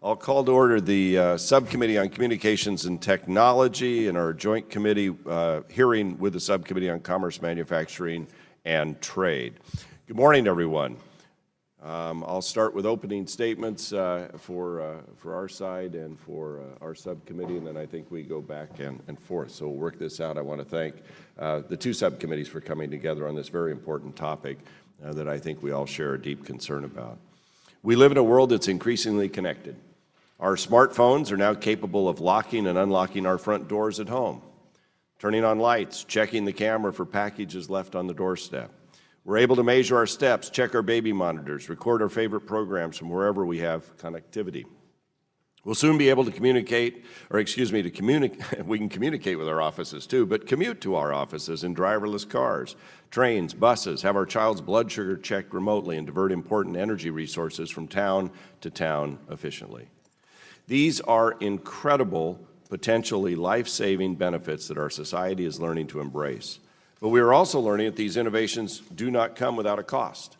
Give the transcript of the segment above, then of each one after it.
I'll call to order the Subcommittee on Communications and Technology and our joint committee hearing with the Subcommittee on Commerce, Manufacturing, and Trade. Good morning, everyone. I'll start with opening statements for our side and for our subcommittee, and then I think we go back and forth. So we'll work this out. I want to thank the two subcommittees for coming together on this very important topic that I think we all share a deep concern about. We live in a world that's increasingly connected. Our smartphones are now capable of locking and unlocking our front doors at home, turning on lights, checking the camera for packages left on the doorstep. We're able to measure our steps, check our baby monitors, record our favorite programs from wherever we have connectivity. We'll soon be able to communicate, we can communicate with our offices too, but commute to our offices in driverless cars, trains, buses, have our child's blood sugar checked remotely, and divert important energy resources from town to town efficiently. These are incredible, potentially life-saving benefits that our society is learning to embrace. But we are also learning that these innovations do not come without a cost.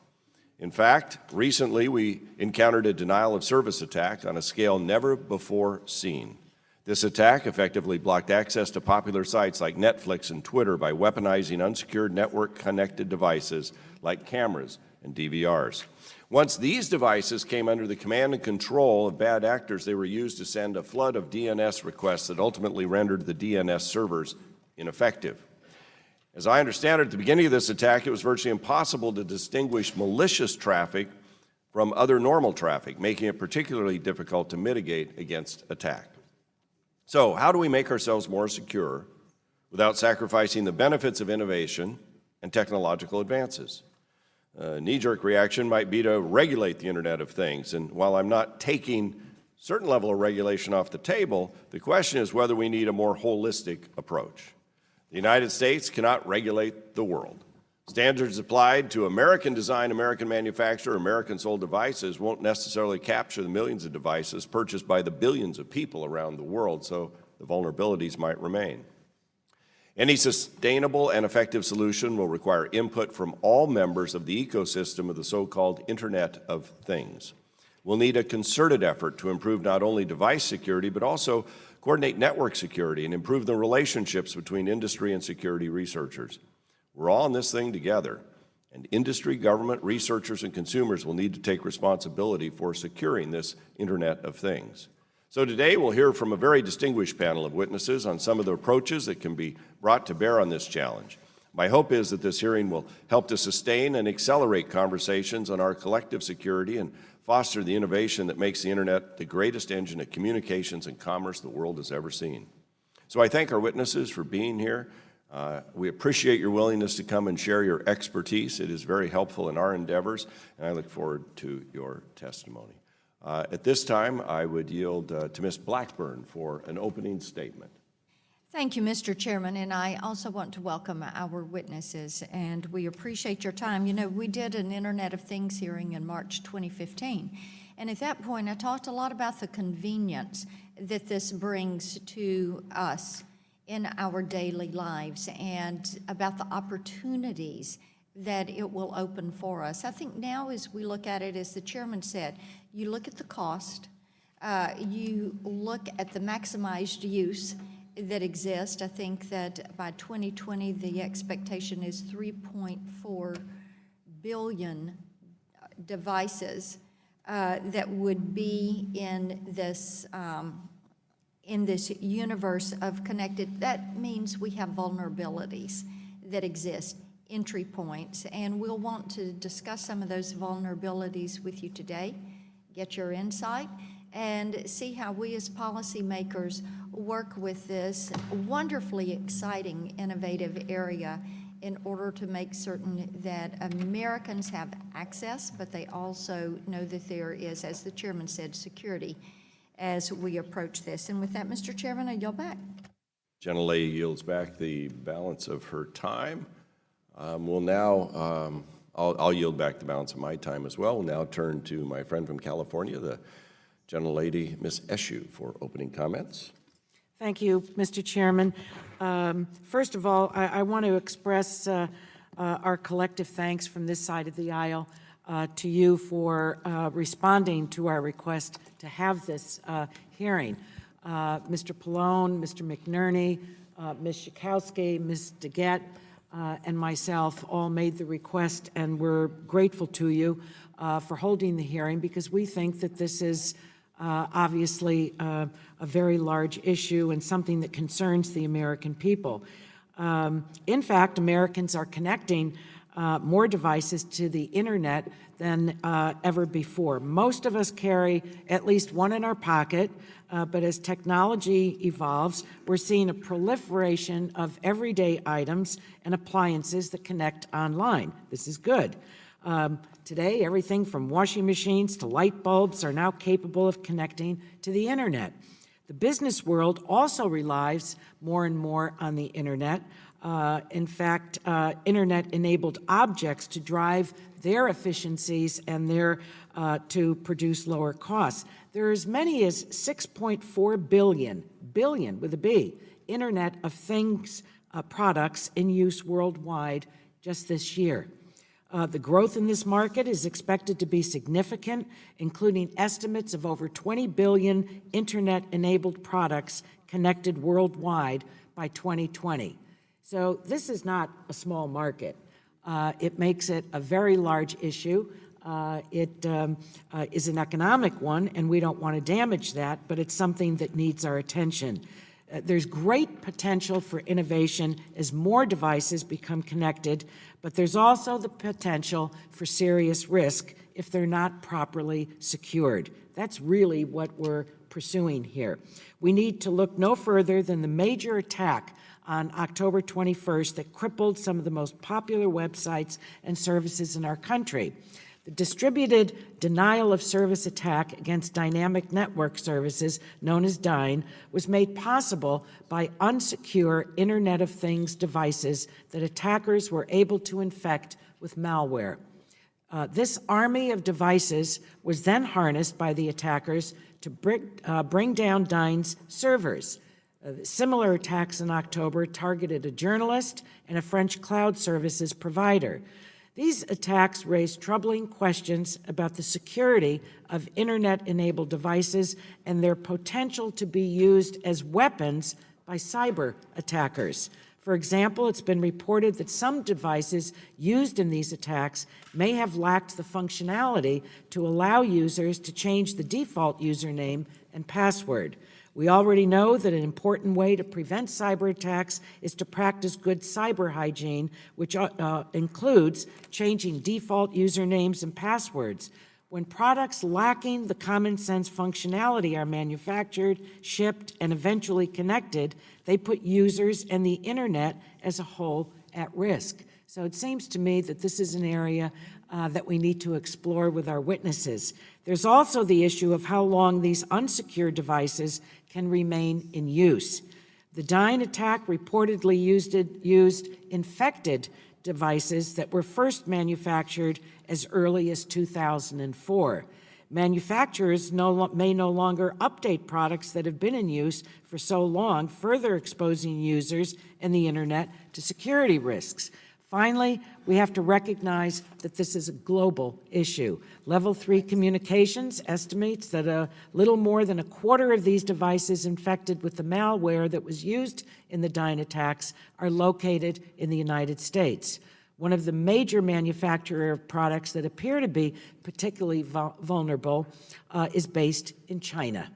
In fact, recently we encountered a denial of service attack on a scale never before seen. This attack effectively blocked access to popular sites like Netflix and Twitter by weaponizing unsecured network-connected devices like cameras and DVRs. Once these devices came under the command and control of bad actors, they were used to send a flood of DNS requests that ultimately rendered the DNS servers ineffective. As I understand it, at the beginning of this attack, it was virtually impossible to distinguish malicious traffic from other normal traffic, making it particularly difficult to mitigate against attack. So, how do we make ourselves more secure without sacrificing the benefits of innovation and technological advances? A knee-jerk reaction might be to regulate the Internet of Things, and while I'm not taking a certain level of regulation off the table, the question is whether we need a more holistic approach. The United States cannot regulate the world. Standards applied to American design, American manufacture, American sold devices won't necessarily capture the millions of devices purchased by the billions of people around the world, so the vulnerabilities might remain. Any sustainable and effective solution will require input from all members of the ecosystem of the so-called Internet of Things. We'll need a concerted effort to improve not only device security, but also coordinate network security and improve the relationships between industry and security researchers. We're all in this thing together, and industry, government, researchers, and consumers will need to take responsibility for securing this Internet of Things. So today we'll hear from a very distinguished panel of witnesses on some of the approaches that can be brought to bear on this challenge. My hope is that this hearing will help to sustain and accelerate conversations on our collective security and foster the innovation that makes the Internet the greatest engine of communications and commerce the world has ever seen. So I thank our witnesses for being here. We appreciate your willingness to come and share your expertise. It is very helpful in our endeavors, and I look forward to your testimony. At this time, I would yield to Ms. Blackburn for an opening statement. Thank you, Mr. Chairman, and I also want to welcome our witnesses, and we appreciate your time. You know, we did an Internet of Things hearing in March 2015, and at that point I talked a lot about the convenience that this brings to us in our daily lives and about the opportunities that it will open for us. I think now as we look at it, as the chairman said, you look at the cost, you look at the maximized use that exists. I think that by 2020, the expectation is 3.4 billion devices that would be in this universe of connected. That means we have vulnerabilities that exist, entry points, and we'll want to discuss some of those vulnerabilities with you today, get your insight, and see how we as policymakers work with this wonderfully exciting, innovative area in order to make certain that Americans have access, but they also know that there is, as the chairman said, security as we approach this. And with that, Mr. Chairman, I yield back. Gentlelady yields back the balance of her time. We'll now, I'll yield back the balance of my time as well. We'll now turn to my friend from California, the Gentlelady, Ms. Eshoo, for opening comments. Thank you, Mr. Chairman. First of all, I want to express our collective thanks from this side of the aisle to you for responding to our request to have this hearing. Mr. Pallone, Mr. McNerney, Ms. Schakowsky, Ms. DeGette, and myself all made the request, and we're grateful to you for holding the hearing, because we think that this is obviously a very large issue and something that concerns the American people. In fact, Americans are connecting more devices to the internet than ever before. Most of us carry at least one in our pocket, but as technology evolves, we're seeing a proliferation of everyday items and appliances that connect online. This is good. Today, everything from washing machines to light bulbs are now capable of connecting to the internet. The business world also relies more and more on the internet. In fact, internet-enabled objects to drive their efficiencies and to produce lower costs. There are as many as 6.4 billion with a B, Internet of Things products in use worldwide just this year. The growth in this market is expected to be significant, including estimates of over 20 billion internet-enabled products connected worldwide by 2020. So this is not a small market. It makes it a very large issue. It is an economic one, and we don't want to damage that, but it's something that needs our attention. There's great potential for innovation as more devices become connected, but there's also the potential for serious risk if they're not properly secured. That's really what we're pursuing here. We need to look no further than the major attack on October 21st that crippled some of the most popular websites and services in our country. The distributed denial of service attack against dynamic network services, known as DYNE, was made possible by unsecure Internet of Things devices that attackers were able to infect with malware. This army of devices was then harnessed by the attackers to bring down DYNE's servers. Similar attacks in October targeted a journalist and a French cloud services provider. These attacks raised troubling questions about the security of internet-enabled devices and their potential to be used as weapons by cyber attackers. For example, it's been reported that some devices used in these attacks may have lacked the functionality to allow users to change the default username and password. We already know that an important way to prevent cyber attacks is to practice good cyber hygiene, which includes changing default usernames and passwords. When products lacking the common sense functionality are manufactured, shipped, and eventually connected, they put users and the internet as a whole at risk. So it seems to me that this is an area that we need to explore with our witnesses. There's also the issue of how long these unsecured devices can remain in use. The DYNE attack reportedly used infected devices that were first manufactured as early as 2004. Manufacturers may no longer update products that have been in use for so long, further exposing users and the internet to security risks. Finally, we have to recognize that this is a global issue. Level 3 Communications estimates that a little more than a quarter of these devices infected with the malware that was used in the DYNE attacks are located in the United States. One of the major manufacturers of products that appear to be particularly vulnerable is based in China.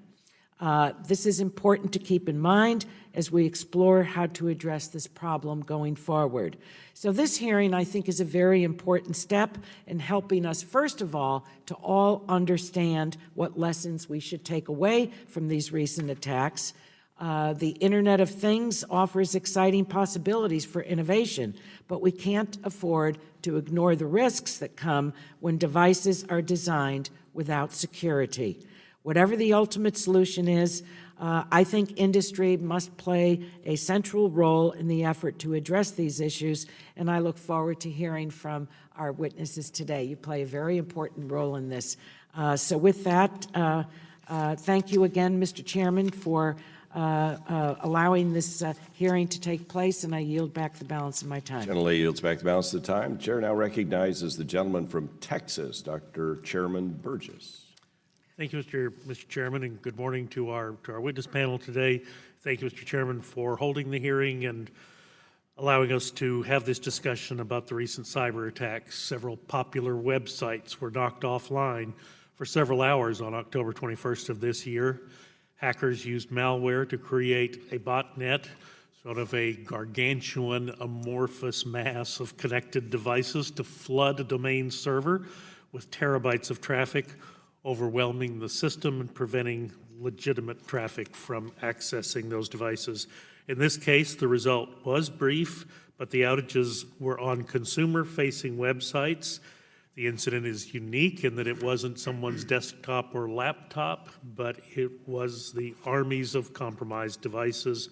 This is important to keep in mind as we explore how to address this problem going forward. So this hearing, I think, is a very important step in helping us, first of all, to all understand what lessons we should take away from these recent attacks. The Internet of Things offers exciting possibilities for innovation, but we can't afford to ignore the risks that come when devices are designed without security. Whatever the ultimate solution is, I think industry must play a central role in the effort to address these issues, and I look forward to hearing from our witnesses today. You play a very important role in this. So with that, thank you again, Mr. Chairman, for allowing this hearing to take place, and I yield back the balance of my time. Gentlelady yields back the balance of the time. Chair now recognizes the gentleman from Texas, Dr. Chairman Burgess. Thank you, Mr. Chairman, and good morning to our witness panel today. Thank you, Mr. Chairman, for holding the hearing and allowing us to have this discussion about the recent cyber attacks. Several popular websites were knocked offline for several hours on October 21st of this year. Hackers used malware to create a botnet, sort of a gargantuan amorphous mass of connected devices to flood a domain server with terabytes of traffic, overwhelming the system and preventing legitimate traffic from accessing those devices. In this case, the result was brief, but the outages were on consumer-facing websites. The incident is unique in that it wasn't someone's desktop or laptop, but it was the armies of compromised devices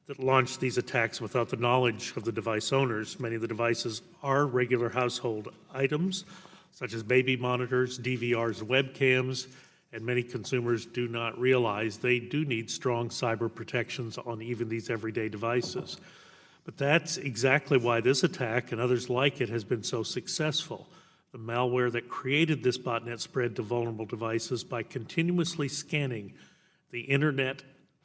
that launched these attacks without the knowledge of the device owners. Many of the devices are regular household items, such as baby monitors, DVRs, webcams, and many consumers do not realize they do need strong cyber protections on even these everyday devices. But that's exactly why this attack and others like it has been so successful. The malware that created this botnet spread to vulnerable devices by continuously scanning the internet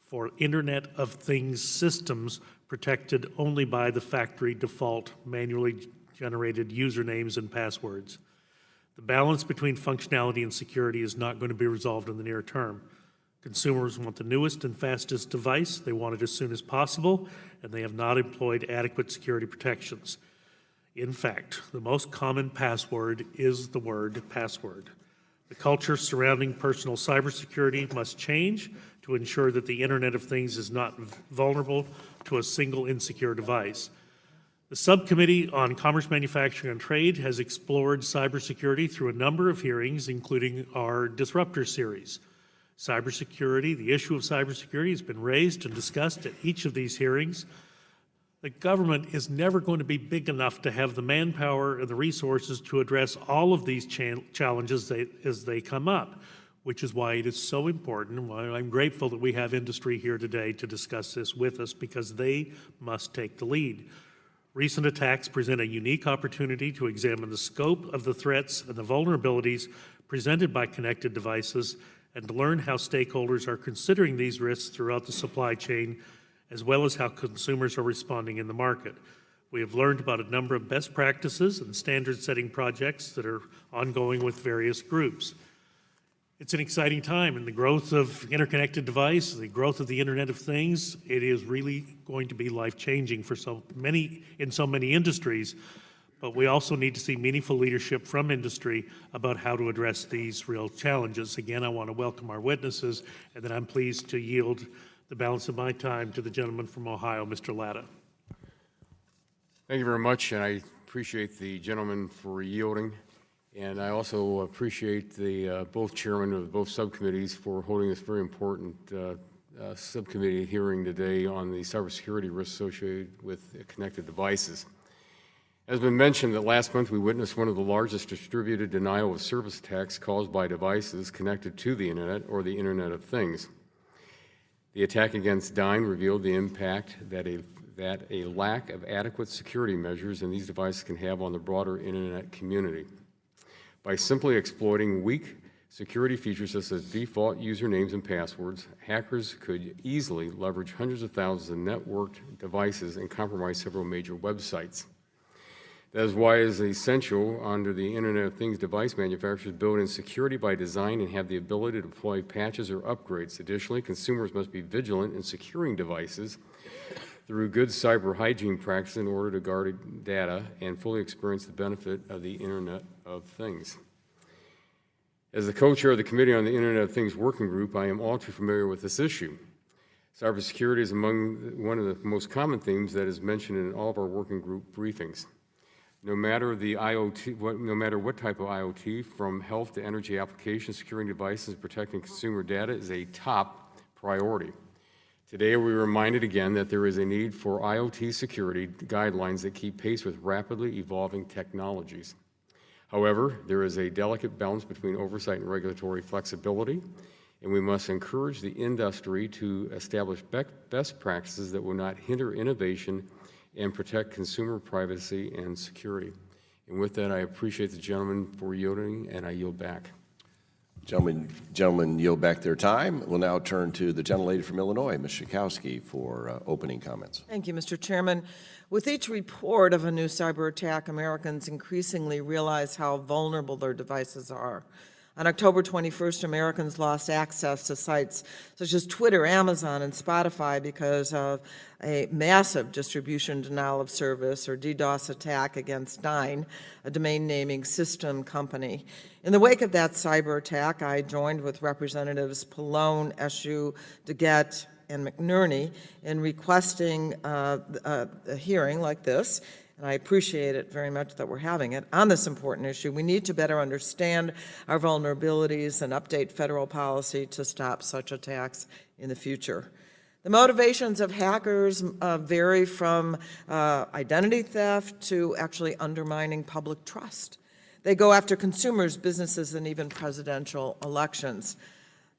for Internet of Things systems protected only by the factory default manually generated usernames and passwords. The balance between functionality and security is not going to be resolved in the near term. Consumers want the newest and fastest device. They want it as soon as possible, and they have not employed adequate security protections. In fact, the most common password is the word password. The culture surrounding personal cybersecurity must change to ensure that the Internet of Things is not vulnerable to a single insecure device. The Subcommittee on Commerce, Manufacturing, and Trade has explored cybersecurity through a number of hearings, including our Disruptor series. Cybersecurity, the issue of cybersecurity has been raised and discussed at each of these hearings. The government is never going to be big enough to have the manpower and the resources to address all of these challenges as they come up, which is why it is so important and why I'm grateful that we have industry here today to discuss this with us, because they must take the lead. Recent attacks present a unique opportunity to examine the scope of the threats and the vulnerabilities presented by connected devices and to learn how stakeholders are considering these risks throughout the supply chain, as well as how consumers are responding in the market. We have learned about a number of best practices and standard-setting projects that are ongoing with various groups. It's an exciting time in the growth of interconnected devices, the growth of the Internet of Things. It is really going to be life-changing for so many industries, but we also need to see meaningful leadership from industry about how to address these real challenges. Again, I want to welcome our witnesses, and then I'm pleased to yield the balance of my time to the gentleman from Ohio, Mr. Latta. Thank you very much, and I appreciate the gentleman for yielding. And I also appreciate the both chairmen of both subcommittees for holding this very important subcommittee hearing today on the cybersecurity risks associated with connected devices. As has been mentioned, that last month we witnessed one of the largest distributed denial of service attacks caused by devices connected to the Internet or the Internet of Things. The attack against Dyn revealed the impact that a lack of adequate security measures in these devices can have on the broader Internet community. By simply exploiting weak security features such as default usernames and passwords, hackers could easily leverage hundreds of thousands of networked devices and compromise several major websites. That is why it is essential under the Internet of Things device manufacturers build in security by design and have the ability to deploy patches or upgrades. Additionally, consumers must be vigilant in securing devices through good cyber hygiene practices in order to guard data and fully experience the benefit of the Internet of Things. As the co-chair of the Committee on the Internet of Things Working Group, I am all too familiar with this issue. Cybersecurity is among one of the most common themes that is mentioned in all of our working group briefings. No matter what type of IoT, from health to energy applications, securing devices and protecting consumer data is a top priority. Today, we're reminded again that there is a need for IoT security guidelines that keep pace with rapidly evolving technologies. However, there is a delicate balance between oversight and regulatory flexibility. and we must encourage the industry to establish best practices that will not hinder innovation and protect consumer privacy and security. And with that, I appreciate the gentleman for yielding, and I yield back. Gentlemen yield back their time. We'll now turn to the gentlelady from Illinois, Ms. Schakowsky, for opening comments. Thank you, Mr. Chairman. With each report of a new cyber attack, Americans increasingly realize how vulnerable their devices are. On October 21st, Americans lost access to sites such as Twitter, Amazon, and Spotify because of a massive distribution denial of service or DDoS attack against Dyn, a domain naming system company. In the wake of that cyber attack, I joined with Representatives Pallone, Eshoo, DeGette, and McNerney in requesting a hearing like this. And I appreciate it very much that we're having it on this important issue. We need to better understand our vulnerabilities and update federal policy to stop such attacks in the future. The motivations of hackers vary from identity theft to actually undermining public trust. They go after consumers, businesses, and even presidential elections.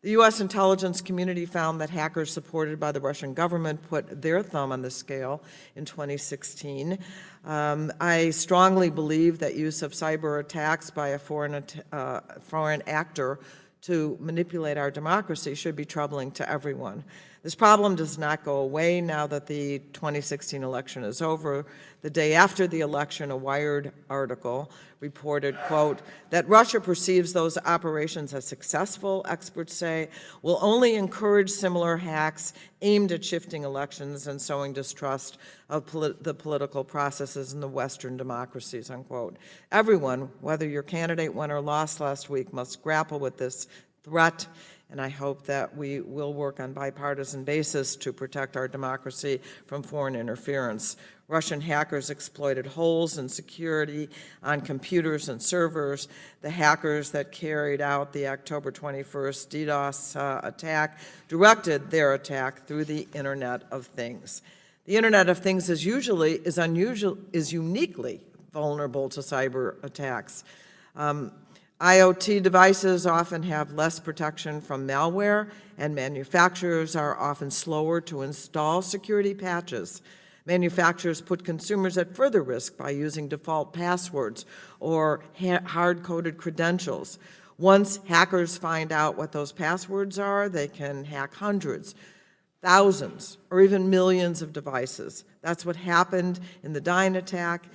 The U.S. intelligence community found that hackers supported by the Russian government put their thumb on the scale in 2016. I strongly believe that use of cyber attacks by a foreign actor to manipulate our democracy should be troubling to everyone. This problem does not go away now that the 2016 election is over. The day after the election, a Wired article reported, quote, that Russia perceives those operations as successful, experts say, will only encourage similar hacks aimed at shifting elections and sowing distrust of the political processes in the Western democracies, unquote. Everyone, whether your candidate won or lost last week, must grapple with this threat, and I hope that we will work on bipartisan basis to protect our democracy from foreign interference. Russian hackers exploited holes in security on computers and servers. The hackers that carried out the October 21st DDoS attack directed their attack through the Internet of Things. The Internet of Things is uniquely vulnerable to cyber attacks. IoT devices often have less protection from malware, and manufacturers are often slower to install security patches. Manufacturers put consumers at further risk by using default passwords or hard-coded credentials. Once hackers find out what those passwords are, they can hack hundreds, thousands, or even millions of devices. That's what happened in the Dyn attack.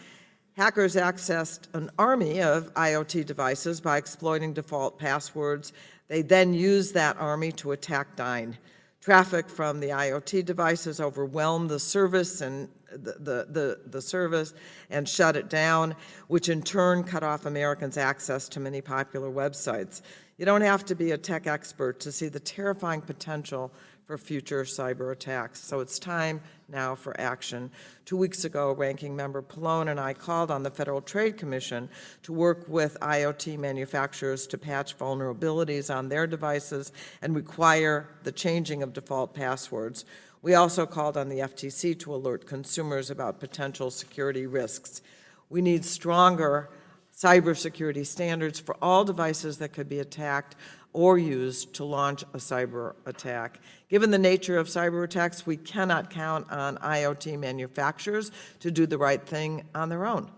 Hackers accessed an army of IoT devices by exploiting default passwords. They then used that army to attack Dyn. Traffic from the IoT devices overwhelmed the service and the service and shut it down, which in turn cut off Americans' access to many popular websites. You don't have to be a tech expert to see the terrifying potential for future cyber attacks. So it's time now for action. 2 weeks ago, Ranking Member Pallone and I called on the Federal Trade Commission to work with IoT manufacturers to patch vulnerabilities on their devices and require the changing of default passwords. We also called on the FTC to alert consumers about potential security risks. We need stronger cybersecurity standards for all devices that could be attacked or used to launch a cyber attack. Given the nature of cyber attacks, we cannot count on IoT manufacturers to do the right thing on their own.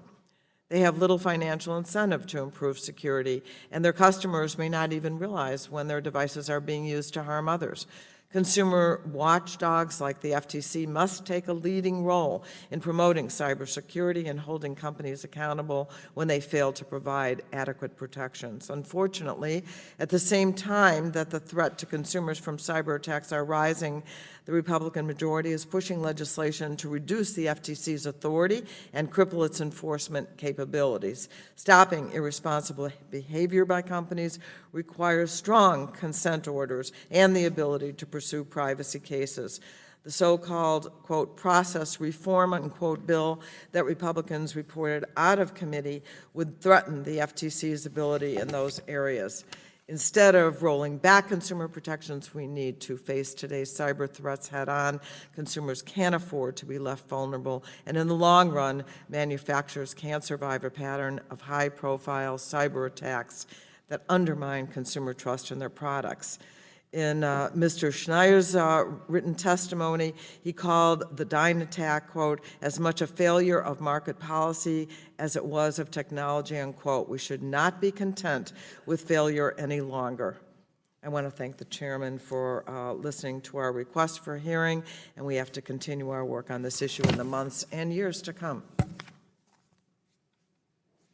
They have little financial incentive to improve security, and their customers may not even realize when their devices are being used to harm others. Consumer watchdogs like the FTC must take a leading role in promoting cybersecurity and holding companies accountable when they fail to provide adequate protections. Unfortunately, at the same time that the threat to consumers from cyber attacks are rising, the Republican majority is pushing legislation to reduce the FTC's authority and cripple its enforcement capabilities. Stopping irresponsible behavior by companies requires strong consent orders and the ability to pursue privacy cases. The so-called, quote, process reform, unquote, bill that Republicans reported out of committee would threaten the FTC's ability in those areas. Instead of rolling back consumer protections, we need to face today's cyber threats head-on. Consumers can't afford to be left vulnerable, and in the long run, manufacturers can't survive a pattern of high-profile cyber attacks that undermine consumer trust in their products. In Mr. Schneier's written testimony, he called the Dyn attack, quote, as much a failure of market policy as it was of technology, unquote. We should not be content with failure any longer. I want to thank the chairman for listening to our request for a hearing, and we have to continue our work on this issue in the months and years to come.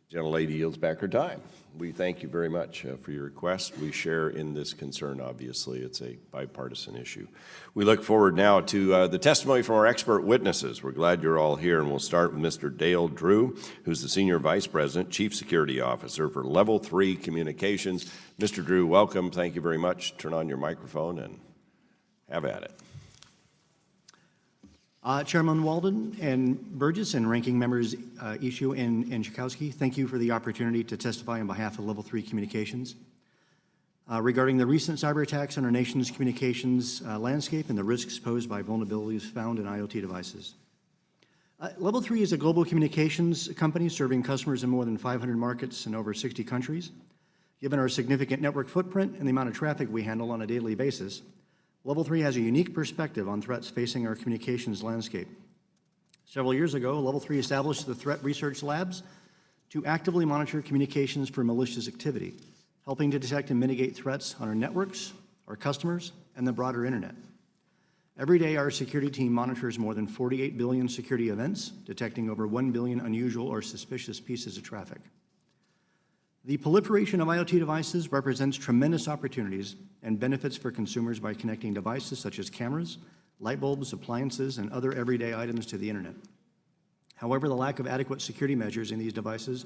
Gentlelady yields back her time. We thank you very much for your request. We share in this concern, obviously. It's a bipartisan issue. We look forward now to the testimony from our expert witnesses. We're glad you're all here, and we'll start with Mr. Dale Drew, who's the Senior Vice President, Chief Security Officer for Level 3 Communications. Mr. Drew, welcome. Thank you very much. Turn on your microphone and have at it. Chairman Walden and Burgess and ranking members Ishu and Chakowski, thank you for the opportunity to testify on behalf of Level 3 Communications. Regarding the recent cyber attacks on our nation's communications landscape and the risks posed by vulnerabilities found in IoT devices. Level 3 is a global communications company serving customers in more than 500 markets in over 60 countries. Given our significant network footprint and the amount of traffic we handle on a daily basis, Level 3 has a unique perspective on threats facing our communications landscape. Several years ago, Level 3 established the Threat Research Labs to actively monitor communications for malicious activity, helping to detect and mitigate threats on our networks, our customers, and the broader internet. Every day, our security team monitors more than 48 billion security events, detecting over 1 billion unusual or suspicious pieces of traffic. The proliferation of IoT devices represents tremendous opportunities and benefits for consumers by connecting devices such as cameras, light bulbs, appliances, and other everyday items to the internet. However, the lack of adequate security measures in these devices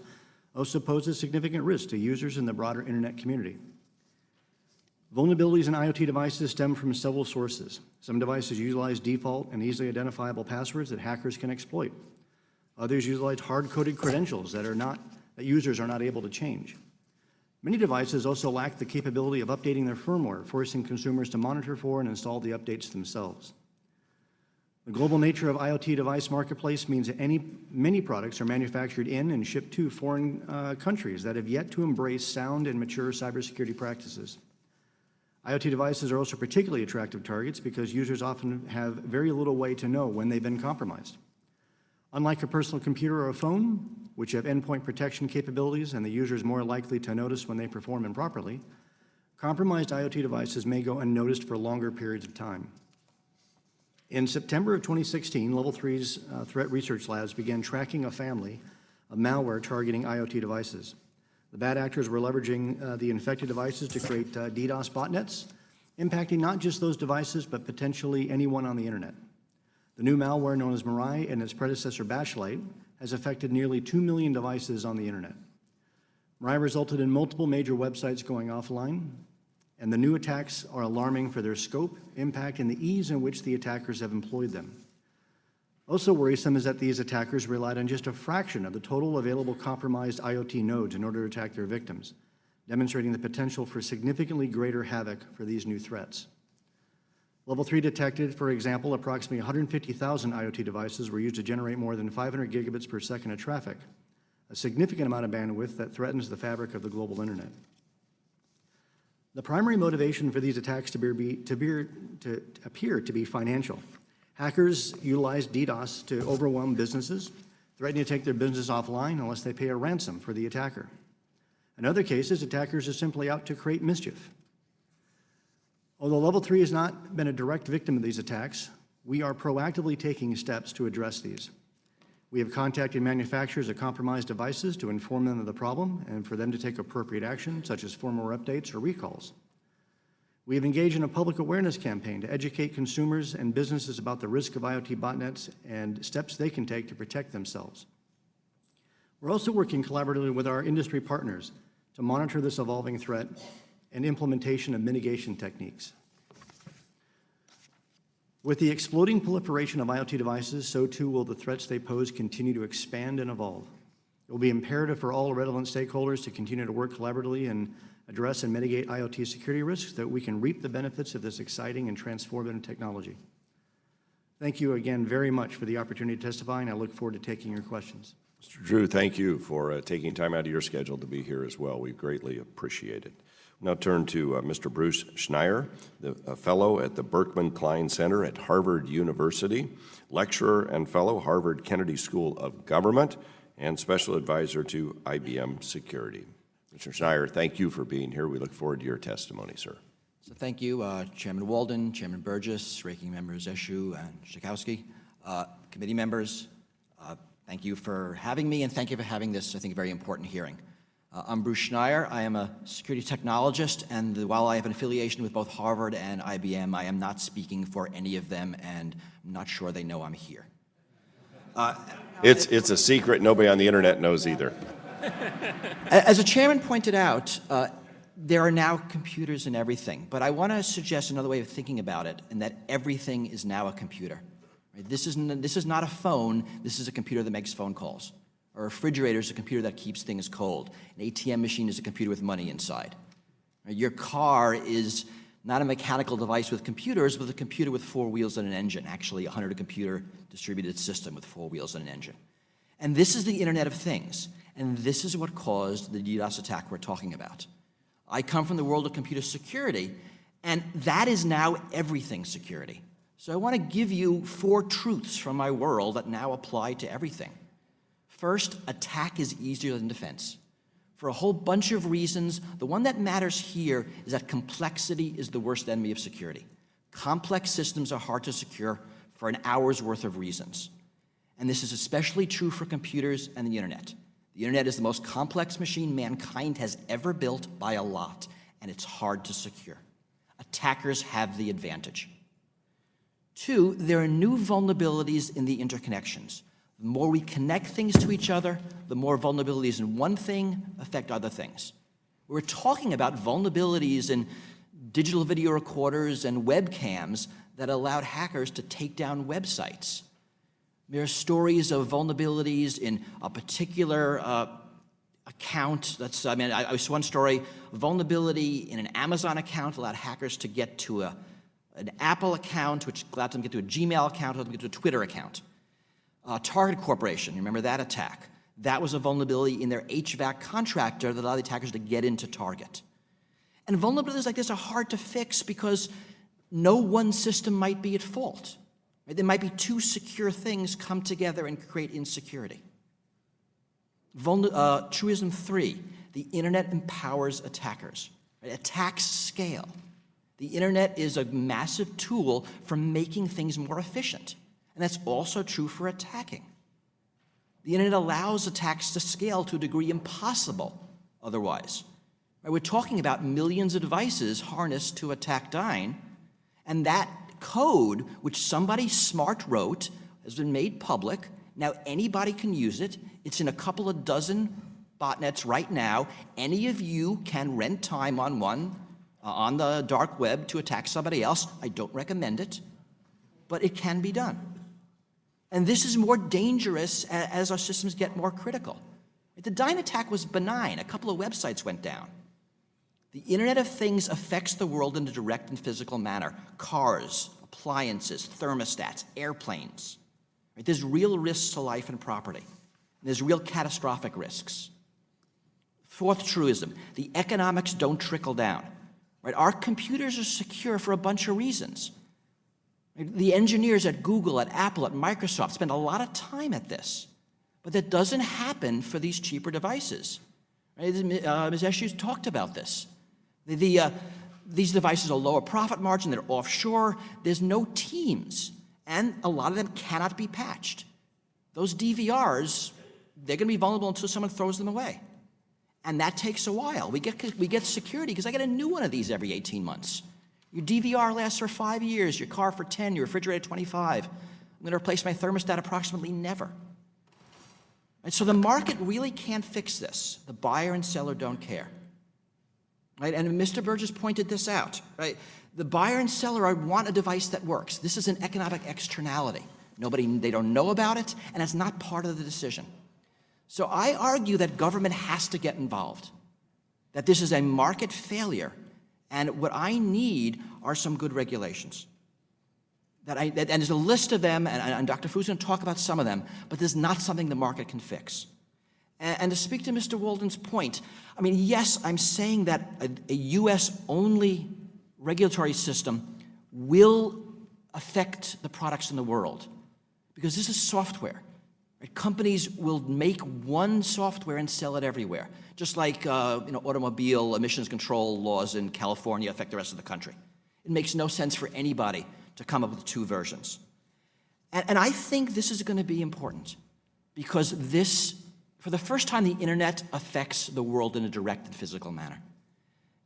also poses significant risk to users in the broader internet community. Vulnerabilities in IoT devices stem from several sources. Some devices utilize default and easily identifiable passwords that hackers can exploit. Others utilize hard-coded credentials that users are not able to change. Many devices also lack the capability of updating their firmware, forcing consumers to monitor for and install the updates themselves. The global nature of IoT device marketplace means that many products are manufactured in and shipped to foreign countries that have yet to embrace sound and mature cybersecurity practices. IoT devices are also particularly attractive targets because users often have very little way to know when they've been compromised. Unlike a personal computer or a phone, which have endpoint protection capabilities and the user is more likely to notice when they perform improperly, compromised IoT devices may go unnoticed for longer periods of time. In September of 2016, Level 3's Threat Research Labs began tracking a family of malware targeting IoT devices. The bad actors were leveraging the infected devices to create DDoS botnets, impacting not just those devices, but potentially anyone on the internet. The new malware known as Mirai and its predecessor Bashlight has affected nearly 2 million devices on the internet. Mirai resulted in multiple major websites going offline, and the new attacks are alarming for their scope, impact, and the ease in which the attackers have employed them. Also worrisome is that these attackers relied on just a fraction of the total available compromised IoT nodes in order to attack their victims, demonstrating the potential for significantly greater havoc for these new threats. Level 3 detected, for example, approximately 150,000 IoT devices were used to generate more than 500 gigabits per second of traffic, a significant amount of bandwidth that threatens the fabric of the global internet. The primary motivation for these attacks appear to be financial. Hackers utilize DDoS to overwhelm businesses, threatening to take their business offline unless they pay a ransom for the attacker. In other cases, attackers are simply out to create mischief. Although Level 3 has not been a direct victim of these attacks, we are proactively taking steps to address these. We have contacted manufacturers of compromised devices to inform them of the problem and for them to take appropriate action, such as firmware updates or recalls. We have engaged in a public awareness campaign to educate consumers and businesses about the risk of IoT botnets and steps they can take to protect themselves. We're also working collaboratively with our industry partners to monitor this evolving threat and implementation of mitigation techniques. With the exploding proliferation of IoT devices, so too will the threats they pose continue to expand and evolve. It will be imperative for all relevant stakeholders to continue to work collaboratively and address and mitigate IoT security risks so that we can reap the benefits of this exciting and transformative technology. Thank you again very much for the opportunity to testify, and I look forward to taking your questions. Mr. Drew, thank you for taking time out of your schedule to be here as well. We greatly appreciate it. Now turn to Mr. Bruce Schneier, a fellow at the Berkman Klein Center at Harvard University, lecturer and fellow, Harvard Kennedy School of Government, and special advisor to IBM Security. Mr. Schneier, thank you for being here. We look forward to your testimony, sir. So thank you, Chairman Walden, Chairman Burgess, Ranking Members Eshu and Schakowsky, committee members. Thank you for having me, and thank you for having this, I think, very important hearing. I'm Bruce Schneier. I am a security technologist, and while I have an affiliation with both Harvard and IBM, I am not speaking for any of them, and I'm not sure they know I'm here. It's a secret nobody on the internet knows either. As the chairman pointed out, there are now computers in everything, but I want to suggest another way of thinking about it, and that everything is now a computer. Right? This is not a phone. This is a computer that makes phone calls. A refrigerator is a computer that keeps things cold. An ATM machine is a computer with money inside. Right? Your car is not a mechanical device with computers, but a computer with 4 wheels and an engine, actually a 100-computer distributed system with 4 wheels and an engine. And this is the Internet of Things, and this is what caused the DDoS attack we're talking about. I come from the world of computer security, and that is now everything security. So I want to give you 4 truths from my world that now apply to everything. First, attack is easier than defense. For a whole bunch of reasons, the one that matters here is that complexity is the worst enemy of security. Complex systems are hard to secure for an hour's worth of reasons. And this is especially true for computers and the internet. The internet is the most complex machine mankind has ever built by a lot, and it's hard to secure. Attackers have the advantage. 2, there are new vulnerabilities in the interconnections. The more we connect things to each other, the more vulnerabilities in one thing affect other things. We're talking about vulnerabilities in digital video recorders and webcams that allowed hackers to take down websites. There are stories of vulnerabilities in a particular account. I saw one story, vulnerability in an Amazon account allowed hackers to get to an Apple account, which allowed them to get to a Gmail account, allowed them to get to a Twitter account. Target Corporation, you remember that attack? That was a vulnerability in their HVAC contractor that allowed the attackers to get into Target. And vulnerabilities like this are hard to fix because no one system might be at fault. Right? There might be 2 secure things come together and create insecurity. Truism 3, the internet empowers attackers. Right? Attacks scale. The internet is a massive tool for making things more efficient. And that's also true for attacking. The internet allows attacks to scale to a degree impossible otherwise. Right? We're talking about millions of devices harnessed to attack Dyn, and that code, which somebody smart wrote, has been made public. Now anybody can use it. It's in a couple of dozen botnets right now. Any of you can rent time on one on the dark web to attack somebody else. I don't recommend it, but it can be done. And this is more dangerous as our systems get more critical. The Dyn attack was benign. A couple of websites went down. The Internet of Things affects the world in a direct and physical manner. Cars, appliances, thermostats, airplanes. Right? There's real risks to life and property. And there's real catastrophic risks. 4th truism, the economics don't trickle down. Right? Our computers are secure for a bunch of reasons. The engineers at Google, at Apple, at Microsoft spend a lot of time at this, but that doesn't happen for these cheaper devices. Right? Ms. Eshu's talked about this. These devices are lower profit margin, they're offshore, there's no teams, and a lot of them cannot be patched. Those DVRs, they're going to be vulnerable until someone throws them away. And that takes a while. We get security because I get a new one of these every 18 months. Your DVR lasts for 5 years, your car for 10, your refrigerator 25. I'm going to replace my thermostat approximately never. And so the market really can't fix this. The buyer and seller don't care. Right? And Mr. Burgess pointed this out. Right? The buyer and seller want a device that works. This is an economic externality. They don't know about it, and it's not part of the decision. So I argue that government has to get involved, that this is a market failure. And what I need are some good regulations. And there's a list of them, and Dr. Fu's going to talk about some of them, but there's not something the market can fix. And to speak to Mr. Walden's point, I mean, yes, I'm saying that a U.S.-only regulatory system will affect the products in the world, because this is software. Right? Companies will make one software and sell it everywhere, just like automobile emissions control laws in California affect the rest of the country. It makes no sense for anybody to come up with two versions. And I think this is going to be important, because this, for the first time, the internet affects the world in a direct and physical manner.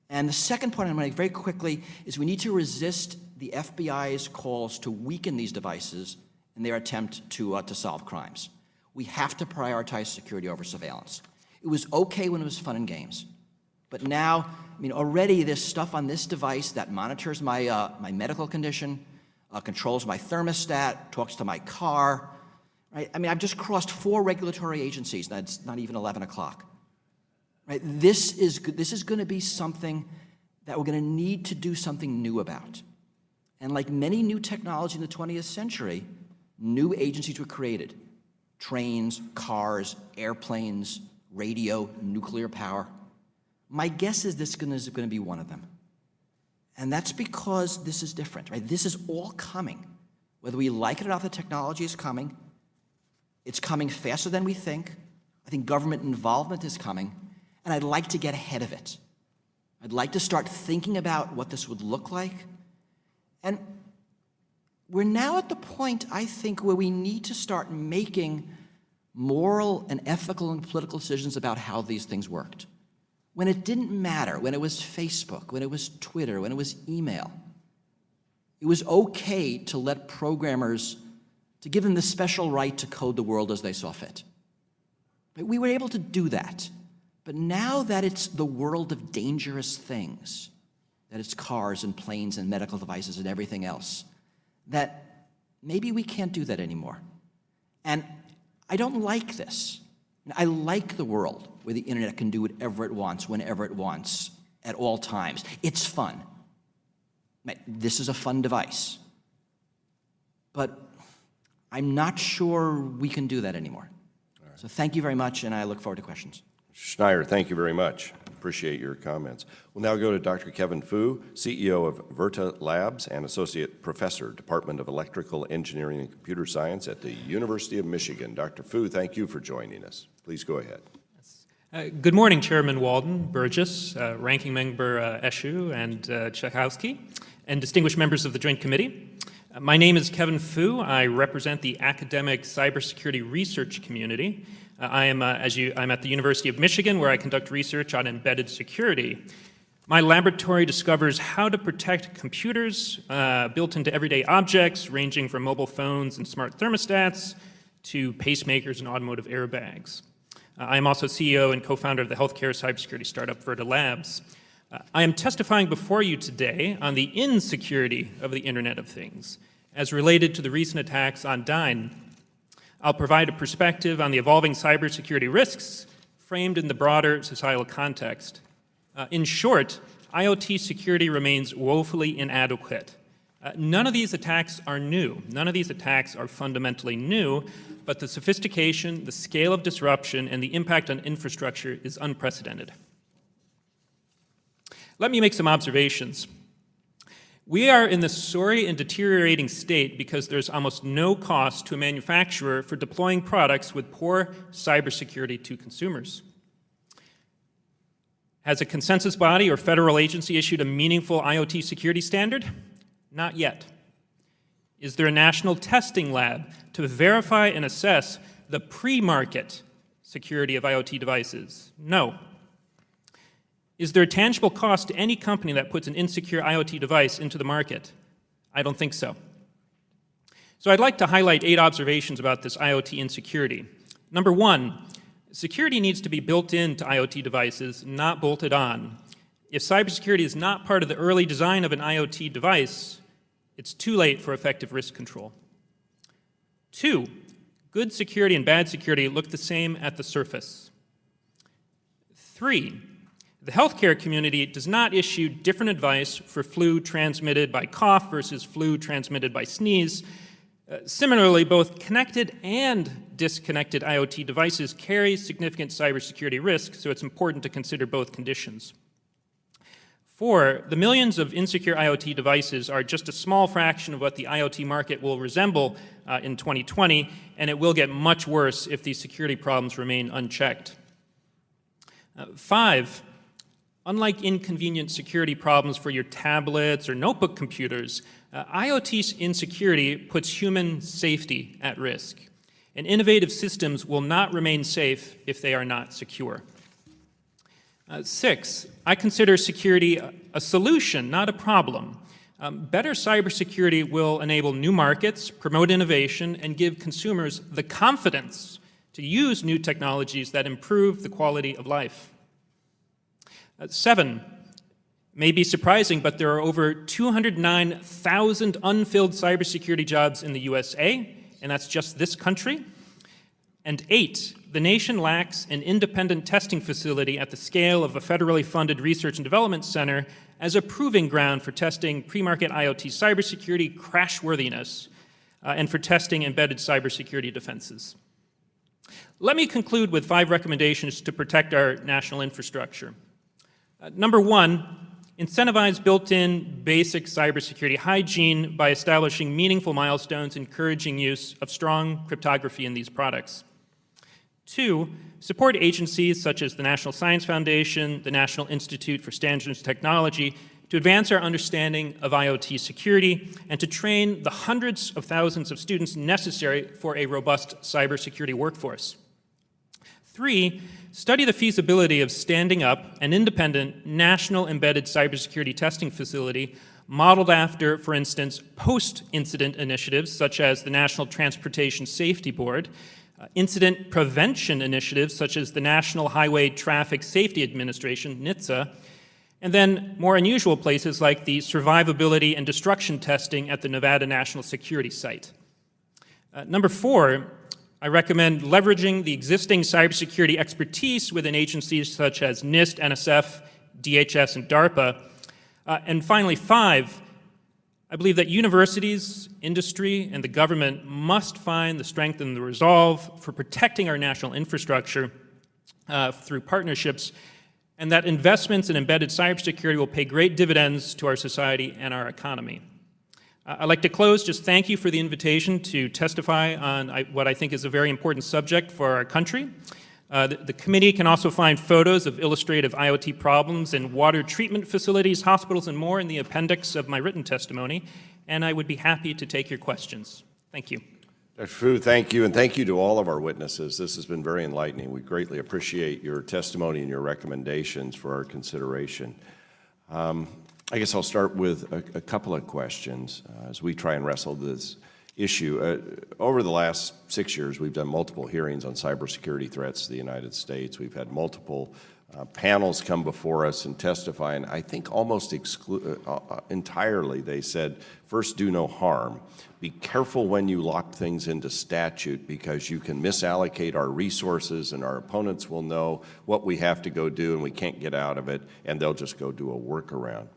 And the second point I'm going to make very quickly is we need to resist the FBI's calls to weaken these devices in their attempt to solve crimes. We have to prioritize security over surveillance. It was okay when it was fun and games. But now, I mean, already there's stuff on this device that monitors my, my medical condition, controls my thermostat, talks to my car. Right? I mean, I've just crossed 4 regulatory agencies, and it's not even 11 o'clock. Right? This is going to be something that we're going to need to do something new about. And like many new technology in the 20th century, new agencies were created. Trains, cars, airplanes, radio, nuclear power. My guess is this is going to be one of them. And that's because this is different, right? This is all coming. Whether we like it or not, the technology is coming. It's coming faster than we think. I think government involvement is coming. And I'd like to get ahead of it. I'd like to start thinking about what this would look like. And we're now at the point, I think, where we need to start making moral and ethical and political decisions about how these things worked. When it didn't matter, when it was Facebook, when it was Twitter, when it was email, it was okay to let programmers, to give them the special right to code the world as they saw fit. We were able to do that. But now that it's the world of dangerous things, that it's cars and planes and medical devices and everything else, that maybe we can't do that anymore. And I don't like this. I like the world where the internet can do whatever it wants, whenever it wants, at all times. It's fun. This is a fun device. But I'm not sure we can do that anymore. Right. So thank you very much, and I look forward to questions. Schneider, thank you very much. Appreciate your comments. We'll now go to Dr. Kevin Fu, CEO of Verta Labs and Associate Professor, Department of Electrical Engineering and Computer Science at the University of Michigan. Dr. Fu, thank you for joining us. Please go ahead. Good morning, Chairman Walden, Burgess, Ranking Member Eshoo, and Tchaikovsky, and distinguished members of the Joint Committee. My name is Kevin Fu. I represent the academic cybersecurity research community. I'm at the University of Michigan, where I conduct research on embedded security. My laboratory discovers how to protect computers built into everyday objects, ranging from mobile phones and smart thermostats to pacemakers and automotive airbags. I am also CEO and co-founder of the healthcare cybersecurity startup Verta Labs. I am testifying before you today on the insecurity of the Internet of Things, as related to the recent attacks on Dyn. I'll provide a perspective on the evolving cybersecurity risks framed in the broader societal context. In short, IoT security remains woefully inadequate. None of these attacks are new. None of these attacks are fundamentally new, but the sophistication, the scale of disruption, and the impact on infrastructure is unprecedented. Let me make some observations. We are in this sorry and deteriorating state because there's almost no cost to a manufacturer for deploying products with poor cybersecurity to consumers. Has a consensus body or federal agency issued a meaningful IoT security standard? Not yet. Is there a national testing lab to verify and assess the pre-market security of IoT devices? No. Is there a tangible cost to any company that puts an insecure IoT device into the market? I don't think so. So I'd like to highlight 8 observations about this IoT insecurity. Number 1, security needs to be built into IoT devices, not bolted on. If cybersecurity is not part of the early design of an IoT device, it's too late for effective risk control. 2, good security and bad security look the same at the surface. 3, the healthcare community does not issue different advice for flu transmitted by cough versus flu transmitted by sneeze. Similarly, both connected and disconnected IoT devices carry significant cybersecurity risks, so it's important to consider both conditions. 4, the millions of insecure IoT devices are just a small fraction of what the IoT market will resemble in 2020, and it will get much worse if these security problems remain unchecked. 5, unlike inconvenient security problems for your tablets or notebook computers, IoT insecurity puts human safety at risk, and innovative systems will not remain safe if they are not secure. 6, I consider security a solution, not a problem. Better cybersecurity will enable new markets, promote innovation, and give consumers the confidence to use new technologies that improve the quality of life. 7, may be surprising, but there are over 209,000 unfilled cybersecurity jobs in the USA, and that's just this country. And 8, the nation lacks an independent testing facility at the scale of a federally funded research and development center as a proving ground for testing pre-market IoT cybersecurity crashworthiness and for testing embedded cybersecurity defenses. Let me conclude with 5 recommendations to protect our national infrastructure. Number 1, incentivize built-in basic cybersecurity hygiene by establishing meaningful milestones encouraging use of strong cryptography in these products. 2, support agencies such as the National Science Foundation, the National Institute for Standards and Technology to advance our understanding of IoT security and to train the hundreds of thousands of students necessary for a robust cybersecurity workforce. 3, study the feasibility of standing up an independent national embedded cybersecurity testing facility modeled after, for instance, post-incident initiatives such as the National Transportation Safety Board, incident prevention initiatives such as the National Highway Traffic Safety Administration, NHTSA, and then more unusual places like the survivability and destruction testing at the Nevada National Security Site. Number 4, I recommend leveraging the existing cybersecurity expertise within agencies such as NIST, NSF, DHS, and DARPA. And finally, 5, I believe that universities, industry, and the government must find the strength and the resolve for protecting our national infrastructure through partnerships, and that investments in embedded cybersecurity will pay great dividends to our society and our economy. I'd like to close, just thank you for the invitation to testify on what I think is a very important subject for our country. The committee can also find photos of illustrative IoT problems in water treatment facilities, hospitals, and more in the appendix of my written testimony, and I would be happy to take your questions. Thank you. Dr. Fu, thank you, and thank you to all of our witnesses. This has been very enlightening. We greatly appreciate your testimony and your recommendations for our consideration. I guess I'll start with a couple of questions as we try and wrestle this issue. Over the last 6 years, we've done multiple hearings on cybersecurity threats to the United States. We've had multiple panels come before us and testify, and I think almost entirely they said, first, do no harm. Be careful when you lock things into statute because you can misallocate our resources and our opponents will know what we have to go do and we can't get out of it, and they'll just go do a workaround.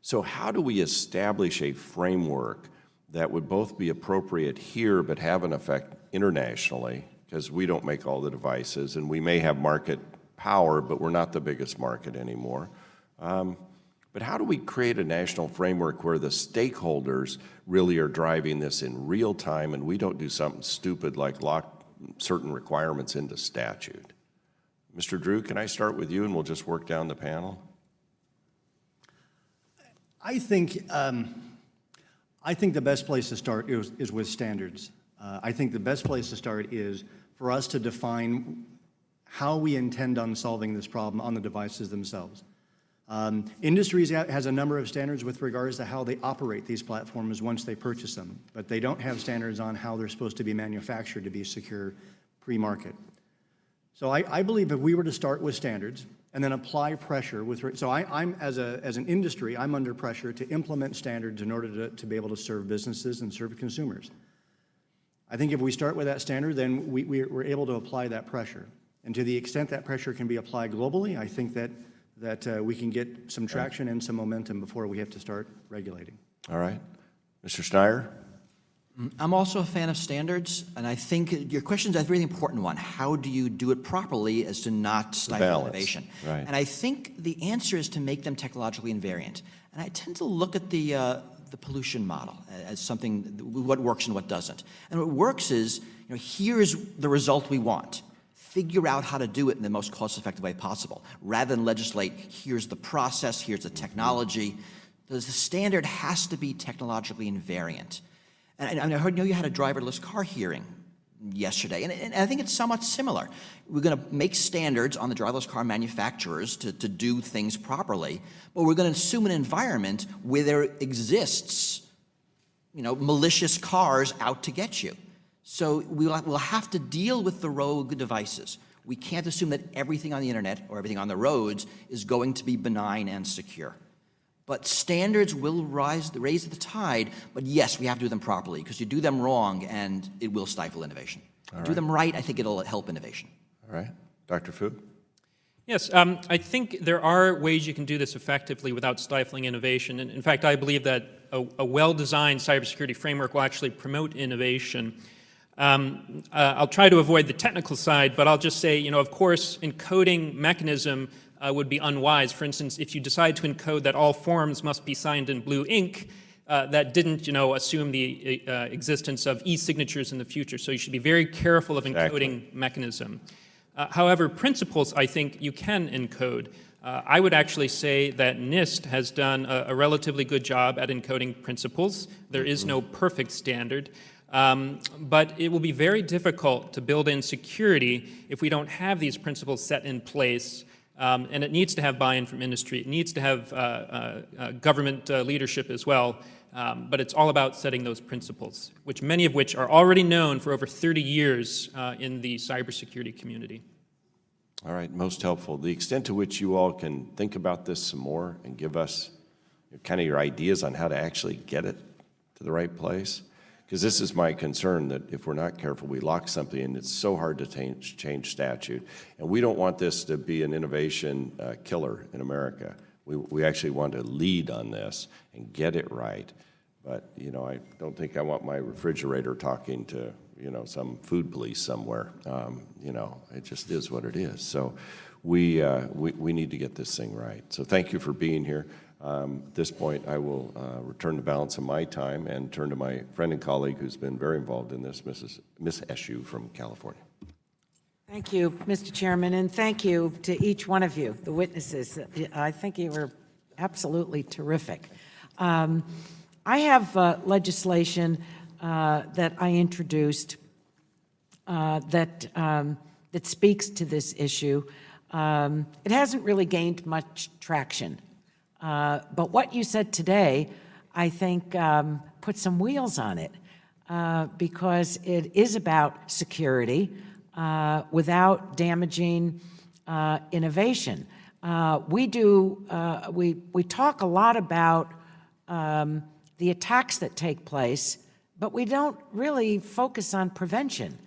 So how do we establish a framework that would both be appropriate here but have an effect internationally, because we don't make all the devices and we may have market power, but we're not the biggest market anymore. But how do we create a national framework where the stakeholders really are driving this in real time and we don't do something stupid like lock certain requirements into statute? Mr. Drew, can I start with you and we'll just work down the panel? I think the best place to start is with standards. I think the best place to start is for us to define how we intend on solving this problem on the devices themselves. Industries has a number of standards with regards to how they operate these platforms once they purchase them, but they don't have standards on how they're supposed to be manufactured to be secure pre-market. So I believe if we were to start with standards and then apply pressure I'm as an industry, I'm under pressure to implement standards in order to be able to serve businesses and serve consumers. I think if we start with that standard, then we're able to apply that pressure. And to the extent that pressure can be applied globally, I think that we can get some traction and some momentum before we have to start regulating. All right. Mr. Schneier? I'm also a fan of standards, and I think your question is a really important one. How do you do it properly as to not stifle balance, innovation? right. And I think the answer is to make them technologically invariant. And I tend to look at the pollution model as something, what works and what doesn't. And what works is, here's the result we want. Figure out how to do it in the most cost-effective way possible, rather than legislate, here's the process, here's the technology. The standard has to be technologically invariant. And I know you had a driverless car hearing yesterday, and I think it's somewhat similar. We're going to make standards on the driverless car manufacturers to do things properly, but we're going to assume an environment where there exists, malicious cars out to get you. So we'll have to deal with the rogue devices. We can't assume that everything on the internet or everything on the roads is going to be benign and secure. But standards will raise the tide, but yes, we have to do them properly, because you do them wrong and it will stifle innovation. Do them right, I think it'll help innovation. All right. Dr. Fu? Yes, I think there are ways you can do this effectively without stifling innovation. And in fact, I believe that a well-designed cybersecurity framework will actually promote innovation. I'll try to avoid the technical side, but I'll just say, of course, encoding mechanism would be unwise. For instance, if you decide to encode that all forms must be signed in blue ink, that didn't, assume the existence of e-signatures in the future. So you should be very careful of encoding mechanism. However, principles, I think you can encode. I would actually say that NIST has done a relatively good job at encoding principles. There is no perfect standard. But it will be very difficult to build in security if we don't have these principles set in place. And it needs to have buy-in from industry. It needs to have government leadership as well. But it's all about setting those principles, many of which are already known for over 30 years in the cybersecurity community. All right, most helpful. The extent to which you all can think about this some more and give us kind of your ideas on how to actually get it to the right place. Because this is my concern, that if we're not careful, we lock something and it's so hard to change statute. And we don't want this to be an innovation killer in America. We actually want to lead on this and get it right. But, I don't think I want my refrigerator talking to, some food police somewhere. It just is what it is. So we need to get this thing right. So thank you for being here. At this point, I will return the balance of my time and turn to my friend and colleague who's been very involved in this, Ms. Eshu from California. Thank you, Mr. Chairman, and thank you to each one of you, the witnesses. I think you were absolutely terrific. I have legislation that I introduced that speaks to this issue. It hasn't really gained much traction. But what you said today, I think, put some wheels on it, because it is about security without damaging innovation. We talk a lot about the attacks that take place, but we don't really focus on prevention.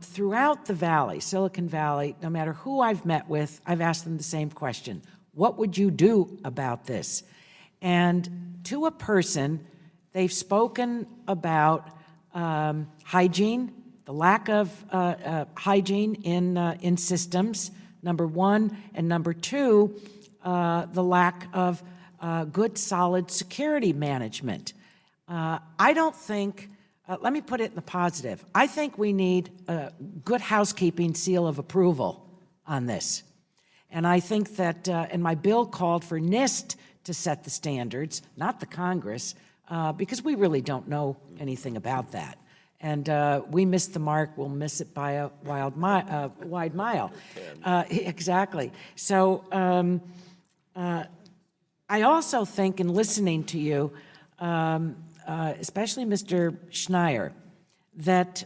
Throughout the valley, Silicon Valley, no matter who I've met with, I've asked them the same question. What would you do about this? And to a person, they've spoken about hygiene, the lack of hygiene in systems, number one, and number two, the lack of good, solid security management. I don't think, let me put it in the positive, I think we need a good housekeeping seal of approval on this. And I think that, and my bill called for NIST to set the standards, not the Congress, because we really don't know anything about that. And we missed the mark, we'll miss it by a wide mile. Exactly. So I also think, in listening to you, especially Mr. Schneier, that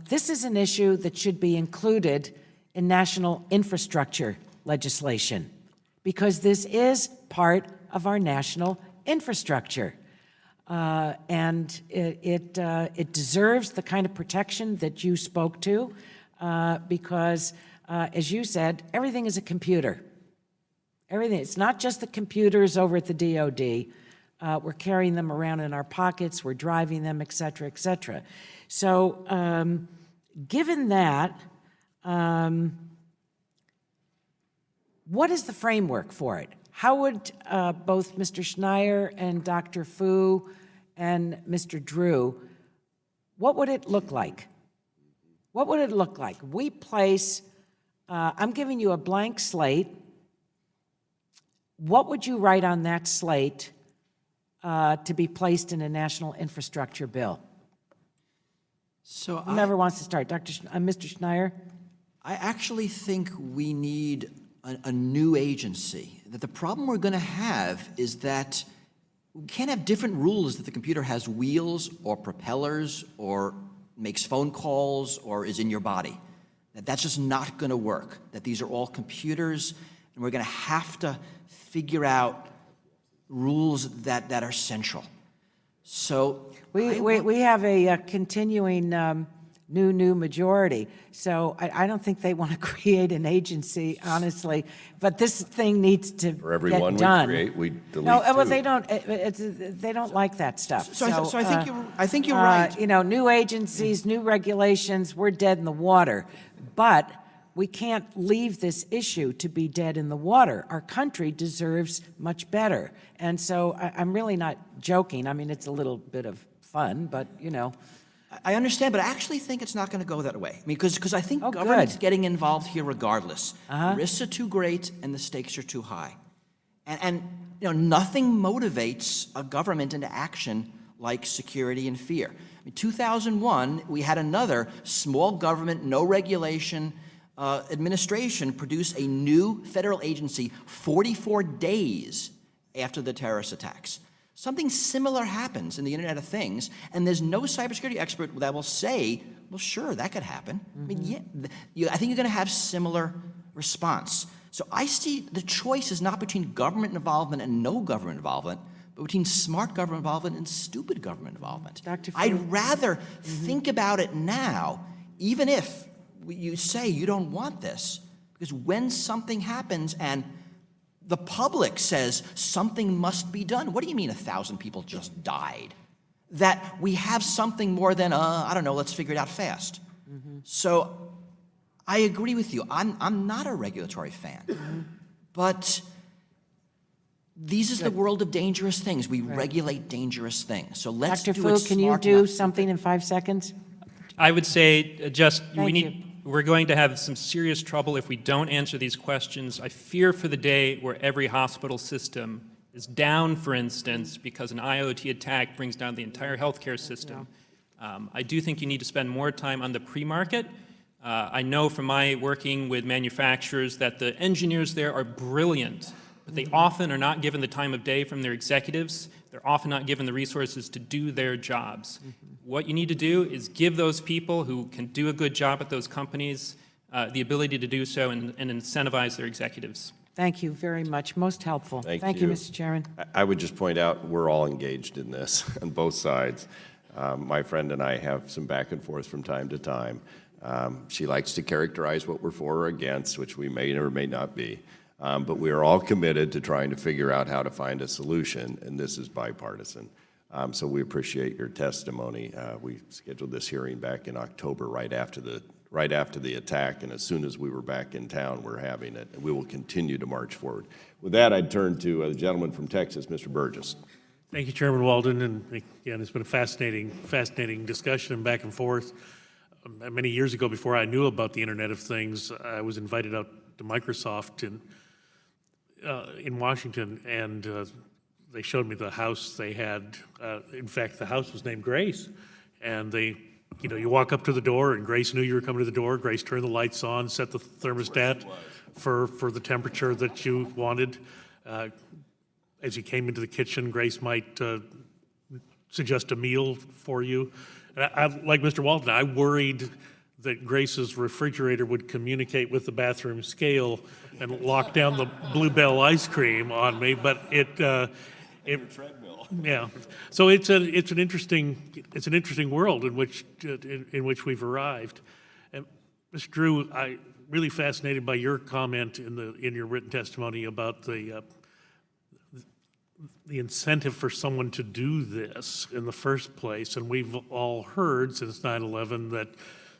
this is an issue that should be included in national infrastructure legislation, because this is part of our national infrastructure. And it deserves the kind of protection that you spoke to, because, as you said, everything is a computer. Everything. It's not just the computers over at the DOD. we're carrying them around in our pockets, we're driving them, et cetera, et cetera. So given that, what is the framework for it? How would both Mr. Schneier and Dr. Fu and Mr. Drew, what would it look like? What would it look like? We place, I'm giving you a blank slate. What would you write on that slate to be placed in a national infrastructure bill? So Whoever wants to start, Mr. Schneier? I actually think we need a new agency. That the problem we're going to have is that we can't have different rules that the computer has wheels or propellers or makes phone calls or is in your body. That's just not going to work. That these are all computers, and we're going to have to figure out rules that are central. So We have a continuing new majority, so I don't think they want to create an agency, honestly. But this thing needs to For every one get we done. create, we delete No, well, two. they don't. They don't like that stuff. So I think you're right. You know, new agencies, new regulations. We're dead in the water, but we can't leave this issue to be dead in the water. Our country deserves much better, and so I'm really not joking. I mean, it's a little bit of fun, but you know. I understand, but I actually think it's not going to go that way. I mean, because I think Oh, government's good. getting involved here regardless. Risks are too great and the stakes are too high. And you know, nothing motivates a government into action like security and fear. In 2001, we had another small government, no regulation administration produce a new federal agency 44 days after the terrorist attacks. Something similar happens in the Internet of Things, and there's no cybersecurity expert that will say, well, sure, that could happen. I mean, I think you're going to have similar response. So I see the choice is not between government involvement and no government involvement, but between smart government involvement and stupid government involvement. Dr. Fu? I'd rather think about it now, even if you say you don't want this, because when something happens and the public says something must be done. What do you mean 1,000 people just died? That we have something more than, I don't know, let's figure it out fast. So I agree with you. I'm not a regulatory fan. But these is the world of dangerous things. We regulate dangerous things. So let's Dr. do Fu, it can you smart do enough. something in 5 seconds? I would say Thank we're going to have some serious trouble if we don't answer these questions. I fear for the day where every hospital system is down, for instance, because an IoT attack brings down the entire healthcare system. I do think you need to spend more time on the pre-market. I know from my working with manufacturers that the engineers there are brilliant, but they often are not given the time of day from their executives. They're often not given the resources to do their jobs. What you need to do is give those people who can do a good job at those companies the ability to do so and incentivize their executives. Thank you very much. Most helpful. Thank you, you. Mr. Chairman. I would just point out, we're all engaged in this on both sides. My friend and I have some back and forth from time to time. She likes to characterize what we're for or against, which we may or may not be. But we are all committed to trying to figure out how to find a solution, and this is bipartisan. So we appreciate your testimony. We scheduled this hearing back in October, right after the attack, and as soon as we were back in town, we're having it, and we will continue to march forward. With that, I'd turn to the gentleman from Texas, Mr. Burgess. Thank you, Chairman Walden, and again, it's been a fascinating discussion and back and forth. Many years ago, before I knew about the Internet of Things, I was invited out to Microsoft in Washington, and they showed me the house they had. In fact, the house was named Grace, and you walk up to the door, and Grace knew you were coming to the door. Grace turned the lights on, set the thermostat for the temperature that you wanted. As you came into the kitchen, Grace might suggest a meal for you. And like Mr. Walton, I worried that Grace's refrigerator would communicate with the bathroom scale and lock down the Bluebell ice cream on me, but yeah. So it's an interesting world in which we've arrived. And Mr. Drew, I really fascinated by your comment in your written testimony about the incentive for someone to do this in the first place. And we've all heard since 9/11 that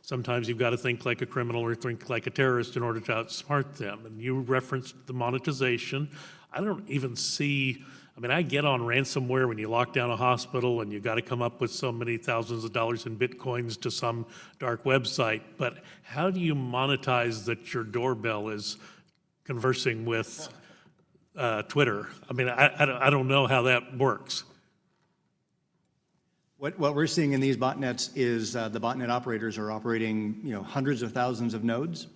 sometimes you've got to think like a criminal or think like a terrorist in order to outsmart them. And you referenced the monetization. I don't even see, I mean, I get on ransomware when you lock down a hospital and you got to come up with so many thousands of dollars in bitcoins to some dark website. But how do you monetize that your doorbell is conversing with Twitter? I mean, I don't know how that works. What we're seeing in these botnets is the botnet operators are operating, hundreds of thousands of nodes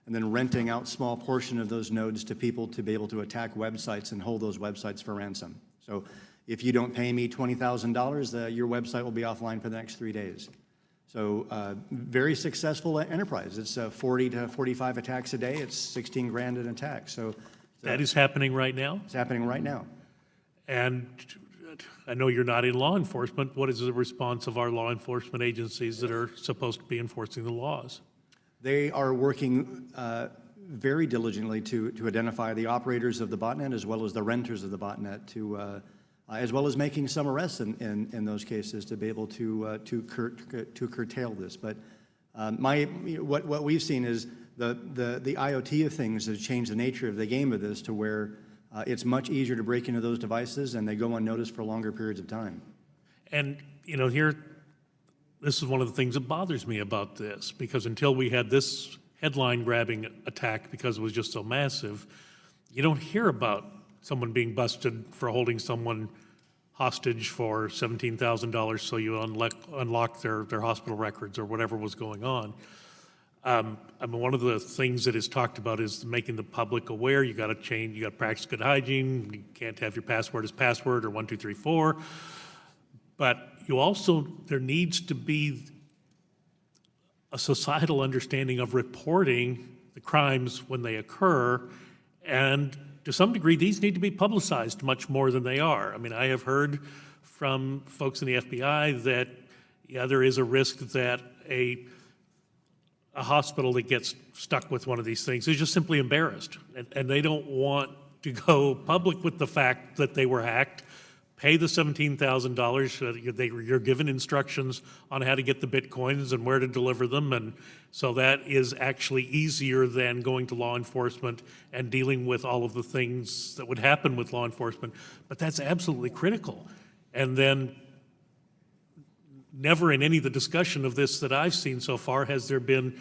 and then renting out small portion of those nodes to people to be able to attack websites and hold those websites for ransom. So if you don't pay me $20,000, your website will be offline for the next 3 days. So very successful enterprise. It's 40 to 45 attacks a day. It's 16 grand an attack. So That is happening right now? it's happening right now. And I know you're not in law enforcement. What is the response of our law enforcement agencies that are supposed to be enforcing the laws? They are working very diligently to identify the operators of the botnet as well as the renters of the botnet, as well as making some arrests in those cases to be able to curtail this. But what we've seen is the IoT of things has changed the nature of the game of this to where it's much easier to break into those devices and they go unnoticed for longer periods of time. And, here, this is one of the things that bothers me about this, because until we had this headline-grabbing attack because it was just so massive, you don't hear about someone being busted for holding someone hostage for $17,000 so you unlock their hospital records or whatever was going on. I mean, one of the things that is talked about is making the public aware. You got to practice good hygiene. You can't have your password as password or 1, 2, 3, 4. But there needs to be a societal understanding of reporting the crimes when they occur. And to some degree, these need to be publicized much more than they are. I mean, I have heard from folks in the FBI that, there is a risk that a hospital that gets stuck with one of these things is just simply embarrassed. And they don't want to go public with the fact that they were hacked, pay the $17,000. You're given instructions on how to get the bitcoins and where to deliver them. And so that is actually easier than going to law enforcement and dealing with all of the things that would happen with law enforcement. But that's absolutely critical. And then never in any of the discussion of this that I've seen so far has there been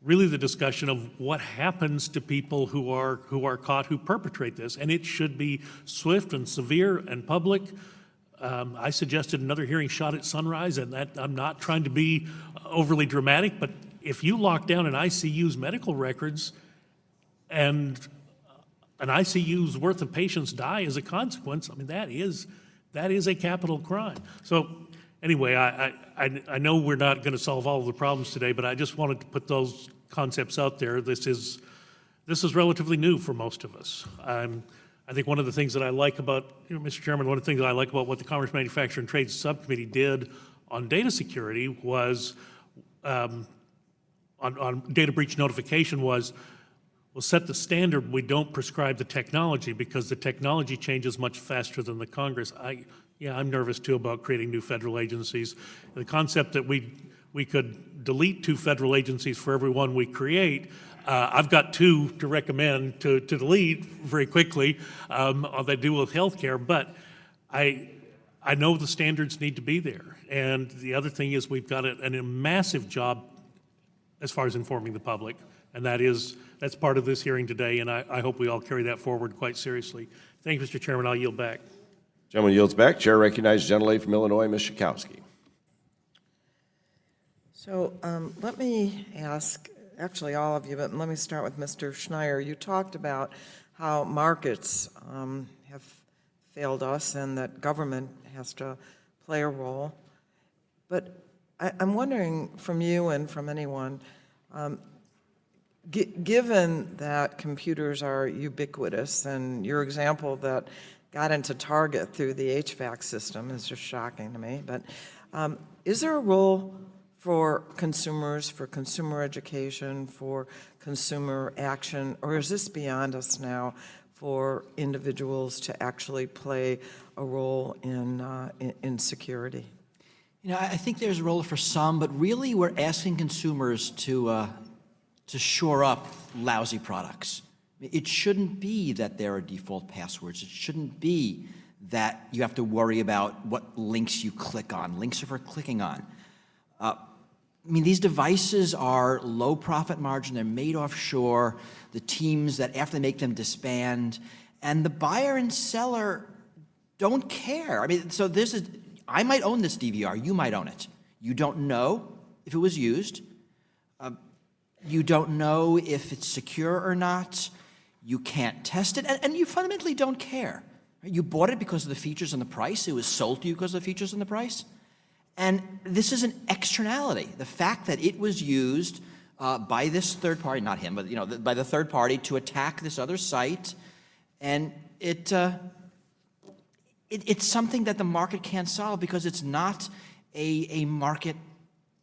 really the discussion of what happens to people who are caught, who perpetrate this. And it should be swift and severe and public. I suggested another hearing shot at sunrise, and that I'm not trying to be overly dramatic, but if you lock down an ICU's medical records and an ICU's worth of patients die as a consequence, I mean, that is a capital crime. So anyway, I know we're not going to solve all of the problems today, but I just wanted to put those concepts out there. This is relatively new for most of us. I think one of the things that I like about, Mr. Chairman, one of the things that I like about what the Commerce, Manufacturing, and Trade Subcommittee did on data security was, on data breach notification was, we'll set the standard, we don't prescribe the technology because the technology changes much faster than the Congress. I'm nervous too about creating new federal agencies. The concept that we could delete 2 federal agencies for every one we create, I've got 2 to recommend to delete very quickly that deal with healthcare, but I know the standards need to be there. And the other thing is we've got a massive job as far as informing the public, and that's part of this hearing today, and I hope we all carry that forward quite seriously. Thank you, Mr. Chairman. I'll yield back. Gentleman yields back. Chair recognizes the gentlelady from Illinois, Ms. Schakowsky. So let me ask, actually all of you, but let me start with Mr. Schneier. You talked about how markets have failed us and that government has to play a role. But I'm wondering from you and from anyone, given that computers are ubiquitous, and your example that got into Target through the HVAC system is just shocking to me, but is there a role for consumers, for consumer education, for consumer action, or is this beyond us now for individuals to actually play a role in security? You know, I think there's a role for some, but really we're asking consumers to shore up lousy products. It shouldn't be that there are default passwords. It shouldn't be that you have to worry about what links you click on. Links are for clicking on. I mean, these devices are low profit margin. They're made offshore. The teams that after they make them disband, and the buyer and seller don't care. I mean, so I might own this DVR. You might own it. You don't know if it was used. You don't know if it's secure or not. You can't test it, and you fundamentally don't care. You bought it because of the features and the price. It was sold to you because of the features and the price. And this is an externality. The fact that it was used by this third party, not him, but by the third party to attack this other site, and it's something that the market can't solve because it's not a market.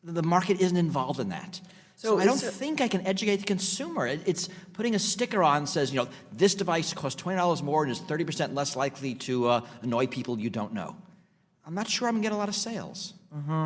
The market isn't involved in that. So I don't think I can educate the consumer. It's putting a sticker on that says, this device costs $20 more and is 30% less likely to annoy people you don't know. I'm not sure I'm going to get a lot of sales. Mm-hmm.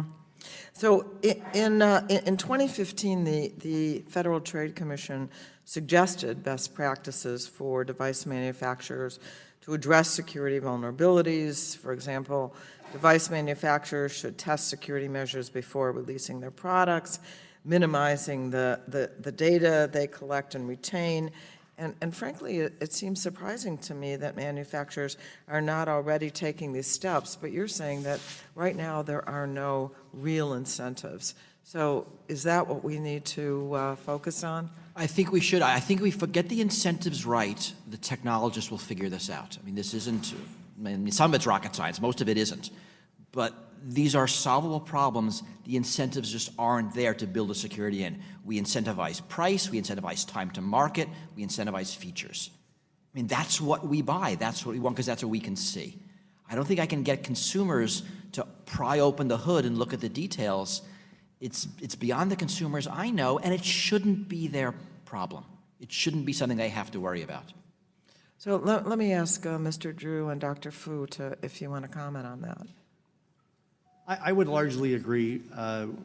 So in 2015, the Federal Trade Commission suggested best practices for device manufacturers to address security vulnerabilities. For example, device manufacturers should test security measures before releasing their products, minimizing the data they collect and retain. And frankly, it seems surprising to me that manufacturers are not already taking these steps, but you're saying that right now there are no real incentives. So is that what we need to focus on? I think we should. I think we get the incentives right, the technologists will figure this out. I mean, this isn't, some of it's rocket science, most of it isn't. But these are solvable problems. The incentives just aren't there to build a security in. We incentivize price, we incentivize time to market, we incentivize features. I mean, that's what we buy. That's what we want because that's what we can see. I don't think I can get consumers to pry open the hood and look at the details. It's beyond the consumers, I know, and it shouldn't be their problem. It shouldn't be something they have to worry about. So let me ask Mr. Drew and Dr. Fu if you want to comment on that. I would largely agree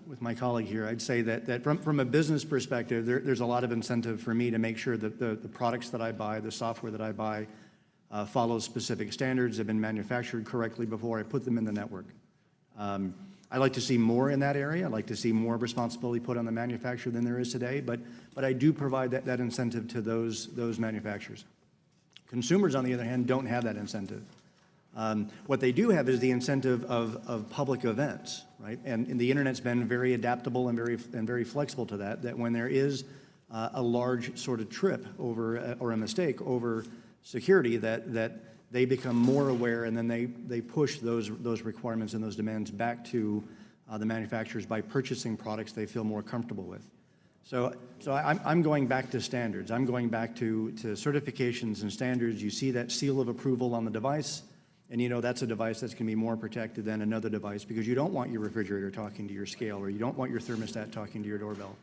with my colleague here. I'd say that from a business perspective, there's a lot of incentive for me to make sure that the products that I buy, the software that I buy, follows specific standards, have been manufactured correctly before I put them in the network. I'd like to see more in that area. I'd like to see more responsibility put on the manufacturer than there is today, but I do provide that incentive to those manufacturers. Consumers, on the other hand, don't have that incentive. What they do have is the incentive of public events, right? And the internet's been very adaptable and very flexible to that when there is a large sort of trip over or a mistake over security, that they become more aware, and then they push those requirements and those demands back to the manufacturers by purchasing products they feel more comfortable with. So I'm going back to standards. I'm going back to certifications and standards. You see that seal of approval on the device, and that's a device that's going to be more protected than another device, because you don't want your refrigerator talking to your scale, or you don't want your thermostat talking to your doorbell.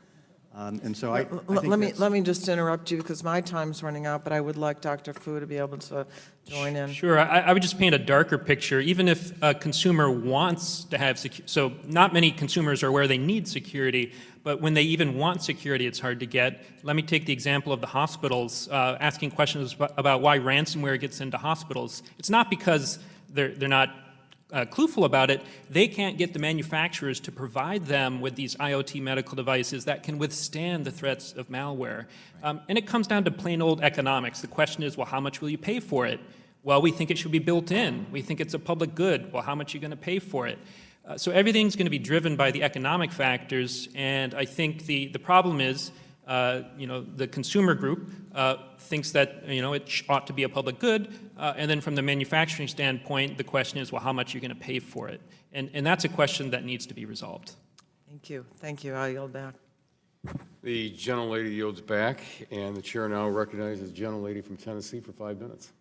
And so I think let me just interrupt you because my time's running out, but I would like Dr. Fu to be able to join in. Sure. I would just paint a darker picture. Even if a consumer wants to have security, so not many consumers are aware they need security, but when they even want security, it's hard to get. Let me take the example of the hospitals, asking questions about why ransomware gets into hospitals. It's not because they're not clueful about it. They can't get the manufacturers to provide them with these IoT medical devices that can withstand the threats of malware. And it comes down to plain old economics. The question is, well, how much will you pay for it? Well, we think it should be built in. We think it's a public good. Well, how much are you going to pay for it? So everything's going to be driven by the economic factors, and I think the problem is, the consumer group thinks that it ought to be a public good, and then from the manufacturing standpoint, the question is, well, how much are you going to pay for it? And that's a question that needs to be resolved. Thank you. I'll yield back. The gentlelady yields back, and the chair now recognizes the gentlelady from Tennessee for 5 minutes.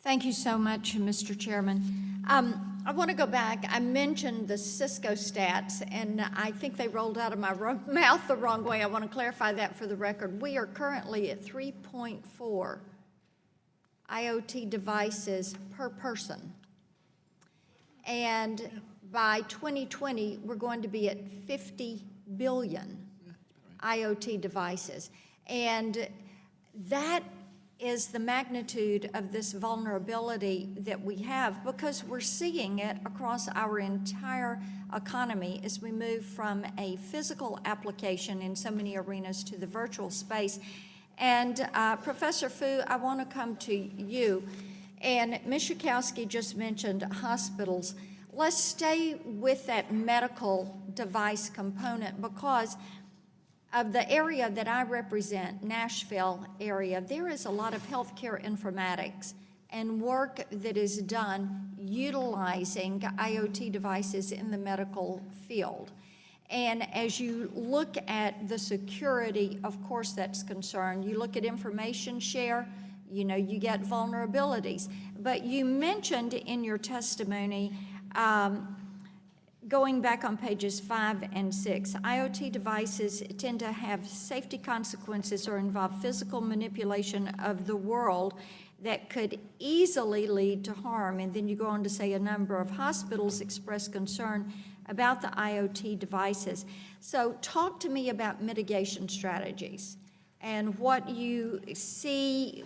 Thank you so much, Mr. Chairman. I want to go back. I mentioned the Cisco stats, and I think they rolled out of my mouth the wrong way. I want to clarify that for the record. We are currently at 3.4 IoT devices per person. And by 2020, we're going to be at 50 billion IoT devices. And that is the magnitude of this vulnerability that we have, because we're seeing it across our entire economy as we move from a physical application in so many arenas to the virtual space. And Professor Fu, I want to come to you. And Ms. Schakowsky just mentioned hospitals. Let's stay with that medical device component, because of the area that I represent, Nashville area, there is a lot of healthcare informatics and work that is done utilizing IoT devices in the medical field. And as you look at the security, of course that's concerned. You look at information share, you know, you get vulnerabilities. But you mentioned in your testimony, going back on pages 5 and 6, IoT devices tend to have safety consequences or involve physical manipulation of the world that could easily lead to harm. And then you go on to say a number of hospitals express concern about the IoT devices. So talk to me about mitigation strategies and what you see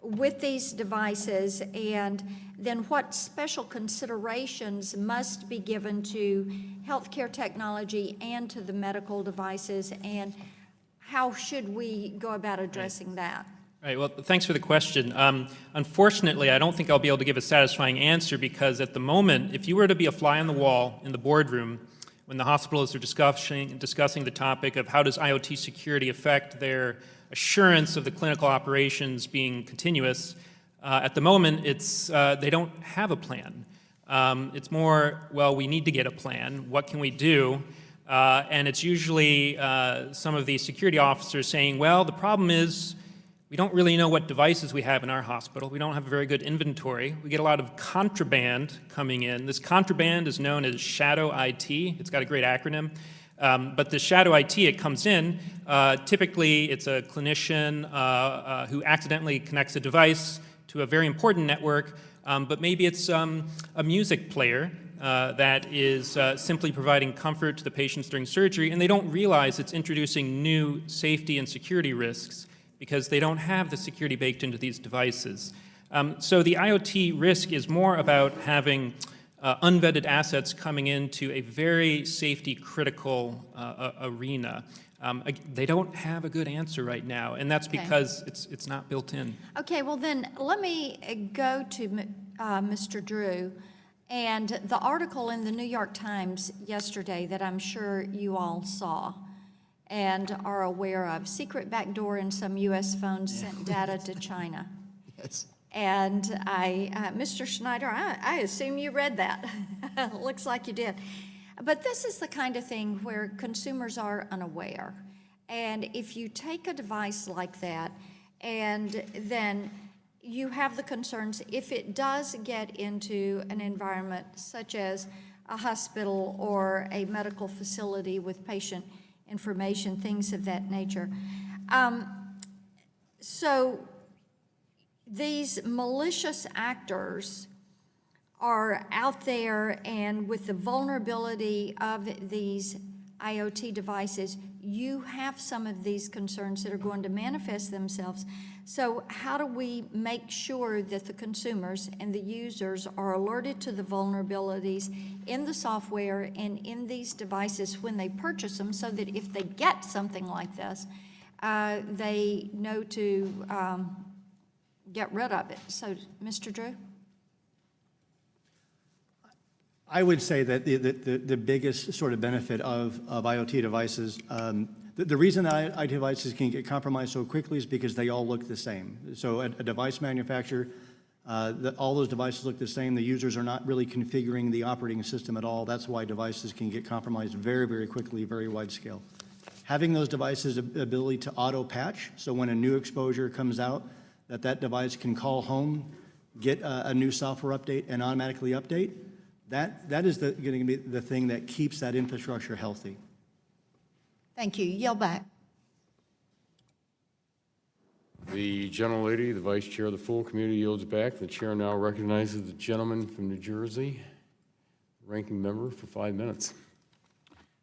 with these devices, and then what special considerations must be given to healthcare technology and to the medical devices, and how should we go about addressing that? Right, well, thanks for the question. Unfortunately, I don't think I'll be able to give a satisfying answer, because at the moment, if you were to be a fly on the wall in the boardroom when the hospitals are discussing the topic of how does IoT security affect their assurance of the clinical operations being continuous, at the moment, it's they don't have a plan. It's more, well, we need to get a plan. What can we do? And it's usually some of the security officers saying, well, the problem is we don't really know what devices we have in our hospital. We don't have a very good inventory. We get a lot of contraband coming in. This contraband is known as shadow IT. It's got a great acronym. But the shadow IT, it comes in, typically it's a clinician who accidentally connects a device to a very important network, but maybe it's a music player that is simply providing comfort to the patients during surgery, and they don't realize it's introducing new safety and security risks because they don't have the security baked into these devices. So the IoT risk is more about having unvetted assets coming into a very safety-critical arena. They don't have a good answer right now, and that's because it's not built in. Okay, well then, let me go to Mr. Drew, and the article in the New York Times yesterday that I'm sure you all saw and are aware of. Secret backdoor in some U.S. phones sent data to China. Yes. And Mr. Schneider, I assume you read that. Looks like you did. But this is the kind of thing where consumers are unaware. And if you take a device like that, and then you have the concerns, if it does get into an environment such as a hospital or a medical facility with patient information, things of that nature. So these malicious actors are out there, and with the vulnerability of these IoT devices, you have some of these concerns that are going to manifest themselves. So how do we make sure that the consumers and the users are alerted to the vulnerabilities in the software and in these devices when they purchase them, so that if they get something like this, they know to get rid of it? So, Mr. Drew? I would say that the biggest sort of benefit of IoT devices, the reason that IoT devices can get compromised so quickly is because they all look the same. So a device manufacturer, all those devices look the same. The users are not really configuring the operating system at all. That's why devices can get compromised very, very quickly, very wide scale. Having those devices ability to auto-patch, so when a new exposure comes out, that device can call home, get a new software update, and automatically update, that is going to be the thing that keeps that infrastructure healthy. Thank you. Yield back. The gentlelady, the vice chair of the full committee, yields back. The chair now recognizes the gentleman from New Jersey, ranking member, for 5 minutes.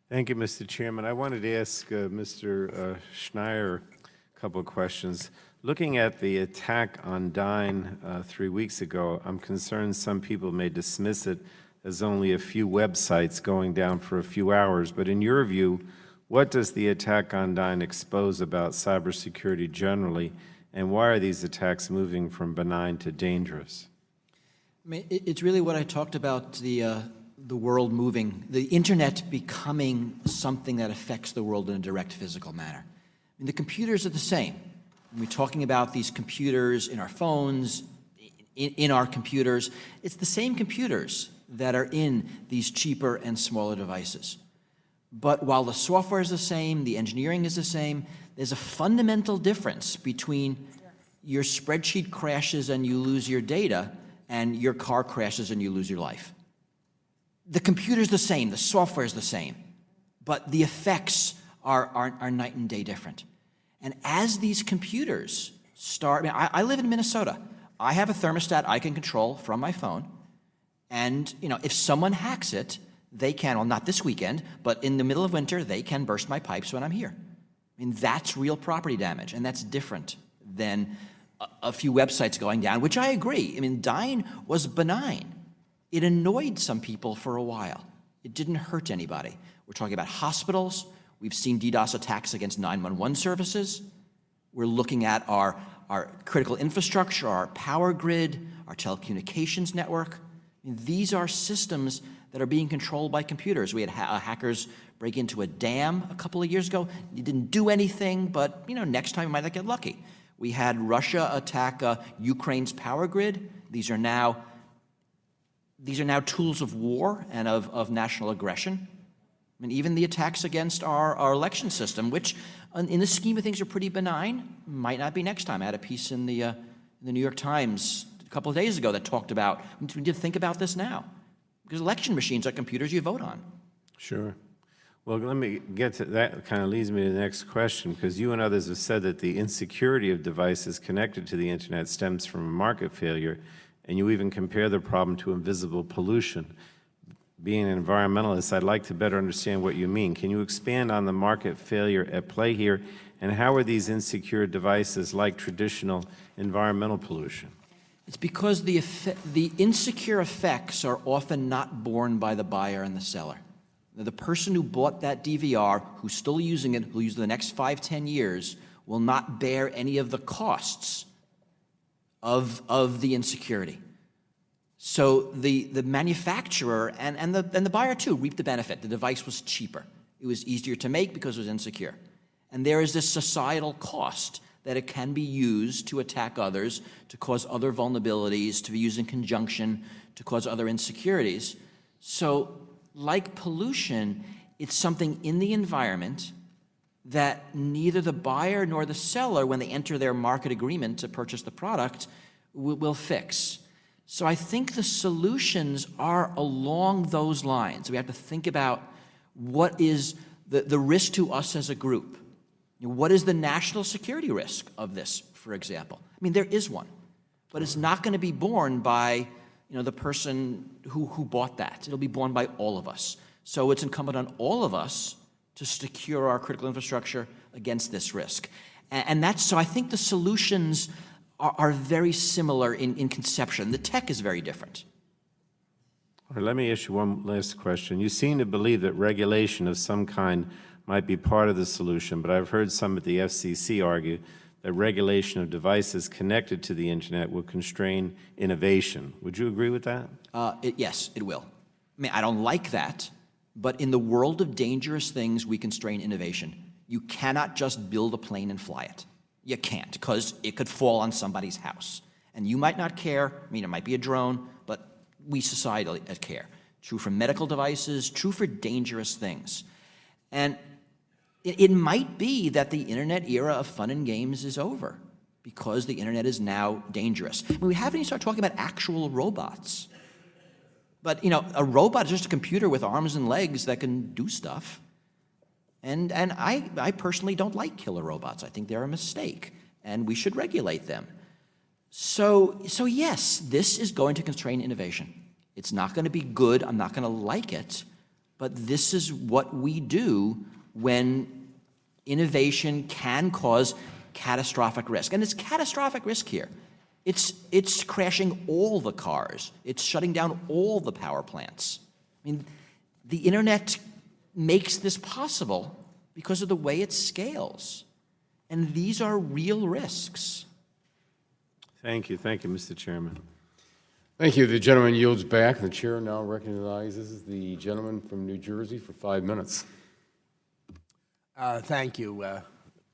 Thank you, Mr. Chairman. I wanted to ask Mr. Schneier a couple of questions. Looking at the attack on Dine 3 weeks ago, I'm concerned some people may dismiss it as only a few websites going down for a few hours. But in your view, what does the attack on Dine expose about cybersecurity generally, and why are these attacks moving from benign to dangerous? I mean, it's really what I talked about, the world moving, the internet becoming something that affects the world in a direct physical manner. I mean, the computers are the same. When we're talking about these computers in our phones, in our computers, it's the same computers that are in these cheaper and smaller devices. But while the software is the same, the engineering is the same, there's a fundamental difference between your spreadsheet crashes and you lose your data and your car crashes and you lose your life. The computer's the same, the software's the same, but the effects are night and day different. And as these computers start, I live in Minnesota. I have a thermostat I can control from my phone, and if someone hacks it, they can, well, not this weekend, but in the middle of winter, they can burst my pipes when I'm here. I mean, that's real property damage, and that's different than a few websites going down, which I agree. I mean, Dine was benign. It annoyed some people for a while. It didn't hurt anybody. We're talking about hospitals. We've seen DDoS attacks against 911 services. We're looking at our critical infrastructure, our power grid, our telecommunications network. I mean, these are systems that are being controlled by computers. We had hackers break into a dam a couple of years ago. It didn't do anything, but next time we might not get lucky. We had Russia attack Ukraine's power grid. These are now tools of war and of national aggression. I mean, even the attacks against our election system, which in the scheme of things are pretty benign, might not be next time. I had a piece in the New York Times a couple of days ago that talked about, we need to think about this now. Because election machines are computers you vote on. Sure. Well, let me get to that. Kind of leads me to the next question, because you and others have said that the insecurity of devices connected to the internet stems from a market failure, and you even compare the problem to invisible pollution. Being an environmentalist, I'd like to better understand what you mean. Can you expand on the market failure at play here, and how are these insecure devices like traditional environmental pollution? It's because the insecure effects are often not borne by the buyer and the seller. The person who bought that DVR, who's still using it, who'll use it the next 5-10 years, will not bear any of the costs of the insecurity. So the manufacturer and the buyer too reaped the benefit. The device was cheaper. It was easier to make because it was insecure. And there is this societal cost that it can be used to attack others, to cause other vulnerabilities, to be used in conjunction, to cause other insecurities. So like pollution, it's something in the environment that neither the buyer nor the seller, when they enter their market agreement to purchase the product, will fix. So I think the solutions are along those lines. We have to think about what is the risk to us as a group. What is the national security risk of this, for example? I mean, there is one, but it's not going to be borne by the person who bought that. It'll be borne by all of us. So it's incumbent on all of us to secure our critical infrastructure against this risk. And so I think the solutions are very similar in conception. The tech is very different. All right, let me ask you one last question. You seem to believe that regulation of some kind might be part of the solution, but I've heard some at the FCC argue that regulation of devices connected to the internet will constrain innovation. Would you agree with that? Yes, it will. I mean, I don't like that, but in the world of dangerous things, we constrain innovation. You cannot just build a plane and fly it. You can't, because it could fall on somebody's house. And you might not care. I mean, it might be a drone, but we societally care. True for medical devices, true for dangerous things. And it might be that the internet era of fun and games is over because the internet is now dangerous. I mean, we haven't even started talking about actual robots. But, a robot is just a computer with arms and legs that can do stuff. And I personally don't like killer robots. I think they're a mistake. and we should regulate them. So yes, this is going to constrain innovation. It's not going to be good. I'm not going to like it, but this is what we do when innovation can cause catastrophic risk. And it's catastrophic risk here. It's crashing all the cars. It's shutting down all the power plants. I mean, the internet makes this possible because of the way it scales. And these are real risks. Thank you, Mr. Chairman. Thank you. The gentleman yields back. The chair now recognizes the gentleman from New Jersey for 5 minutes. Thank you.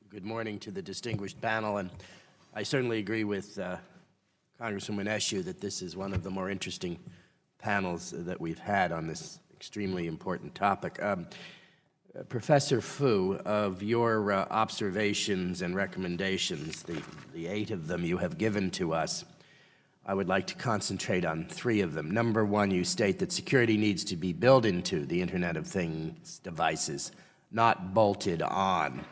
Good morning to the distinguished panel, and I certainly agree with Congresswoman Eshoo that this is one of the more interesting panels that we've had on this extremely important topic. Professor Fu, of your observations and recommendations, the 8 of them you have given to us, I would like to concentrate on 3 of them. Number 1, you state that security needs to be built into the Internet of Things devices, not bolted on.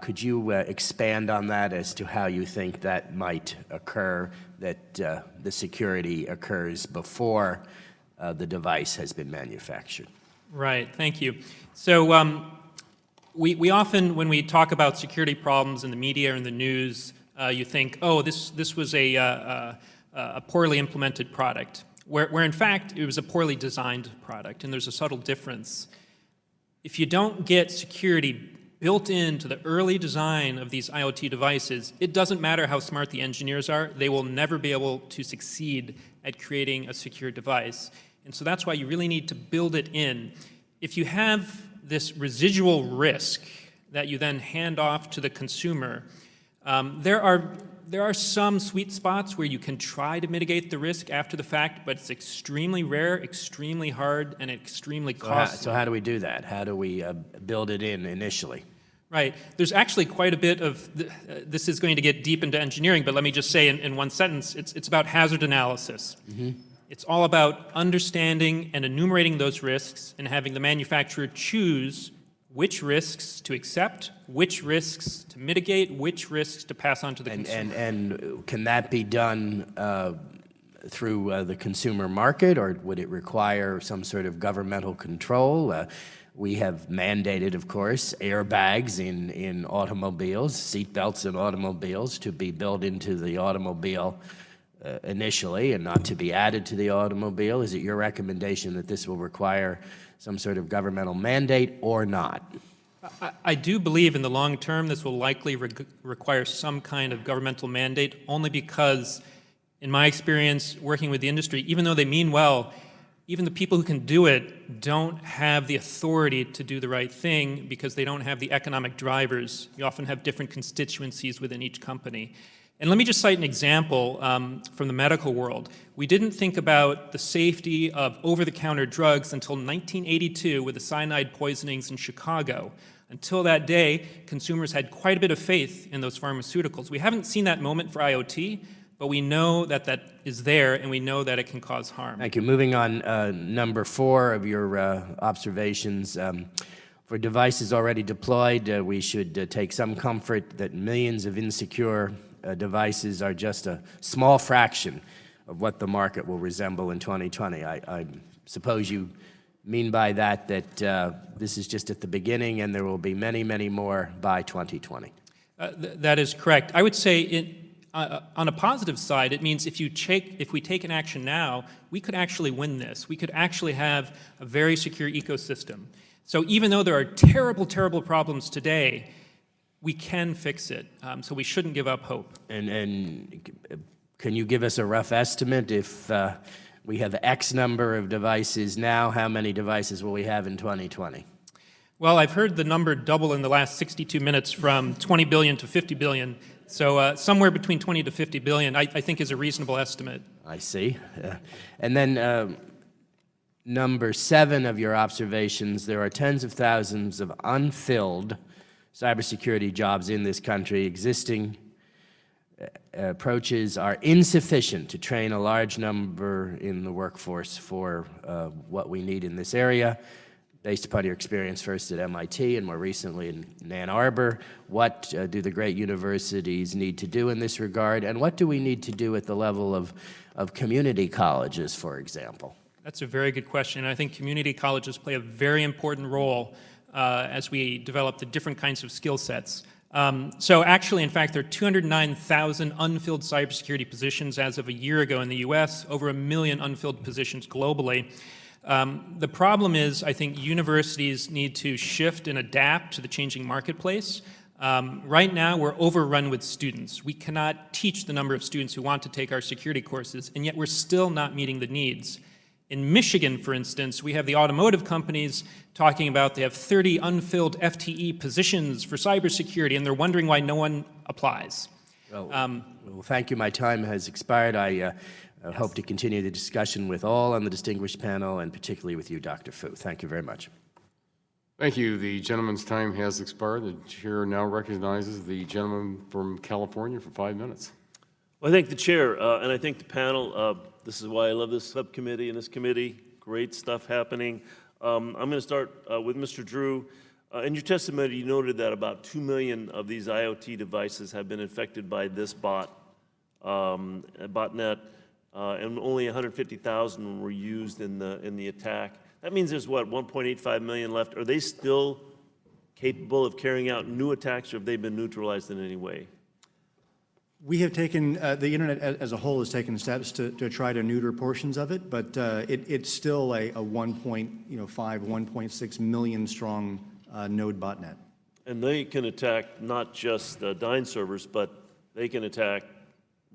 Could you expand on that as to how you think that might occur, that the security occurs before the device has been manufactured? Right, thank you. So we often, when we talk about security problems in the media or in the news, you think, oh, this was a poorly implemented product, where in fact it was a poorly designed product, and there's a subtle difference. If you don't get security built into the early design of these IoT devices, it doesn't matter how smart the engineers are, they will never be able to succeed at creating a secure device. And so that's why you really need to build it in. If you have this residual risk that you then hand off to the consumer, there are some sweet spots where you can try to mitigate the risk after the fact, but it's extremely rare, extremely hard, and extremely costly. So how do we do that? How do we build it in initially? Right. There's actually quite a bit of, this is going to get deep into engineering, but let me just say in one sentence, it's about hazard analysis. Mm-hmm. It's all about understanding and enumerating those risks and having the manufacturer choose which risks to accept, which risks to mitigate, which risks to pass on to the consumer. And can that be done through the consumer market, or would it require some sort of governmental control? We have mandated, of course, airbags in automobiles, seat belts in automobiles to be built into the automobile initially and not to be added to the automobile. Is it your recommendation that this will require some sort of governmental mandate or not? I do believe in the long term this will likely require some kind of governmental mandate, only because, in my experience working with the industry, even though they mean well, even the people who can do it don't have the authority to do the right thing because they don't have the economic drivers. You often have different constituencies within each company. And let me just cite an example from the medical world. We didn't think about the safety of over-the-counter drugs until 1982 with the cyanide poisonings in Chicago. Until that day, consumers had quite a bit of faith in those pharmaceuticals. We haven't seen that moment for IoT, but we know that that is there, and we know that it can cause harm. Thank you. Moving on, number 4 of your observations. For devices already deployed, we should take some comfort that millions of insecure devices are just a small fraction of what the market will resemble in 2020. I suppose you mean by that this is just at the beginning and there will be many, many more by 2020. That is correct. I would say on a positive side, it means if we take an action now, we could actually win this. We could actually have a very secure ecosystem. So even though there are terrible, terrible problems today, we can fix it, so we shouldn't give up hope. And can you give us a rough estimate? If we have X number of devices now, how many devices will we have in 2020? Well, I've heard the number double in the last 62 minutes from 20 billion to 50 billion. So somewhere between 20 to 50 billion, I think, is a reasonable estimate. I see. And then number 7 of your observations, there are tens of thousands of unfilled cybersecurity jobs in this country. Existing approaches are insufficient to train a large number in the workforce for what we need in this area. based upon your experience first at MIT and more recently in Ann Arbor, what do the great universities need to do in this regard, and what do we need to do at the level of community colleges, for example? That's a very good question. And I think community colleges play a very important role as we develop the different kinds of skill sets. So actually, in fact, there are 209,000 unfilled cybersecurity positions as of a year ago in the US, over 1 million unfilled positions globally. The problem is, I think universities need to shift and adapt to the changing marketplace. Right now, we're overrun with students. We cannot teach the number of students who want to take our security courses, and yet we're still not meeting the needs. In Michigan, for instance, we have the automotive companies talking about they have 30 unfilled FTE positions for cybersecurity, and they're wondering why no one applies. Well, thank you. My time has expired. I hope to continue the discussion with all on the distinguished panel, and particularly with you, Dr. Fu. Thank you very much. Thank you. The gentleman's time has expired. The chair now recognizes the gentleman from California for 5 minutes. Well, I thank the chair, and I thank the panel. This is why I love this subcommittee and this committee. Great stuff happening. I'm going to start with Mr. Drew. In your testimony, you noted that about 2 million of these IoT devices have been infected by this botnet, and only 150,000 were used in the attack. That means there's, what, 1.85 million left? Are they still capable of carrying out new attacks, or have they been neutralized in any way? We have taken, the internet as a whole has taken steps to try to neuter portions of it, but it's still a 1.6 million strong node botnet. And they can attack not just Dyn servers, but they can attack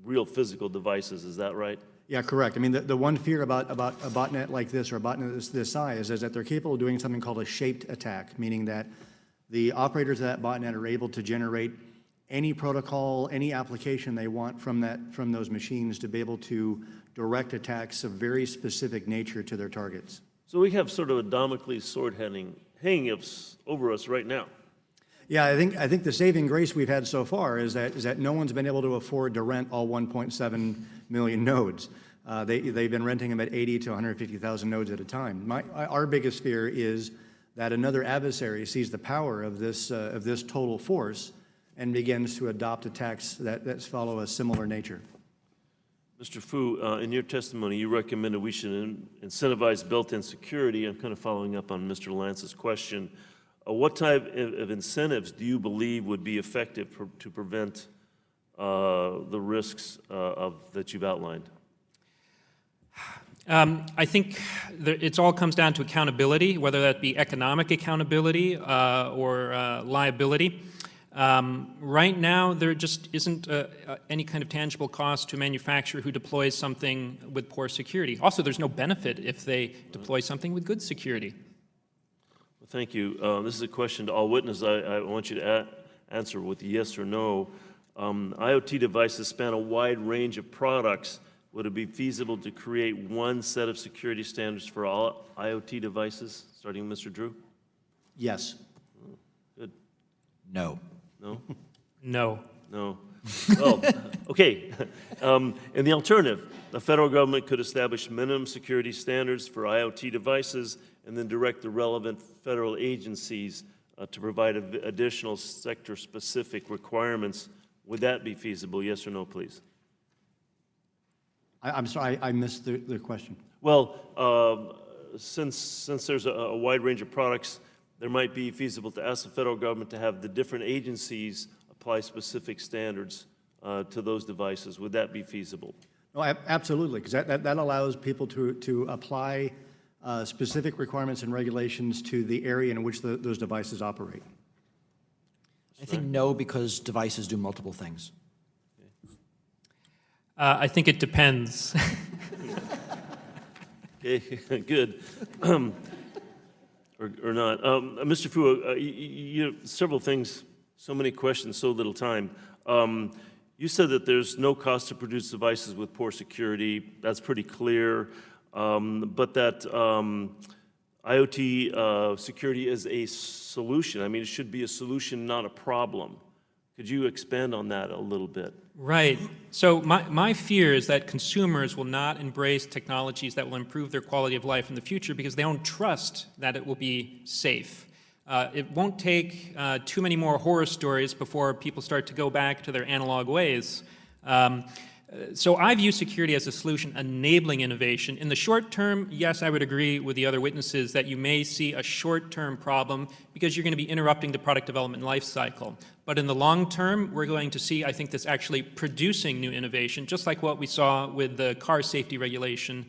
real physical devices, is that right? Yeah, correct. I mean, the one fear about a botnet like this or a botnet this size is that they're capable of doing something called a shaped attack, meaning that the operators of that botnet are able to generate any protocol, any application they want from those machines to be able to direct attacks of very specific nature to their targets. So we have sort of a Damocles sword hanging over us right now. Yeah, I think the saving grace we've had so far is that no one's been able to afford to rent all 1.7 million nodes. They've been renting them at 80 to 150,000 nodes at a time. Our biggest fear is that another adversary sees the power of this total force and begins to adopt attacks that follow a similar nature. Mr. Fu, in your testimony, you recommended we should incentivize built-in security. I'm kind of following up on Mr. Lance's question. What type of incentives do you believe would be effective to prevent the risks that you've outlined? I think it all comes down to accountability, whether that be economic accountability or liability. Right now, there just isn't any kind of tangible cost to a manufacturer who deploys something with poor security. Also, there's no benefit if they deploy something with good security. Well, thank you. This is a question to all witnesses. I want you to answer with yes or no. IoT devices span a wide range of products. Would it be feasible to create one set of security standards for all IoT devices, starting with Mr. Drew? Yes. Good. No. No? No. No. Well, okay. In the alternative, the federal government could establish minimum security standards for IoT devices and then direct the relevant federal agencies to provide additional sector-specific requirements. Would that be feasible? Yes or no, please? I'm sorry, I missed the question. Well, since there's a wide range of products, there might be feasible to ask the federal government to have the different agencies apply specific standards to those devices. Would that be feasible? No, absolutely, because that allows people to apply specific requirements and regulations to the area in which those devices operate. I think no, because devices do multiple things. I think it depends. Okay, good. Or not. Mr. Fu, several things, so many questions, so little time. You said that there's no cost to produce devices with poor security. That's pretty clear. But that IoT security is a solution. I mean, it should be a solution, not a problem. Could you expand on that a little bit? Right. So my fear is that consumers will not embrace technologies that will improve their quality of life in the future because they don't trust that it will be safe. It won't take too many more horror stories before people start to go back to their analog ways. So I view security as a solution enabling innovation. In the short term, yes, I would agree with the other witnesses that you may see a short-term problem because you're going to be interrupting the product development life cycle. But in the long term, we're going to see, I think, this actually producing new innovation, just like what we saw with the car safety regulation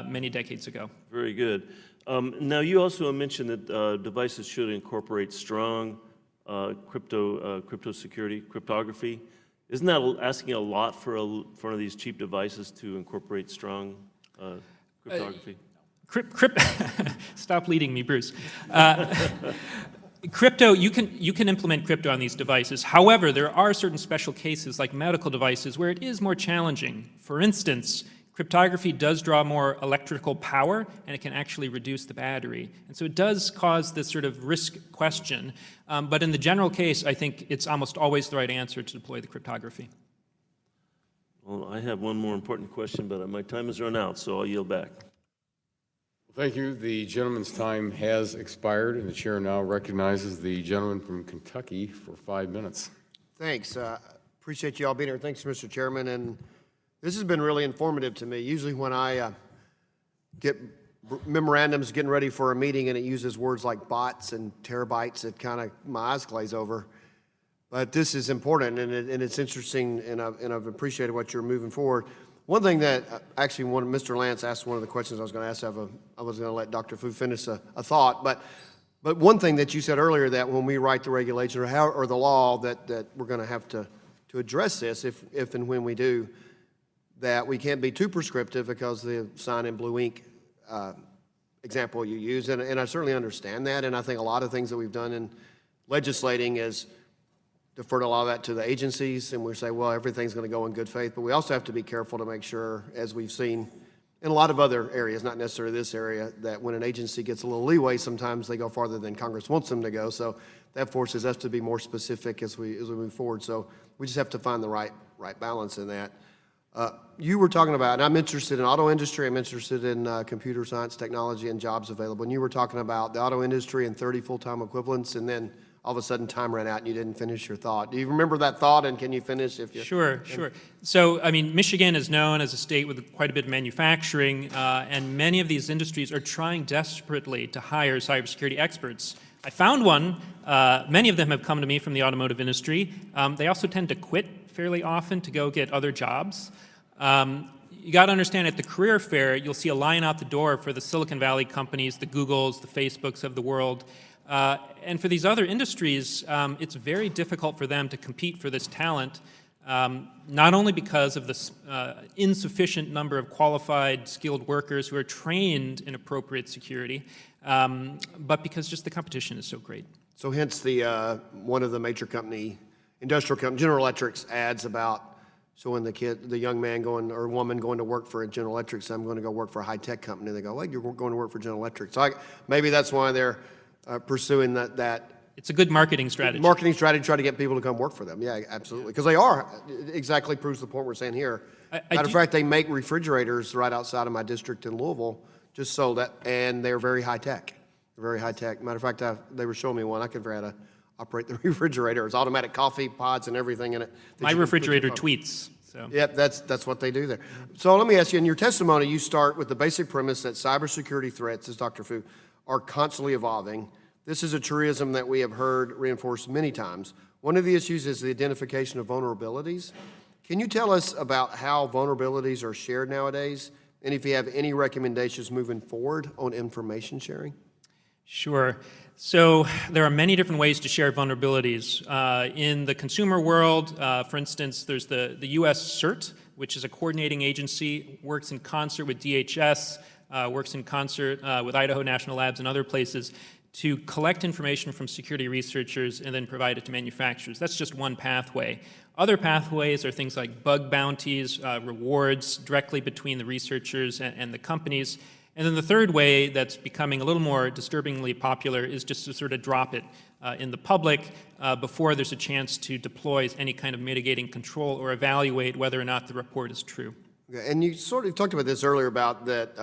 many decades ago. Very good. Now, you also mentioned that devices should incorporate strong crypto security, cryptography. Isn't that asking a lot for one of these cheap devices to incorporate strong cryptography? Stop leading me, Bruce. Crypto, you can implement crypto on these devices. However, there are certain special cases like medical devices where it is more challenging. For instance, cryptography does draw more electrical power, and it can actually reduce the battery. And so it does cause this sort of risk question. But in the general case, I think it's almost always the right answer to deploy the cryptography. Well, I have one more important question, but my time has run out, so I'll yield back. Thank you. The gentleman's time has expired, and the chair now recognizes the gentleman from Kentucky for 5 minutes. Thanks. Appreciate you all being here. Thanks, Mr. Chairman. And this has been really informative to me. Usually when I get memorandums getting ready for a meeting and it uses words like bots and terabytes, it kind of, my eyes glaze over. But this is important, and it's interesting, and I've appreciated what you're moving forward. One thing that, actually, Mr. Lance asked one of the questions I was going to ask, I was going to let Dr. Fu finish a thought, but one thing that you said earlier, that when we write the regulation or the law, that we're going to have to address this if and when we do, that we can't be too prescriptive because the sign in blue ink example you use, and I certainly understand that, and I think a lot of things that we've done in legislating is deferred a lot of that to the agencies, and we say, well, everything's going to go in good faith, but we also have to be careful to make sure, as we've seen in a lot of other areas, not necessarily this area, that when an agency gets a little leeway, sometimes they go farther than Congress wants them to go, so that forces us to be more specific as we move forward, so we just have to find the right balance in that. You were talking about, and I'm interested in auto industry, I'm interested in computer science, technology, and jobs available. And you were talking about the auto industry and 30 full-time equivalents, and then all of a sudden time ran out and you didn't finish your thought. Do you remember that thought, and can you finish if you? Sure. So, I mean, Michigan is known as a state with quite a bit of manufacturing, and many of these industries are trying desperately to hire cybersecurity experts. I found one. Many of them have come to me from the automotive industry. They also tend to quit fairly often to go get other jobs. You got to understand, at the career fair, you'll see a line out the door for the Silicon Valley companies, the Googles, the Facebooks of the world. And for these other industries, it's very difficult for them to compete for this talent, not only because of the insufficient number of qualified, skilled workers who are trained in appropriate security, but because just the competition is so great. So hence the one of the major industrial company, General Electric's ads about showing the young man or woman going to work for a General Electric, so I'm going to go work for a high-tech company. They go, well, you're going to work for General Electric. So maybe that's why they're pursuing that. It's a good marketing strategy. Marketing strategy, try to get people to come work for them. Yeah, absolutely. Because they are. It exactly proves the point we're saying here. Matter of fact, they make refrigerators right outside of my district in Louisville, just so that, and they're very high-tech. Very high-tech. Matter of fact, they were showing me one. I could figure out how to operate the refrigerator. It's automatic coffee pods and everything in it. My refrigerator tweets. So. Yep, that's what they do there. So let me ask you, in your testimony, you start with the basic premise that cybersecurity threats, as Dr. Fu, are constantly evolving. This is a truism that we have heard reinforced many times. One of the issues is the identification of vulnerabilities. Can you tell us about how vulnerabilities are shared nowadays, and if you have any recommendations moving forward on information sharing? Sure. So there are many different ways to share vulnerabilities. In the consumer world, for instance, there's the U.S. CERT, which is a coordinating agency, works in concert with DHS, works in concert with Idaho National Labs and other places to collect information from security researchers and then provide it to manufacturers. That's just one pathway. Other pathways are things like bug bounties, rewards directly between the researchers and the companies. And then the third way that's becoming a little more disturbingly popular is just to sort of drop it in the public before there's a chance to deploy any kind of mitigating control or evaluate whether or not the report is true. Okay, and you sort of talked about this earlier about that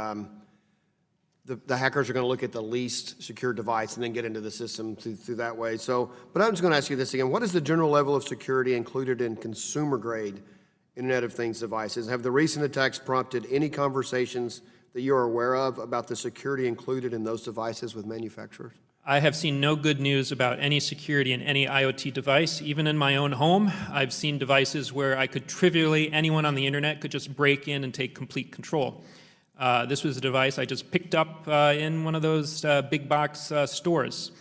the hackers are going to look at the least secure device and then get into the system through that way. So, but I'm just going to ask you this again. What is the general level of security included in consumer-grade Internet of Things devices? Have the recent attacks prompted any conversations that you're aware of about the security included in those devices with manufacturers? I have seen no good news about any security in any IoT device. Even in my own home, I've seen devices where I could trivially, anyone on the internet could just break in and take complete control. This was a device I just picked up in one of those big box stores.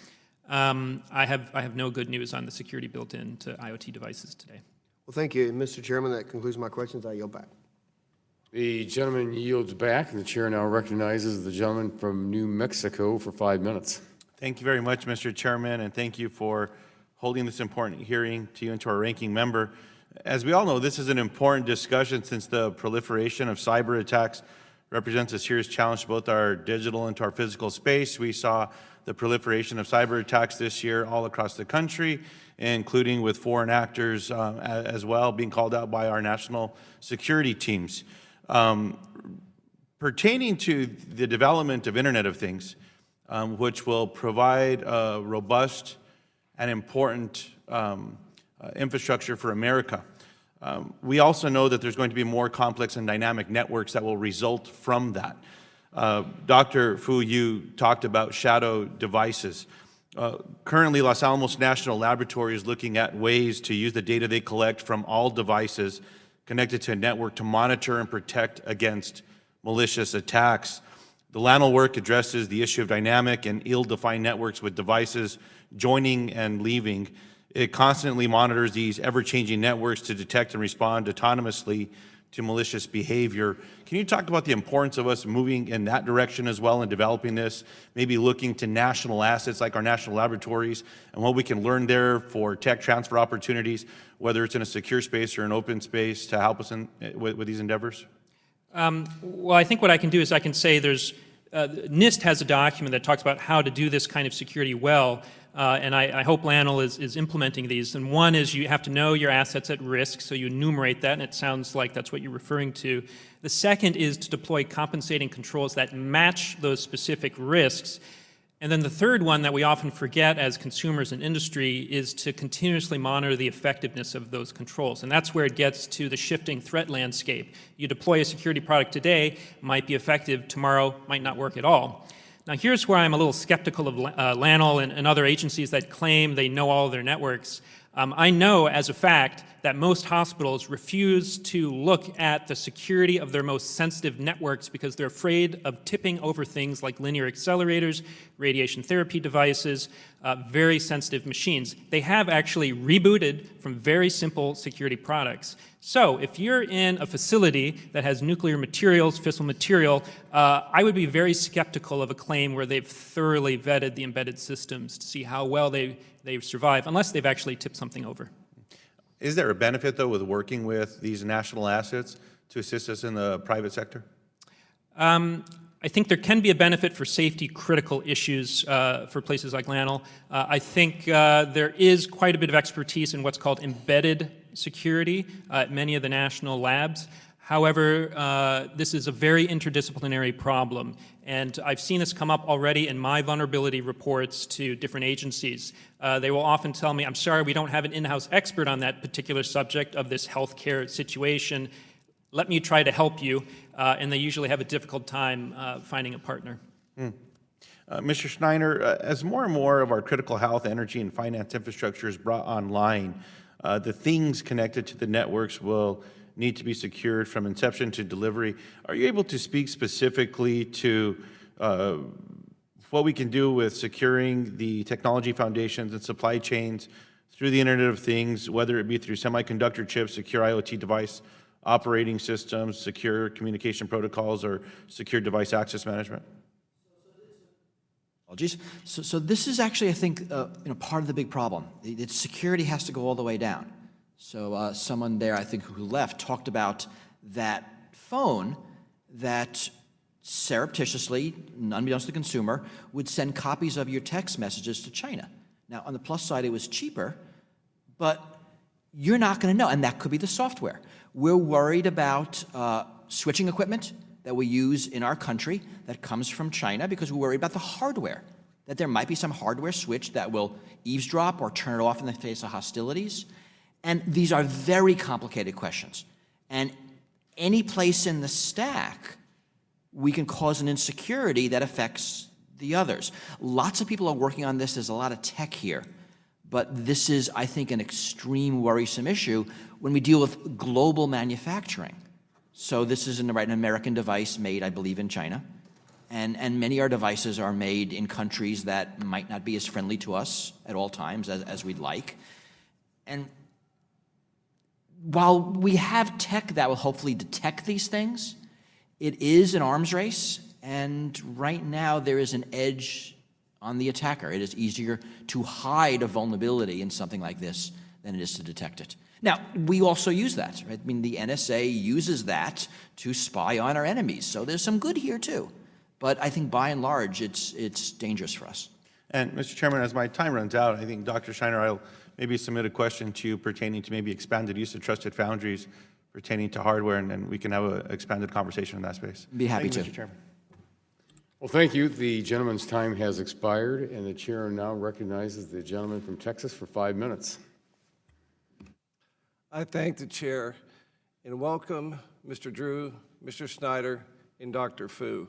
I have no good news on the security built into IoT devices today. Well, thank you. Mr. Chairman, that concludes my questions. I yield back. The gentleman yields back, and the chair now recognizes the gentleman from New Mexico for 5 minutes. Thank you very much, Mr. Chairman, and thank you for holding this important hearing, to you and to our ranking member. As we all know, this is an important discussion since the proliferation of cyber attacks represents a serious challenge to both our digital and to our physical space. We saw the proliferation of cyber attacks this year all across the country, including with foreign actors as well, being called out by our national security teams. Pertaining to the development of Internet of Things, which will provide a robust and important infrastructure for America. We also know that there's going to be more complex and dynamic networks that will result from that. Dr. Fu, you talked about shadow devices. Currently, Los Alamos National Laboratory is looking at ways to use the data they collect from all devices connected to a network to monitor and protect against malicious attacks. The LANL work addresses the issue of dynamic and ill-defined networks with devices joining and leaving. It constantly monitors these ever-changing networks to detect and respond autonomously to malicious behavior. Can you talk about the importance of us moving in that direction as well in developing this, maybe looking to national assets like our national laboratories and what we can learn there for tech transfer opportunities, whether it's in a secure space or an open space, to help us with these endeavors? Well, I think what I can do is I can say NIST has a document that talks about how to do this kind of security well, and I hope LANL is implementing these. And one is you have to know your assets at risk, so you enumerate that, and it sounds like that's what you're referring to. The second is to deploy compensating controls that match those specific risks. And then the third one that we often forget as consumers and industry is to continuously monitor the effectiveness of those controls. And that's where it gets to the shifting threat landscape. You deploy a security product today, might be effective, tomorrow might not work at all. Now here's where I'm a little skeptical of LANL and other agencies that claim they know all of their networks. I know as a fact that most hospitals refuse to look at the security of their most sensitive networks because they're afraid of tipping over things like linear accelerators, radiation therapy devices, very sensitive machines. They have actually rebooted from very simple security products. So if you're in a facility that has nuclear materials, fissile material, I would be very skeptical of a claim where they've thoroughly vetted the embedded systems to see how well they survive, unless they've actually tipped something over. Is there a benefit, though, with working with these national assets to assist us in the private sector? I think there can be a benefit for safety-critical issues for places like LANL. I think there is quite a bit of expertise in what's called embedded security at many of the national labs. However, this is a very interdisciplinary problem, and I've seen this come up already in my vulnerability reports to different agencies. They will often tell me, I'm sorry, we don't have an in-house expert on that particular subject of this healthcare situation. Let me try to help you, and they usually have a difficult time finding a partner. Mr. Schneider, as more and more of our critical health, energy, and finance infrastructure is brought online, the things connected to the networks will need to be secured from inception to delivery. Are you able to speak specifically to what we can do with securing the technology foundations and supply chains through the Internet of Things, whether it be through semiconductor chips, secure IoT device operating systems, secure communication protocols, or secure device access management? Apologies. So this is actually, I think, part of the big problem. Security has to go all the way down. So someone there, I think, who left, talked about that phone that surreptitiously, unbeknownst to the consumer, would send copies of your text messages to China. Now, on the plus side, it was cheaper, but you're not going to know, and that could be the software. We're worried about switching equipment that we use in our country that comes from China because we're worried about the hardware, that there might be some hardware switch that will eavesdrop or turn it off in the face of hostilities. And these are very complicated questions. And any place in the stack, we can cause an insecurity that affects the others. Lots of people are working on this. There's a lot of tech here. But this is, I think, an extreme worrisome issue when we deal with global manufacturing. So this is an American device made, I believe, in China. And many of our devices are made in countries that might not be as friendly to us at all times as we'd like. And while we have tech that will hopefully detect these things, it is an arms race. And right now, there is an edge on the attacker. It is easier to hide a vulnerability in something like this than it is to detect it. Now, we also use that, right? I mean, the NSA uses that to spy on our enemies. So there's some good here, too. But I think, by and large, it's dangerous for us. And, Mr. Chairman, as my time runs out, I think, Dr. Schneider, I'll maybe submit a question to you pertaining to maybe expanded use of trusted foundries pertaining to hardware, and we can have an expanded conversation in that space. Be happy Thank you, to. Mr. Chairman. Well, thank you. The gentleman's time has expired, and the chair now recognizes the gentleman from Texas for 5 minutes. I thank the chair and welcome Mr. Drew, Mr. Schneider, and Dr. Fu.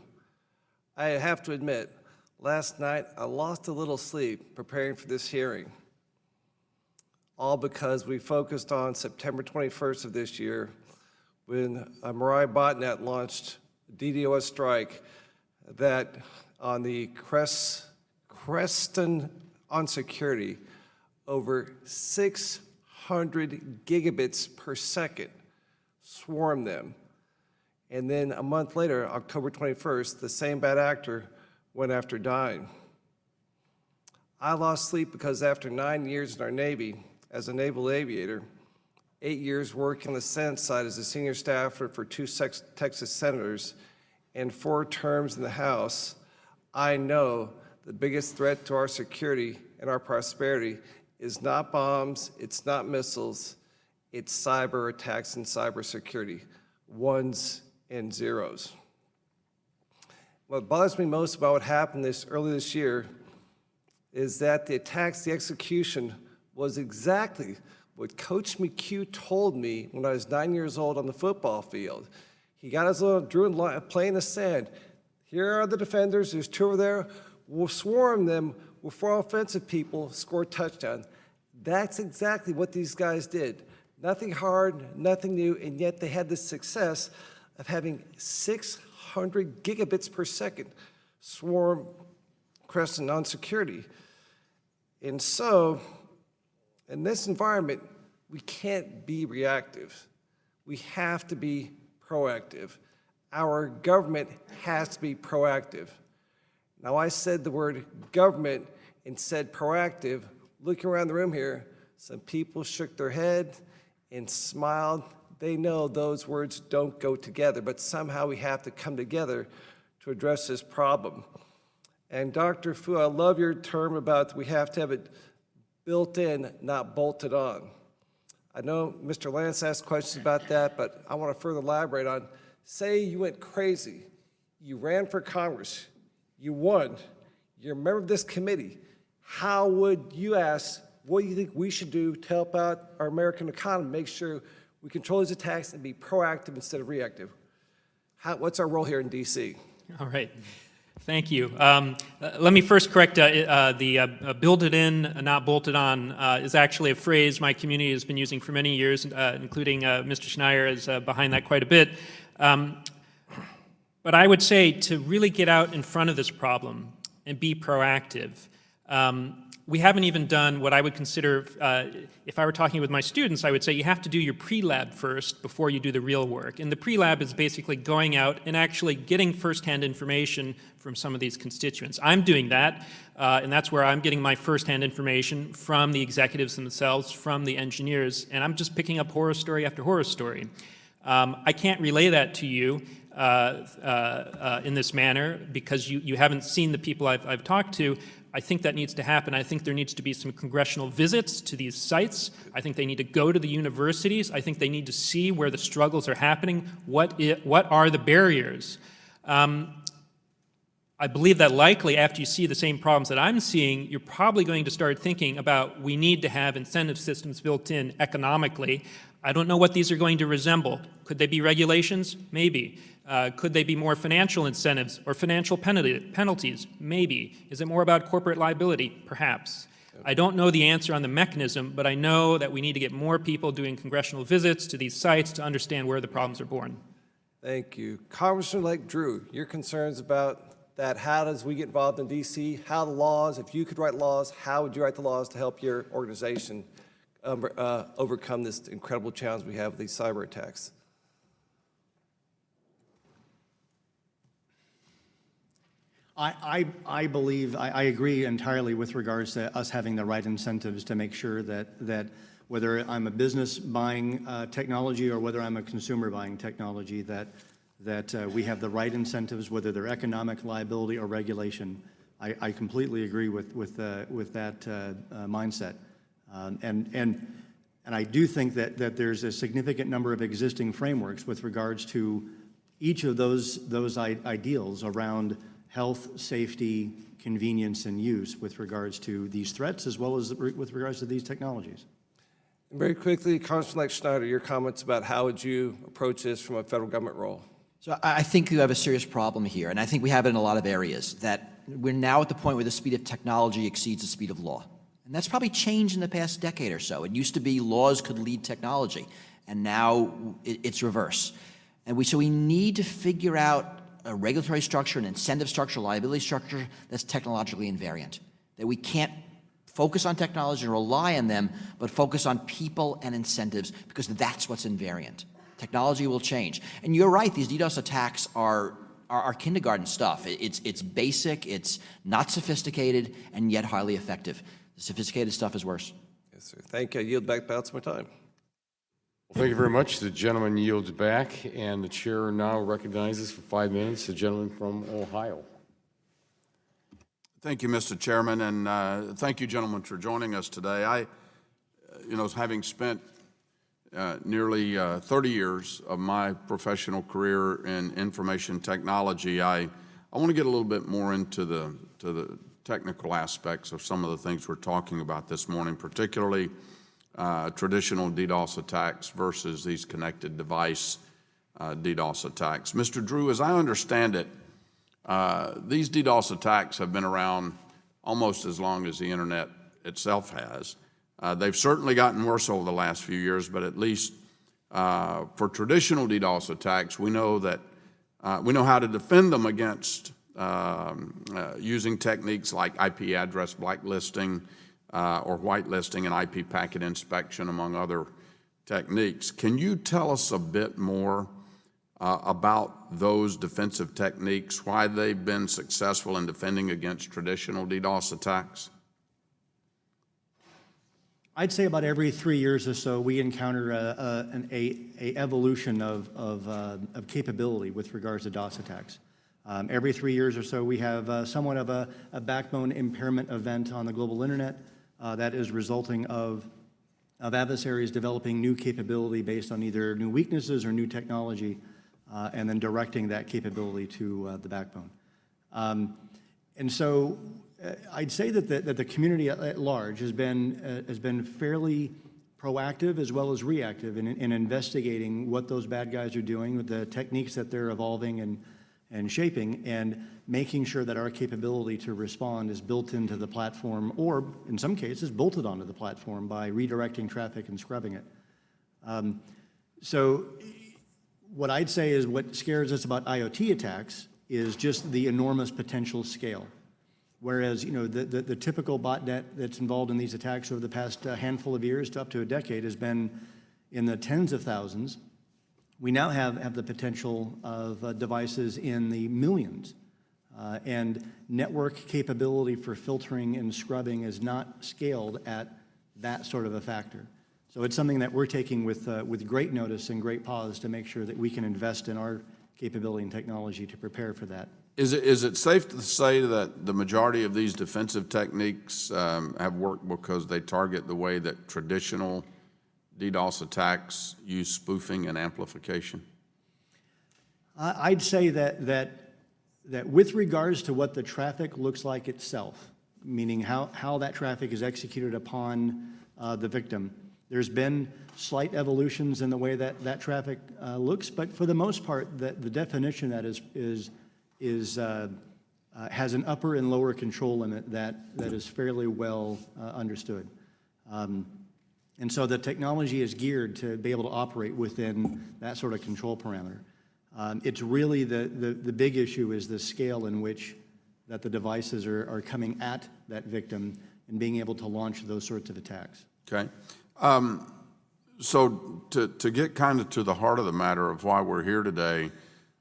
I have to admit, last night I lost a little sleep preparing for this hearing, all because we focused on September 21st of this year when Mirai Botnet launched a DDoS strike that on the Creston on security, over 600 gigabits per second swarmed them. And then a month later, October 21st, the same bad actor went after Dine. I lost sleep because after 9 years in our Navy as a naval aviator, 8 years working on the Senate side as a senior staffer for 2 Texas senators, and 4 terms in the House, I know the biggest threat to our security and our prosperity is not bombs, it's not missiles, it's cyber attacks and cybersecurity, ones and zeros. What bothers me most about what happened early this year is that the attacks, the execution, was exactly what Coach McHugh told me when I was 9 years old on the football field. He got his little drew play in the sand. Here are the defenders, there's 2 over there. We'll swarm them with 4 offensive people, score a touchdown. That's exactly what these guys did. Nothing hard, nothing new, and yet they had the success of having 600 gigabits per second swarm Crescent on security. And so, in this environment, we can't be reactive. We have to be proactive. Our government has to be proactive. Now, I said the word government and said proactive. Looking around the room here, some people shook their head and smiled. They know those words don't go together, but somehow we have to come together to address this problem. And Dr. Fu, I love your term about we have to have it built in, not bolted on. I know Mr. Lance asked questions about that, but I want to further elaborate on, say you went crazy, you ran for Congress, you won, you're a member of this committee, how would you ask, what do you think we should do to help out our American economy, make sure we control these attacks and be proactive instead of reactive? What's our role here in DC? All right. Thank you. Let me first correct the build it in, not bolted on is actually a phrase my community has been using for many years, including Mr. Schneider is behind that quite a bit. But I would say to really get out in front of this problem and be proactive, we haven't even done what I would consider, if I were talking with my students, I would say you have to do your pre-lab first before you do the real work. And the pre-lab is basically going out and actually getting firsthand information from some of these constituents. I'm doing that, and that's where I'm getting my firsthand information from the executives themselves, from the engineers, and I'm just picking up horror story after horror story. I can't relay that to you in this manner because you haven't seen the people I've talked to. I think that needs to happen. I think there needs to be some congressional visits to these sites. I think they need to go to the universities. I think they need to see where the struggles are happening. What are the barriers? I believe that likely after you see the same problems that I'm seeing, you're probably going to start thinking about we need to have incentive systems built in economically. I don't know what these are going to resemble. Could they be regulations? Maybe. Could they be more financial incentives or financial penalties? Maybe. Is it more about corporate liability? Perhaps. I don't know the answer on the mechanism, but I know that we need to get more people doing congressional visits to these sites to understand where the problems are born. Thank you. Congressman Lake Drew, your concerns about that, how does we get involved in D.C., how the laws, if you could write laws, how would you write the laws to help your organization overcome this incredible challenge we have with these cyber attacks? I believe, I agree entirely with regards to us having the right incentives to make sure that whether I'm a business buying technology or whether I'm a consumer buying technology, that we have the right incentives, whether they're economic, liability, or regulation. I completely agree with that mindset. And I do think that there's a significant number of existing frameworks with regards to each of those ideals around health, safety, convenience, and use with regards to these threats as well as with regards to these technologies. And very quickly, Congressman Schneider, your comments about how would you approach this from a federal government role? So I think you have a serious problem here, and I think we have it in a lot of areas, that we're now at the point where the speed of technology exceeds the speed of law. And that's probably changed in the past decade or so. It used to be laws could lead technology, and now it's reverse. And so we need to figure out a regulatory structure, an incentive structure, liability structure that's technologically invariant, that we can't focus on technology and rely on them, but focus on people and incentives because that's what's invariant. Technology will change. And you're right, these DDoS attacks are kindergarten stuff. It's basic, it's not sophisticated, and yet highly effective. The sophisticated stuff is worse. Yes, sir. Thank you. I yield back the balance of my time. Well, thank you very much. The gentleman yields back, and the chair now recognizes for 5 minutes the gentleman from Ohio. Thank you, Mr. Chairman, and thank you, gentlemen, for joining us today. Having spent nearly 30 years of my professional career in information technology, I want to get a little bit more into the technical aspects of some of the things we're talking about this morning, particularly traditional DDoS attacks versus these connected device DDoS attacks. Mr. Drew, as I understand it, these DDoS attacks have been around almost as long as the internet itself has. They've certainly gotten worse over the last few years, but at least for traditional DDoS attacks, we know that we know how to defend them against using techniques like IP address blacklisting or whitelisting and IP packet inspection, among other techniques. Can you tell us a bit more about those defensive techniques, why they've been successful in defending against traditional DDoS attacks? I'd say about every 3 years or so, we encounter an evolution of capability with regards to DOS attacks. Every 3 years or so, we have somewhat of a backbone impairment event on the global internet that is resulting of adversaries developing new capability based on either new weaknesses or new technology, and then directing that capability to the backbone. And so I'd say that the community at large has been fairly proactive as well as reactive in investigating what those bad guys are doing with the techniques that they're evolving and shaping, and making sure that our capability to respond is built into the platform, or in some cases bolted onto the platform by redirecting traffic and scrubbing it. So what I'd say is what scares us about IoT attacks is just the enormous potential scale. Whereas, the typical botnet that's involved in these attacks over the past handful of years to up to a decade has been in the tens of thousands. We now have the potential of devices in the millions. And network capability for filtering and scrubbing is not scaled at that sort of a factor. So it's something that we're taking with great notice and great pause to make sure that we can invest in our capability and technology to prepare for that. Is it safe to say that the majority of these defensive techniques have worked because they target the way that traditional DDoS attacks use spoofing and amplification? I'd say that with regards to what the traffic looks like itself, meaning how that traffic is executed upon the victim, there's been slight evolutions in the way that traffic looks, but for the most part, the definition of that has an upper and lower control limit that is fairly well understood. And so the technology is geared to be able to operate within that sort of control parameter. It's really the big issue is the scale in which that the devices are coming at that victim and being able to launch those sorts of attacks. Okay. So to get kind of to the heart of the matter of why we're here today,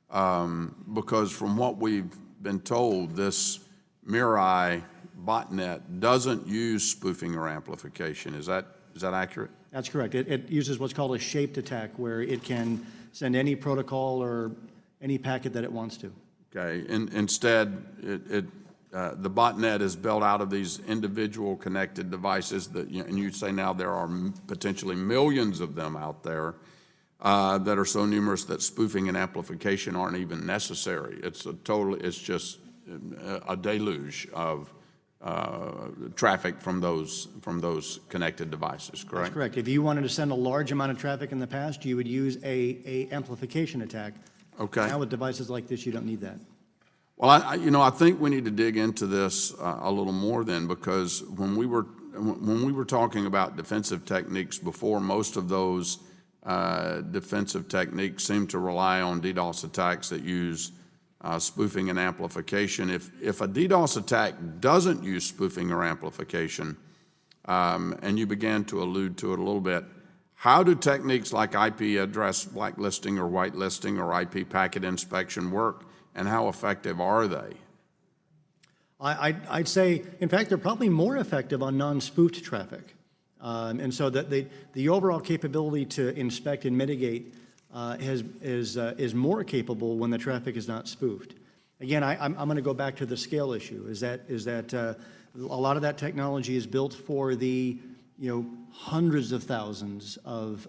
because from what we've been told, this Mirai botnet doesn't use spoofing or amplification. Is that accurate? That's correct. It uses what's called a shaped attack, where it can send any protocol or any packet that it wants to. Okay. Instead, the botnet is built out of these individual connected devices that, and you say now there are potentially millions of them out there that are so numerous that spoofing and amplification aren't even necessary. It's just a deluge of traffic from those connected devices, correct? That's correct. If you wanted to send a large amount of traffic in the past, you would use a amplification attack. Okay. Now with devices like this, you don't need that. Well, I think we need to dig into this a little more then, because when we were talking about defensive techniques before, most of those defensive techniques seem to rely on DDoS attacks that use spoofing and amplification. If a DDoS attack doesn't use spoofing or amplification, and you began to allude to it a little bit, how do techniques like IP address blacklisting or whitelisting or IP packet inspection work, and how effective are they? I'd say, in fact, they're probably more effective on non-spoofed traffic. And so that the overall capability to inspect and mitigate is more capable when the traffic is not spoofed. Again, I'm going to go back to the scale issue. Is that a lot of that technology is built for the hundreds of thousands of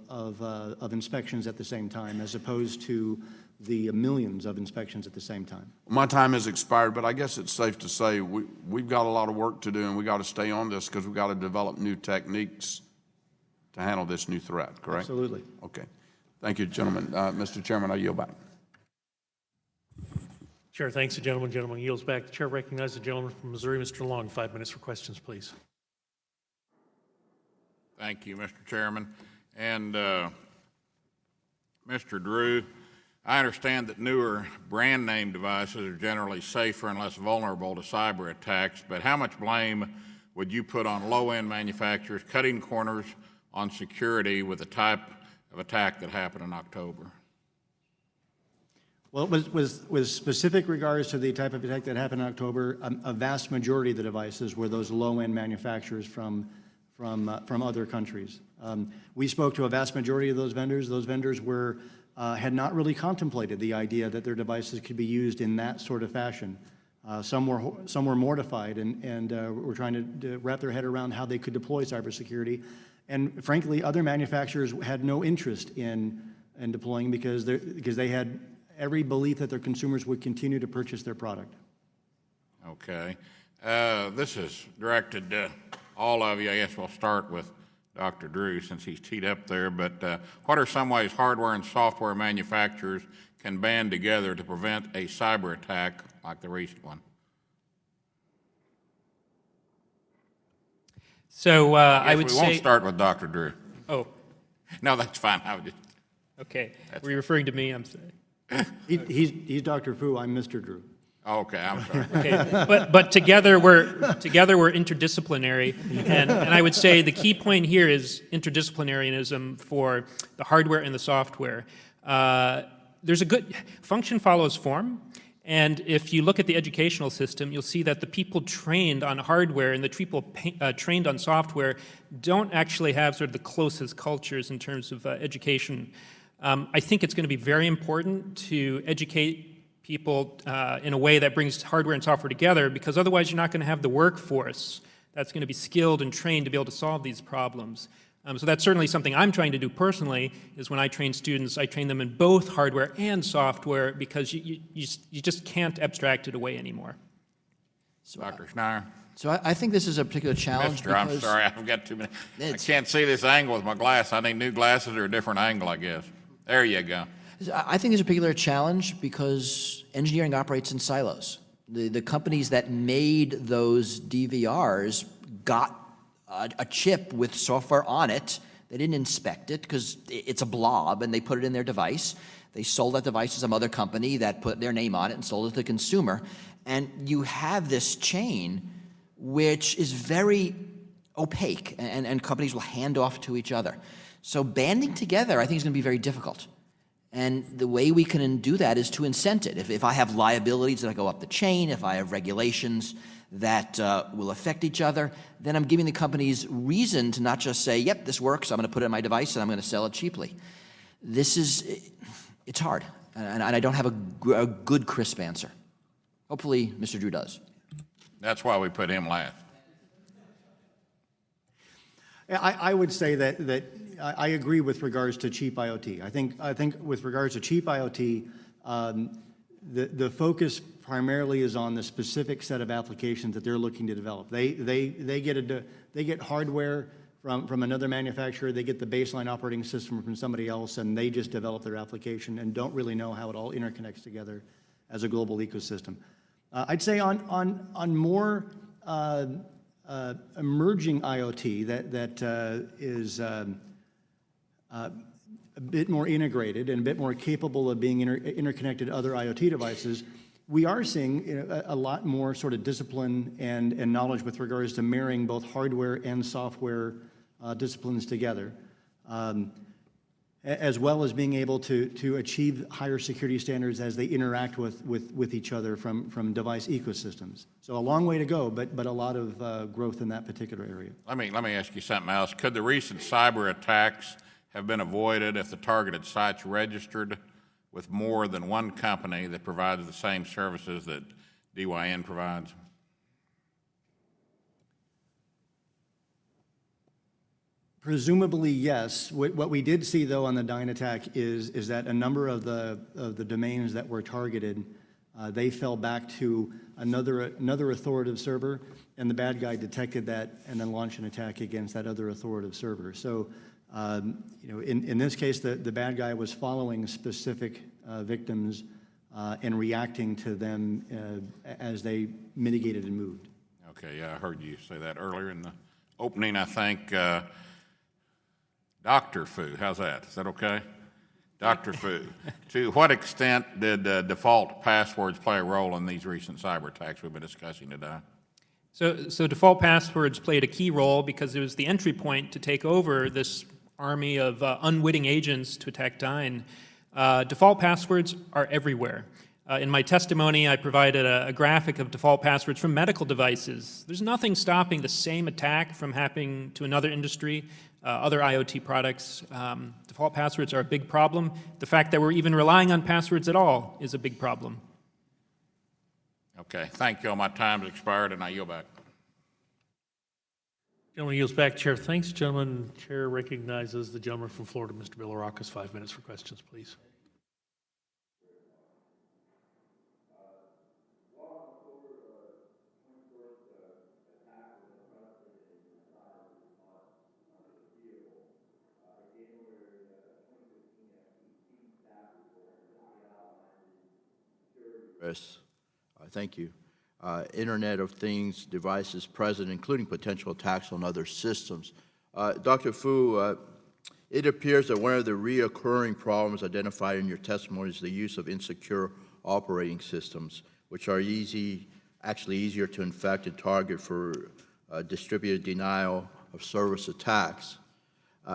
inspections at the same time, as opposed to the millions of inspections at the same time. My time has expired, but I guess it's safe to say we've got a lot of work to do, and we got to stay on this because we've got to develop new techniques to handle this new threat, correct? Absolutely. Okay. Thank you, gentlemen. Mr. Chairman, I yield back. Chair thanks the gentleman. Gentleman yields back. The chair recognizes the gentleman from Missouri, Mr. Long. 5 minutes for questions, please. Thank you, Mr. Chairman. And Mr. Drew, I understand that newer brand name devices are generally safer and less vulnerable to cyber attacks, but how much blame would you put on low-end manufacturers cutting corners on security with the type of attack that happened in October? Well, with specific regards to the type of attack that happened in October, a vast majority of the devices were those low-end manufacturers from other countries. We spoke to a vast majority of those vendors. Those vendors had not really contemplated the idea that their devices could be used in that sort of fashion. Some were mortified and were trying to wrap their head around how they could deploy cybersecurity. And frankly, other manufacturers had no interest in deploying because they had every belief that their consumers would continue to purchase their product. Okay. This is directed to all of you. I guess we'll start with Dr. Drew since he's teed up there. But what are some ways hardware and software manufacturers can band together to prevent a cyber attack like the recent one? So I would say... We won't start with Dr. Drew. Oh. No, that's fine. I would just... Okay. Were you referring to me? I'm sorry. He's Dr. Fu. I'm Mr. Drew. Okay, I'm sorry. Okay, but together we're interdisciplinary, and I would say the key point here is interdisciplinarianism for the hardware and the software. There's a good function follows form, and if you look at the educational system, you'll see that the people trained on hardware and the people trained on software don't actually have sort of the closest cultures in terms of education. I think it's going to be very important to educate people in a way that brings hardware and software together, because otherwise you're not going to have the workforce that's going to be skilled and trained to be able to solve these problems. So that's certainly something I'm trying to do personally, is when I train students, I train them in both hardware and software, because you just can't abstract it away anymore. Dr. Schneier? So I think this is a particular challenge. Mister, I'm sorry, I've got 2 minutes. I can't see this angle with my glass. I need new glasses or a different angle, I guess. There you go. I think there's a particular challenge because engineering operates in silos. The companies that made those DVRs got a chip with software on it. They didn't inspect it because it's a blob, and they put it in their device. They sold that device to some other company that put their name on it and sold it to the consumer. And you have this chain which is very opaque, and companies will hand off to each other. So banding together, I think, is going to be very difficult. And the way we can do that is to incent it. If I have liabilities that go up the chain, if I have regulations that will affect each other, then I'm giving the companies reason to not just say, yep, this works, I'm going to put it in my device and I'm going to sell it cheaply. It's hard, and I don't have a good, crisp answer. Hopefully, Mr. Drew does. That's why we put him last. I would say that I agree with regards to cheap IoT. I think with regards to cheap IoT, the focus primarily is on the specific set of applications that they're looking to develop. They get hardware from another manufacturer, they get the baseline operating system from somebody else, and they just develop their application and don't really know how it all interconnects together as a global ecosystem. I'd say on more emerging IoT that is a bit more integrated and a bit more capable of being interconnected to other IoT devices, we are seeing a lot more sort of discipline and knowledge with regards to marrying both hardware and software disciplines together, as well as being able to achieve higher security standards as they interact with each other from device ecosystems. So a long way to go, but a lot of growth in that particular area. Let me ask you something else. Could the recent cyber attacks have been avoided if the targeted sites registered with more than one company that provides the same services that DYN provides? Presumably, yes. What we did see, though, on the Dyn attack is that a number of the domains that were targeted, they fell back to another authoritative server, and the bad guy detected that and then launched an attack against that other authoritative server. So, in this case, the bad guy was following specific victims and reacting to them as they mitigated and moved. Okay, yeah, I heard you say that earlier in the opening, I think. Dr. Fu, how's that? Is that okay? Dr. Fu, to what extent did default passwords play a role in these recent cyber attacks we've been discussing today? So default passwords played a key role because it was the entry point to take over this army of unwitting agents to attack Dyn. Default passwords are everywhere. In my testimony, I provided a graphic of default passwords from medical devices. There's nothing stopping the same attack from happening to another industry, other IoT products. Default passwords are a big problem. The fact that we're even relying on passwords at all is a big problem. Okay, thank you all. My time's expired, and I yield back. Gentleman yields back. Chair, thanks. Gentleman, Chair recognizes the gentleman from Florida, Mr. Bilirakis. 5 minutes for questions, please. Thank you. Internet of Things devices present, including potential attacks on other systems. Dr. Fu, it appears that one of the reoccurring problems identified in your testimony is the use of insecure operating systems, which are actually easier to infect and target for distributed denial of service attacks.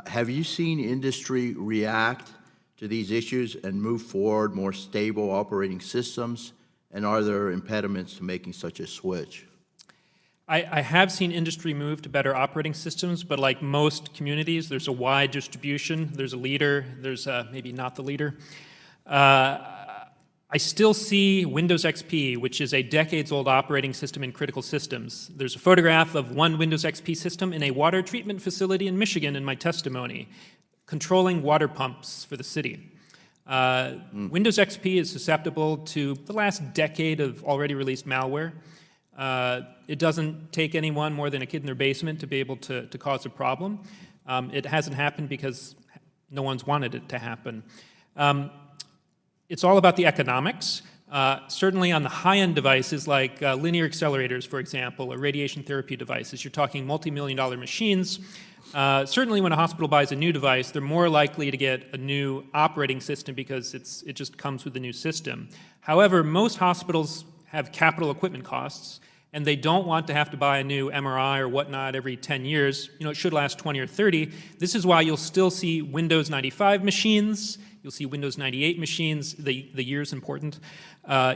Have you seen industry react to these issues and move forward more stable operating systems? And are there impediments to making such a switch? I have seen industry move to better operating systems, but like most communities, there's a wide distribution. There's a leader, there's maybe not the leader. I still see Windows XP, which is a decades-old operating system in critical systems. There's a photograph of one Windows XP system in a water treatment facility in Michigan in my testimony, controlling water pumps for the city. Windows XP is susceptible to the last decade of already released malware. It doesn't take anyone more than a kid in their basement to be able to cause a problem. It hasn't happened because no one's wanted it to happen. It's all about the economics. Certainly on the high-end devices like linear accelerators, for example, or radiation therapy devices, you're talking multi-million-dollar machines. Certainly when a hospital buys a new device, they're more likely to get a new operating system because it just comes with the new system. However, most hospitals have capital equipment costs, and they don't want to have to buy a new MRI or whatnot every 10 years. You know, it should last 20 or 30. This is why you'll still see Windows 95 machines, you'll see Windows 98 machines, the year's important,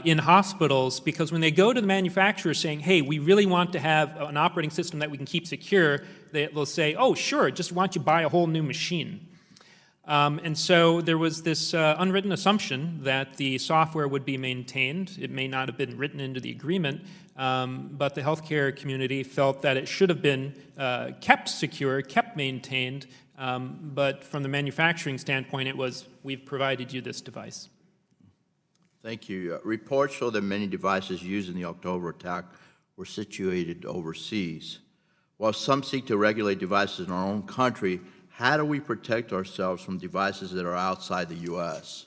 in hospitals, because when they go to the manufacturer saying, hey, we really want to have an operating system that we can keep secure, they'll say, oh, sure, just why don't you buy a whole new machine? And so there was this unwritten assumption that the software would be maintained. It may not have been written into the agreement, but the healthcare community felt that it should have been kept secure, kept maintained, but from the manufacturing standpoint, it was, we've provided you this device. Thank you. Reports show that many devices used in the October attack were situated overseas. While some seek to regulate devices in our own country, how do we protect ourselves from devices that are outside the U.S.?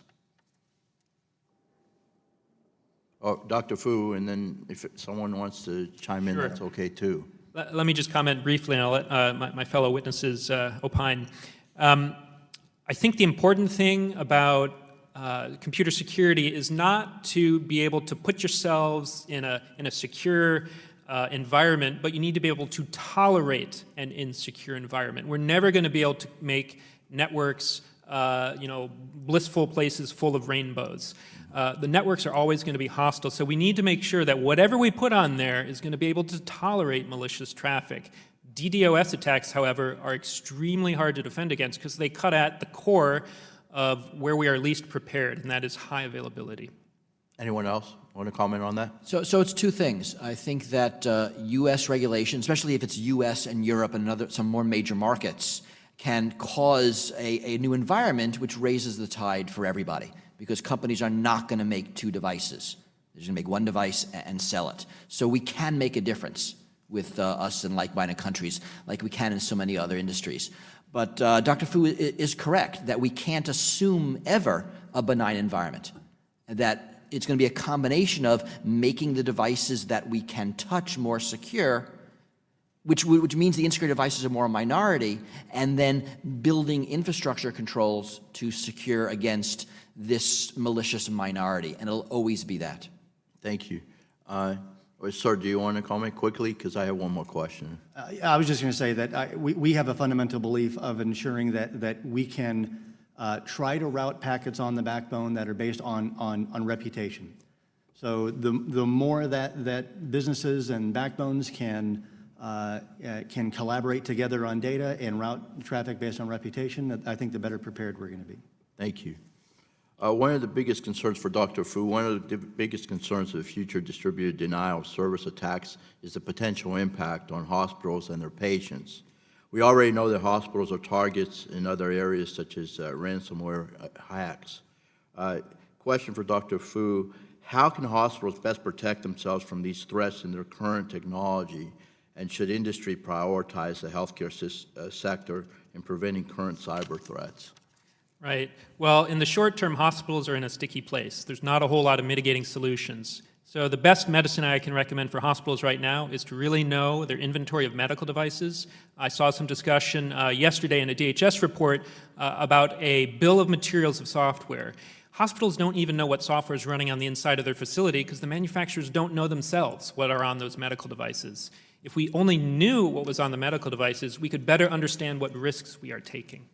Oh, Dr. Fu, and then if someone wants to chime in, Sure. that's okay too. Let me just comment briefly, and I'll let my fellow witnesses opine. I think the important thing about computer security is not to be able to put yourselves in a secure environment, but you need to be able to tolerate an insecure environment. We're never going to be able to make networks, blissful places full of rainbows. The networks are always going to be hostile, so we need to make sure that whatever we put on there is going to be able to tolerate malicious traffic. DDoS attacks, however, are extremely hard to defend against because they cut at the core of where we are least prepared, and that is high availability. Anyone else want to comment on that? So it's two things. I think that U.S. regulation, especially if it's U.S. and Europe and some more major markets, can cause a new environment which raises the tide for everybody, because companies are not going to make two devices. They're just going to make one device and sell it. So we can make a difference with us in like-minded countries, like we can in so many other industries. But Dr. Fu is correct that we can't assume ever a benign environment, that it's going to be a combination of making the devices that we can touch more secure, which means the insecure devices are more a minority, and then building infrastructure controls to secure against this malicious minority, and it'll always be that. Thank you. Sir, do you want to comment quickly? Because I have one more question. I was just going to say that we have a fundamental belief of ensuring that we can try to route packets on the backbone that are based on reputation. So the more that businesses and backbones can collaborate together on data and route traffic based on reputation, I think the better prepared we're going to be. Thank you. One of the biggest concerns for Dr. Fu, one of the biggest concerns of future distributed denial of service attacks is the potential impact on hospitals and their patients. We already know that hospitals are targets in other areas such as ransomware hacks. Question for Dr. Fu, how can hospitals best protect themselves from these threats in their current technology, and should industry prioritize the healthcare sector in preventing current cyber threats? Right. Well, in the short term, hospitals are in a sticky place. There's not a whole lot of mitigating solutions. So the best medicine I can recommend for hospitals right now is to really know their inventory of medical devices. I saw some discussion yesterday in a DHS report about a bill of materials of software. Hospitals don't even know what software is running on the inside of their facility because the manufacturers don't know themselves what are on those medical devices. If we only knew what was on the medical devices, we could better understand what risks we are taking.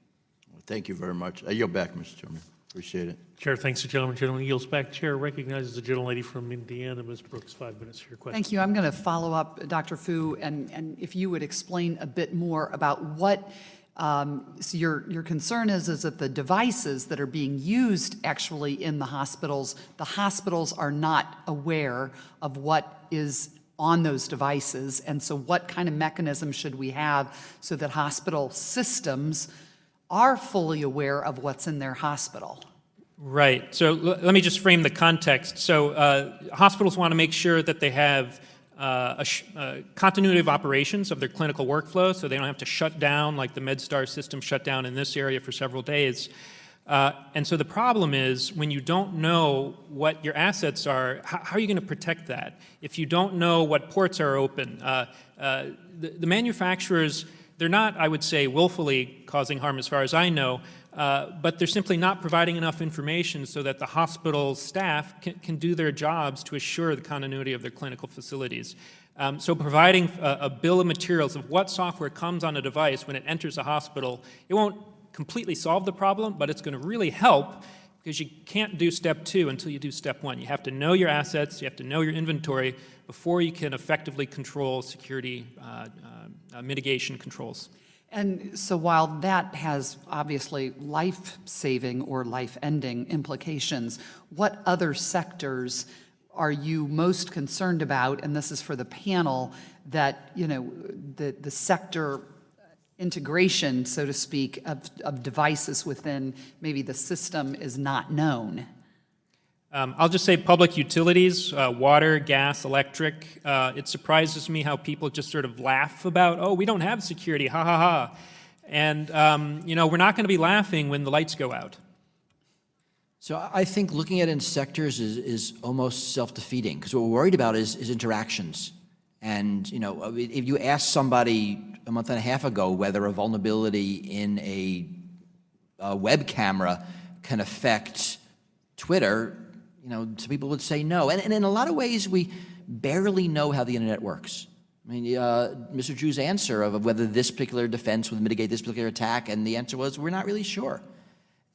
Thank you very much. I yield back, Mr. Chairman. Appreciate it. Chair thanks the gentleman. Gentleman yields back. Chair recognizes the gentlelady from Indiana, Ms. Brooks. 5 minutes for your question. Thank you. I'm going to follow up, Dr. Fu, and if you would explain a bit more about what so your concern is that the devices that are being used actually in the hospitals are not aware of what is on those devices, and so what kind of mechanism should we have so that hospital systems are fully aware of what's in their hospital? Right. So let me just frame the context. So hospitals want to make sure that they have a continuity of operations of their clinical workflow, so they don't have to shut down like the MedStar system shut down in this area for several days. And so the problem is when you don't know what your assets are, how are you going to protect that? If you don't know what ports are open, the manufacturers, they're not, I would say, willfully causing harm as far as I know, but they're simply not providing enough information so that the hospital staff can do their jobs to assure the continuity of their clinical facilities. So providing a bill of materials of what software comes on a device when it enters a hospital, it won't completely solve the problem, but it's going to really help because you can't do step 2 until you do step 1. You have to know your assets, you have to know your inventory before you can effectively control security mitigation controls. And so while that has obviously life-saving or life-ending implications, what other sectors are you most concerned about, and this is for the panel, that, you know, the sector integration, so to speak, of devices within maybe the system is not known? I'll just say public utilities, water, gas, electric. It surprises me how people just sort of laugh about, oh, we don't have security, ha ha ha. And, you know, we're not going to be laughing when the lights go out. So I think looking at it in sectors is almost self-defeating, because what we're worried about is interactions. And, you know, if you ask somebody a month and a half ago whether a vulnerability in a web camera can affect Twitter, you know, some people would say no. And in a lot of ways, we barely know how the internet works. I mean, Mr. Drew's answer of whether this particular defense would mitigate this particular attack, and the answer was, we're not really sure.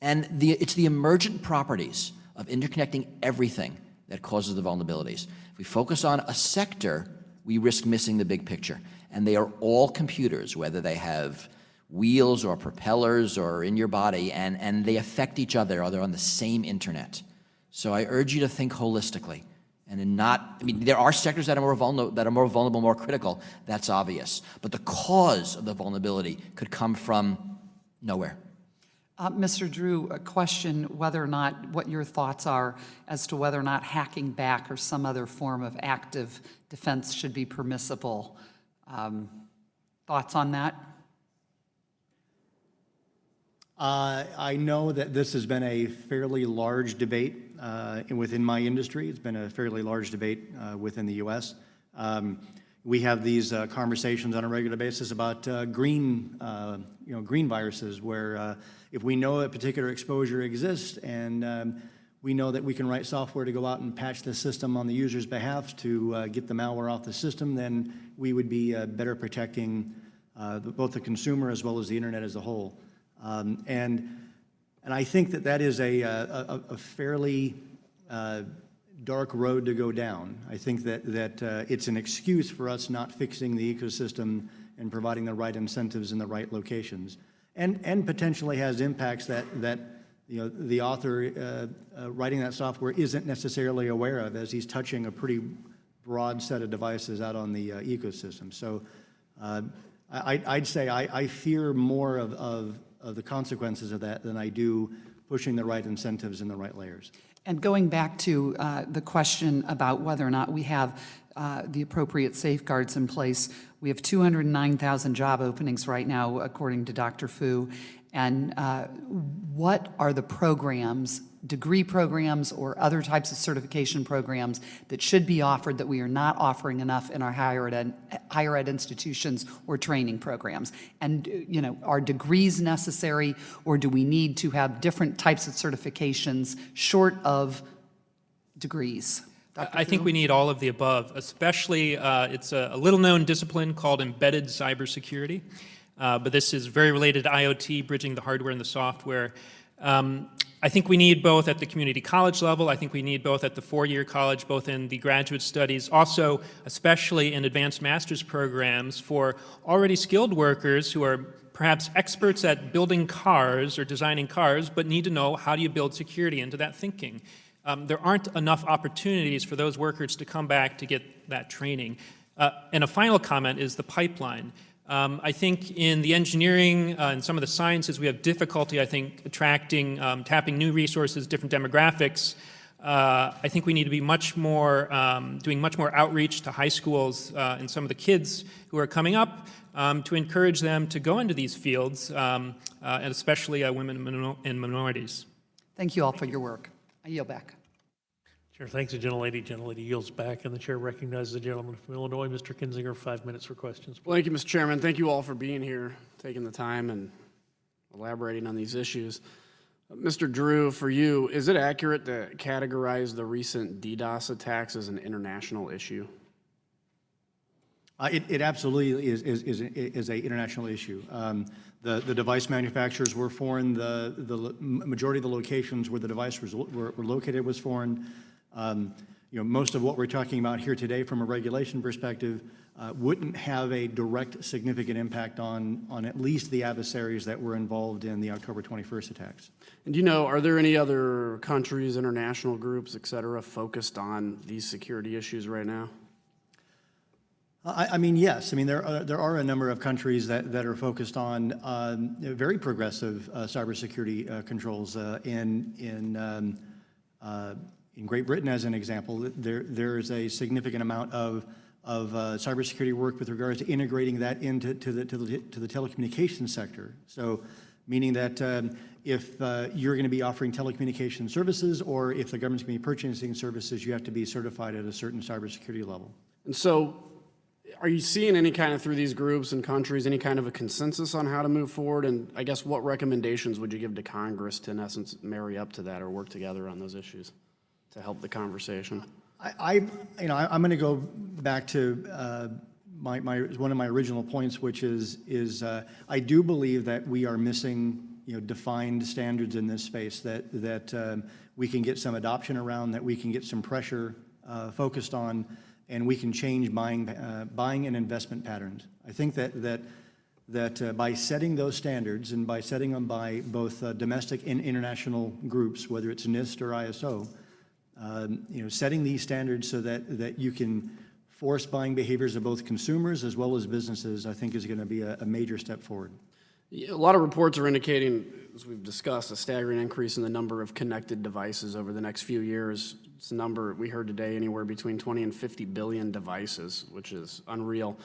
And it's the emergent properties of interconnecting everything that causes the vulnerabilities. If we focus on a sector, we risk missing the big picture. And they are all computers, whether they have wheels or propellers or in your body, and they affect each other, or they're on the same internet. So I urge you to think holistically. And not, I mean, there are sectors that are more vulnerable, more critical. That's obvious. But the cause of the vulnerability could come from nowhere. Mr. Drew, a question whether or not, what your thoughts are as to whether or not hacking back or some other form of active defense should be permissible. Thoughts on that? I know that this has been a fairly large debate within my industry. It's been a fairly large debate within the U.S. We have these conversations on a regular basis about green viruses, where if we know a particular exposure exists and we know that we can write software to go out and patch the system on the user's behalf to get the malware off the system, then we would be better protecting both the consumer as well as the internet as a whole. And I think that is a fairly dark road to go down. I think that it's an excuse for us not fixing the ecosystem and providing the right incentives in the right locations, and potentially has impacts that you know, the author writing that software isn't necessarily aware of, as he's touching a pretty broad set of devices out on the ecosystem. So I'd say I fear more of the consequences of that than I do pushing the right incentives in the right layers. And going back to the question about whether or not we have the appropriate safeguards in place, we have 209,000 job openings right now, according to Dr. Fu. And what are the programs, degree programs or other types of certification programs that should be offered that we are not offering enough in our higher ed institutions or training programs? And, you know, are degrees necessary, or do we need to have different types of certifications short of degrees? I think we need all of the above, especially it's a little-known discipline called embedded cybersecurity. But this is very related to IoT, bridging the hardware and the software. I think we need both at the community college level. I think we need both at the four-year college, both in the graduate studies, also especially in advanced master's programs for already skilled workers who are perhaps experts at building cars or designing cars, but need to know how do you build security into that thinking. There aren't enough opportunities for those workers to come back to get that training. And a final comment is the pipeline. I think in the engineering and some of the sciences, we have difficulty, I think, attracting, tapping new resources, different demographics. I think we need to be much more, doing much more outreach to high schools and some of the kids who are coming up to encourage them to go into these fields, and especially women and minorities. Thank you all for your work. I yield back. Chair thanks the gentlelady. Gentlelady yields back, and the chair recognizes the gentleman from Illinois, Mr. Kinzinger, 5 minutes for questions. Well, thank you, Mr. Chairman. Thank you all for being here, taking the time and elaborating on these issues. Mr. Drew, for you, is it accurate to categorize the recent DDoS attacks as an international issue? It absolutely is an international issue. The device manufacturers were foreign. The majority of the locations where the devices were located was foreign. Most of what we're talking about here today from a regulation perspective wouldn't have a direct significant impact on at least the adversaries that were involved in the October 21st attacks. And are there any other countries, international groups, et cetera, focused on these security issues right now? Yes. There are a number of countries that are focused on very progressive cybersecurity controls. In Great Britain, as an example, there is a significant amount of cybersecurity work with regards to integrating that into the telecommunications sector. So, meaning that if you're going to be offering telecommunication services, or if the government's going to be purchasing services, you have to be certified at a certain cybersecurity level. And so, are you seeing any kind of, through these groups and countries, any kind of a consensus on how to move forward? And I guess what recommendations would you give to Congress to, in essence, marry up to that or work together on those issues to help the conversation? I'm going to go back to one of my original points, which is I do believe that we are missing defined standards in this space that we can get some adoption around, that we can get some pressure focused on, and we can change buying and investment patterns. I think that by setting those standards and by setting them by both domestic and international groups, whether it's NIST or ISO, setting these standards so that you can force buying behaviors of both consumers as well as businesses, I think is going to be a major step forward. A lot of reports are indicating, as we've discussed, a staggering increase in the number of connected devices over the next few years. It's a number we heard today, anywhere between 20 and 50 billion devices, which is unreal.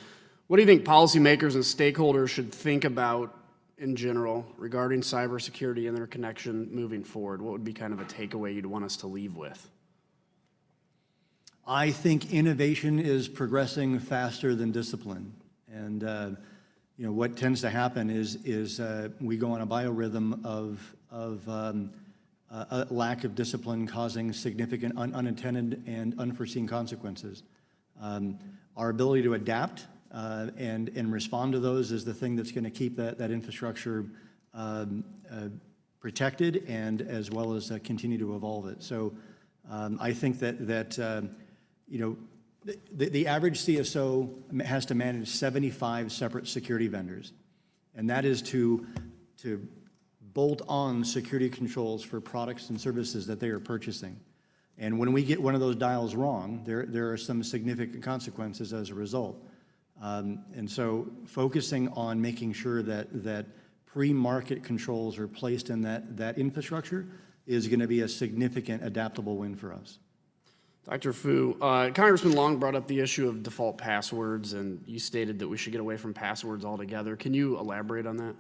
What do you think policymakers and stakeholders should think about in general regarding cybersecurity and their connection moving forward? What would be kind of a takeaway you'd want us to leave with? I think innovation is progressing faster than discipline. And what tends to happen is we go on a biorhythm of a lack of discipline causing significant unintended and unforeseen consequences. Our ability to adapt and respond to those is the thing that's going to keep that infrastructure protected, and as well as continue to evolve it. So I think that the average CSO has to manage 75 separate security vendors, and that is to bolt on security controls for products and services that they are purchasing. And when we get one of those dials wrong, there are some significant consequences as a result. And so focusing on making sure that pre-market controls are placed in that infrastructure is going to be a significant adaptable win for us. Dr. Fu, Congressman Long brought up the issue of default passwords, and you stated that we should get away from passwords altogether. Can you elaborate on that?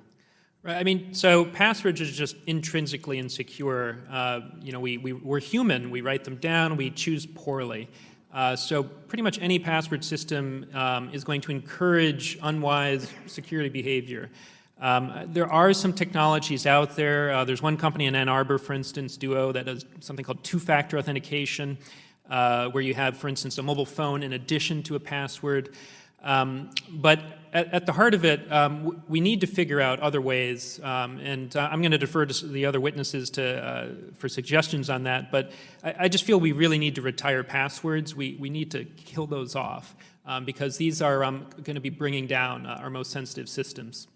Right. So passwords is just intrinsically insecure. We're human. We write them down. We choose poorly. So pretty much any password system is going to encourage unwise security behavior. There are some technologies out there. There's one company in Ann Arbor, for instance, Duo, that does something called two-factor authentication, where you have, for instance, a mobile phone in addition to a password. But at the heart of it, we need to figure out other ways, and I'm going to defer to the other witnesses for suggestions on that, but I just feel we really need to retire passwords. We need to kill those off, because these are going to be bringing down our most sensitive systems.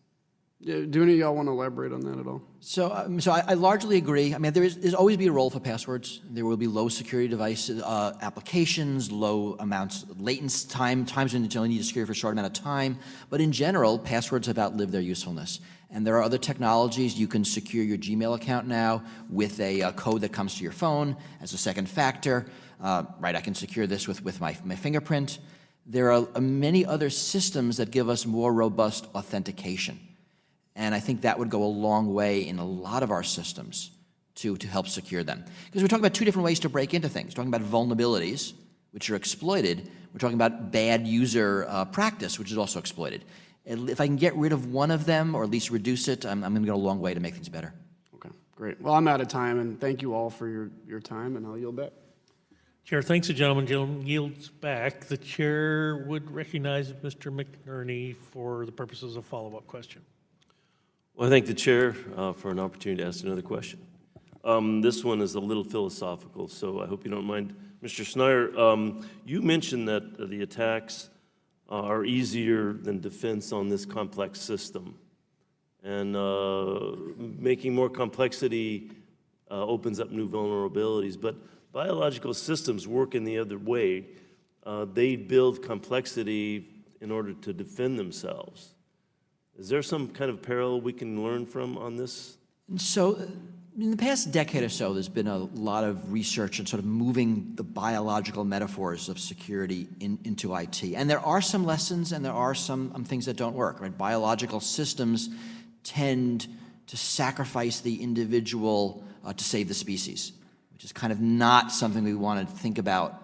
Yeah, do any of y'all want to elaborate on that at all? So I largely agree. I mean, there's always be a role for passwords. There will be low security devices, applications, low amounts, latency times when you need to secure for a short amount of time. But in general, passwords have outlived their usefulness. And there are other technologies. You can secure your Gmail account now with a code that comes to your phone as a second factor. Right, I can secure this with my fingerprint. There are many other systems that give us more robust authentication. And I think that would go a long way in a lot of our systems to help secure them. Because we're talking about two different ways to break into things. We're talking about vulnerabilities, which are exploited. We're talking about bad user practice, which is also exploited. If I can get rid of one of them, or at least reduce it, I'm going to go a long way to make things better. Okay, great. Well, I'm out of time, and thank you all for your time, and I'll yield back. Chair, thanks. The gentleman yields back. The chair would recognize Mr. McNerney for the purposes of follow-up question. Well, I thank the chair for an opportunity to ask another question. This one is a little philosophical, so I hope you don't mind. Mr. Schneier, you mentioned that the attacks are easier than defense on this complex system. And making more complexity opens up new vulnerabilities. But biological systems work in the other way. They build complexity in order to defend themselves. Is there some kind of parallel we can learn from on this? And so in the past decade or so, there's been a lot of research on sort of moving the biological metaphors of security into IT. And there are some lessons and there are some things that don't work. Right? Biological systems tend to sacrifice the individual to save the species, which is kind of not something we want to think about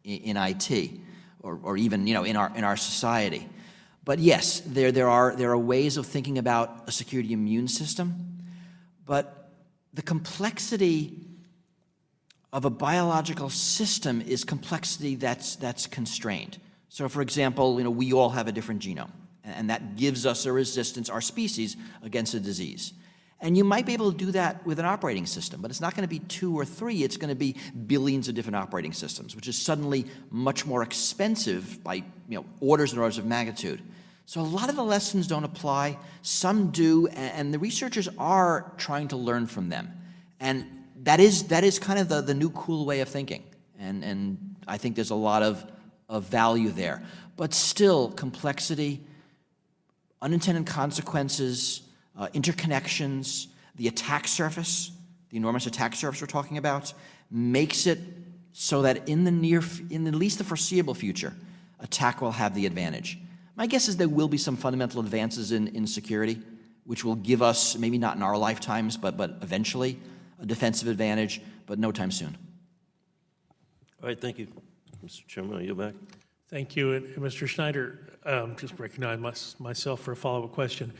in IT or even in our society. But yes, there are ways of thinking about a security immune system, but the complexity of a biological system is complexity that's constrained. So for example, we all have a different genome, and that gives us a resistance, our species, against a disease. And you might be able to do that with an operating system, but it's not going to be 2 or 3, it's going to be billions of different operating systems, which is suddenly much more expensive by orders and orders of magnitude. So a lot of the lessons don't apply, some do, and the researchers are trying to learn from them. And that is kind of the new cool way of thinking, and I think there's a lot of value there. But still, complexity, unintended consequences, interconnections, the attack surface, the enormous attack surface we're talking about, makes it so that in at least the foreseeable future, attack will have the advantage. My guess is there will be some fundamental advances in security, which will give us, maybe not in our lifetimes, but eventually, a defensive advantage, but no time soon. All right, thank you. Mr. Chairman, I'll yield back. Thank you. And Mr. Schneider, just recognize myself for a follow-up question.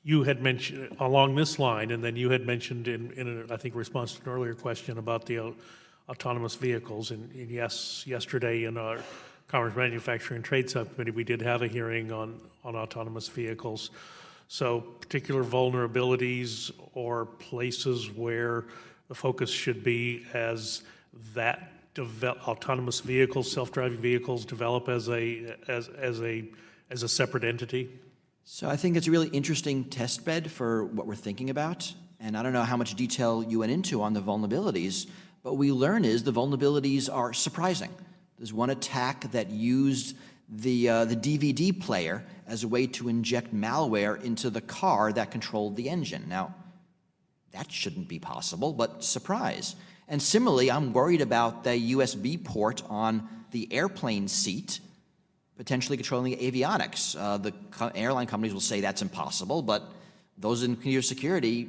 You had mentioned along this line, and then you had mentioned in I think, response to an earlier question about the autonomous vehicles. And yes, yesterday in our Commerce, Manufacturing, and Trade Subcommittee, we did have a hearing on autonomous vehicles. So particular vulnerabilities or places where the focus should be as that autonomous vehicles, self-driving vehicles develop as a separate entity? So I think it's a really interesting test bed for what we're thinking about. And I don't know how much detail you went into on the vulnerabilities, but what we learn is the vulnerabilities are surprising. There's one attack that used the DVD player as a way to inject malware into the car that controlled the engine. Now, that shouldn't be possible, but surprise. And similarly, I'm worried about the USB port on the airplane seat potentially controlling the avionics. The airline companies will say that's impossible, but those in computer security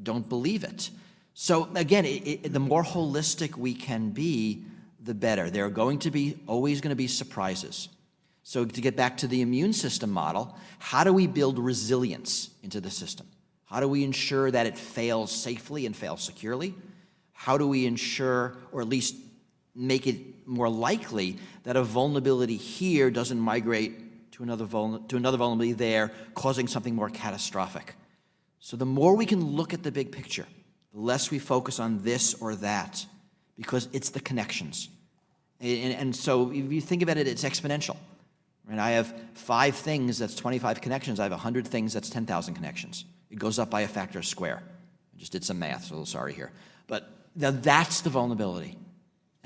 don't believe it. So again, the more holistic we can be, the better. There are always going to be surprises. So to get back to the immune system model, how do we build resilience into the system? How do we ensure that it fails safely and fails securely? How do we ensure, or at least make it more likely that a vulnerability here doesn't migrate to another vulnerability there, causing something more catastrophic. So the more we can look at the big picture, the less we focus on this or that, because it's the connections. And so if you think about it, it's exponential. Right? I have 5 things, that's 25 connections. I have 100 things, that's 10,000 connections. It goes up by a factor of square. I just did some math, so a little sorry here. But that's the vulnerability.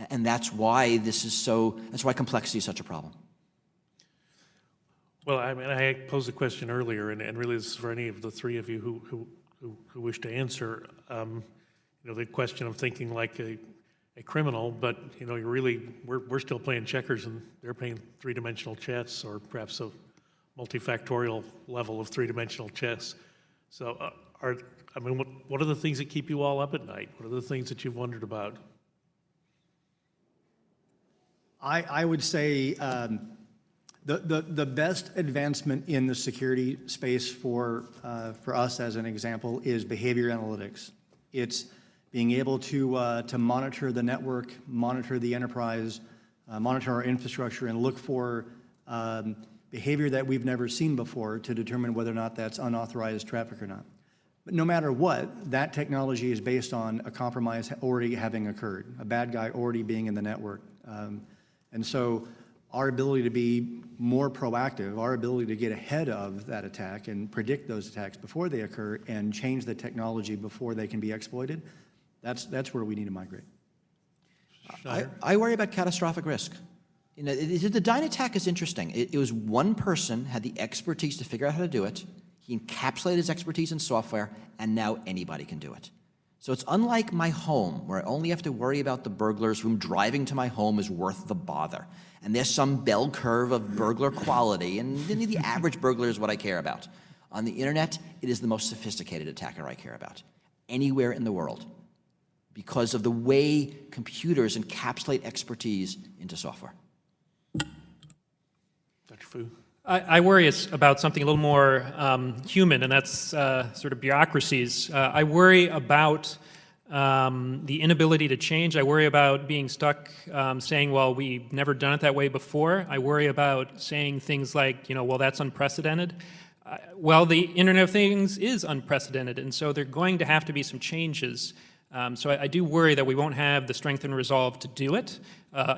And that's why that's why complexity is such a problem. Well, I mean, I posed a question earlier, and really this is for any of the 3 of you who wish to answer. The question of thinking like a criminal, but we're still playing checkers and they're playing 3-dimensional chess, or perhaps a multifactorial level of 3-dimensional chess. So what are the things that keep you all up at night? What are the things that you've wondered about? I would say the best advancement in the security space for us, as an example, is behavior analytics. It's being able to monitor the network, monitor the enterprise, monitor our infrastructure, and look for behavior that we've never seen before to determine whether or not that's unauthorized traffic or not. But no matter what, that technology is based on a compromise already having occurred, a bad guy already being in the network. And so our ability to be more proactive, our ability to get ahead of that attack and predict those attacks before they occur and change the technology before they can be exploited, that's where we need to migrate. I worry about catastrophic risk. The Dyn attack is interesting. It was one person had the expertise to figure out how to do it. He encapsulated his expertise in software, and now anybody can do it. So it's unlike my home, where I only have to worry about the burglars whom driving to my home is worth the bother. And there's some bell curve of burglar quality, and the average burglar is what I care about. On the internet, it is the most sophisticated attacker I care about, anywhere in the world, because of the way computers encapsulate expertise into software. Dr. Fu? I worry about something a little more human, and that's sort of bureaucracies. I worry about the inability to change. I worry about being stuck saying, well, we've never done it that way before. I worry about saying things like, well, that's unprecedented. Well, the Internet of Things is unprecedented, and so there are going to have to be some changes. So I do worry that we won't have the strength and resolve to do it.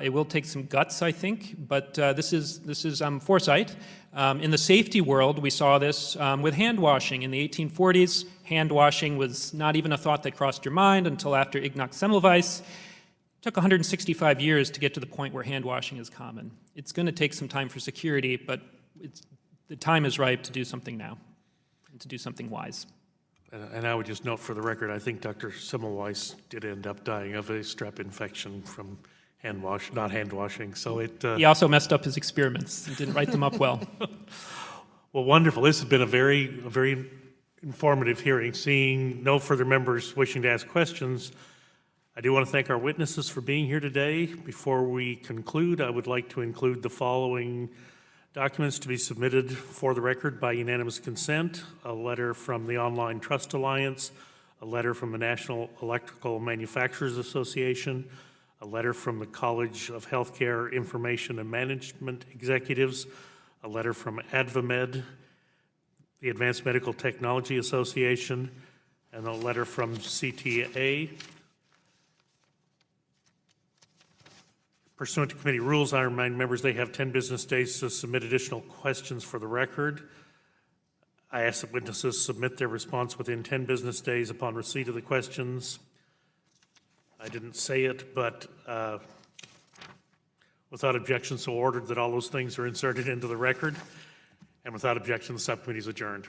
It will take some guts, I think, but this is foresight. In the safety world, we saw this with hand washing. In the 1840s, hand washing was not even a thought that crossed your mind until after Ignaz Semmelweis. It took 165 years to get to the point where hand washing is common. It's going to take some time for security, but the time is ripe to do something now, and to do something wise. And I would just note for the record, I think Dr. Semmelweis did end up dying of a strep infection from not hand washing. So he also messed up his experiments. He didn't write them up well. Well, wonderful. This has been a very informative hearing. Seeing no further members wishing to ask questions, I do want to thank our witnesses for being here today. Before we conclude, I would like to include the following documents to be submitted for the record by unanimous consent: a letter from the Online Trust Alliance, a letter from the National Electrical Manufacturers Association, a letter from the College of Healthcare Information and Management Executives, a letter from AdvaMed, the Advanced Medical Technology Association, and a letter from CTA. Pursuant to committee rules, I remind members they have 10 business days to submit additional questions for the record. I ask that witnesses submit their response within 10 business days upon receipt of the questions. I didn't say it, but without objection, so ordered that all those things are inserted into the record. And without objection, the subcommittee is adjourned.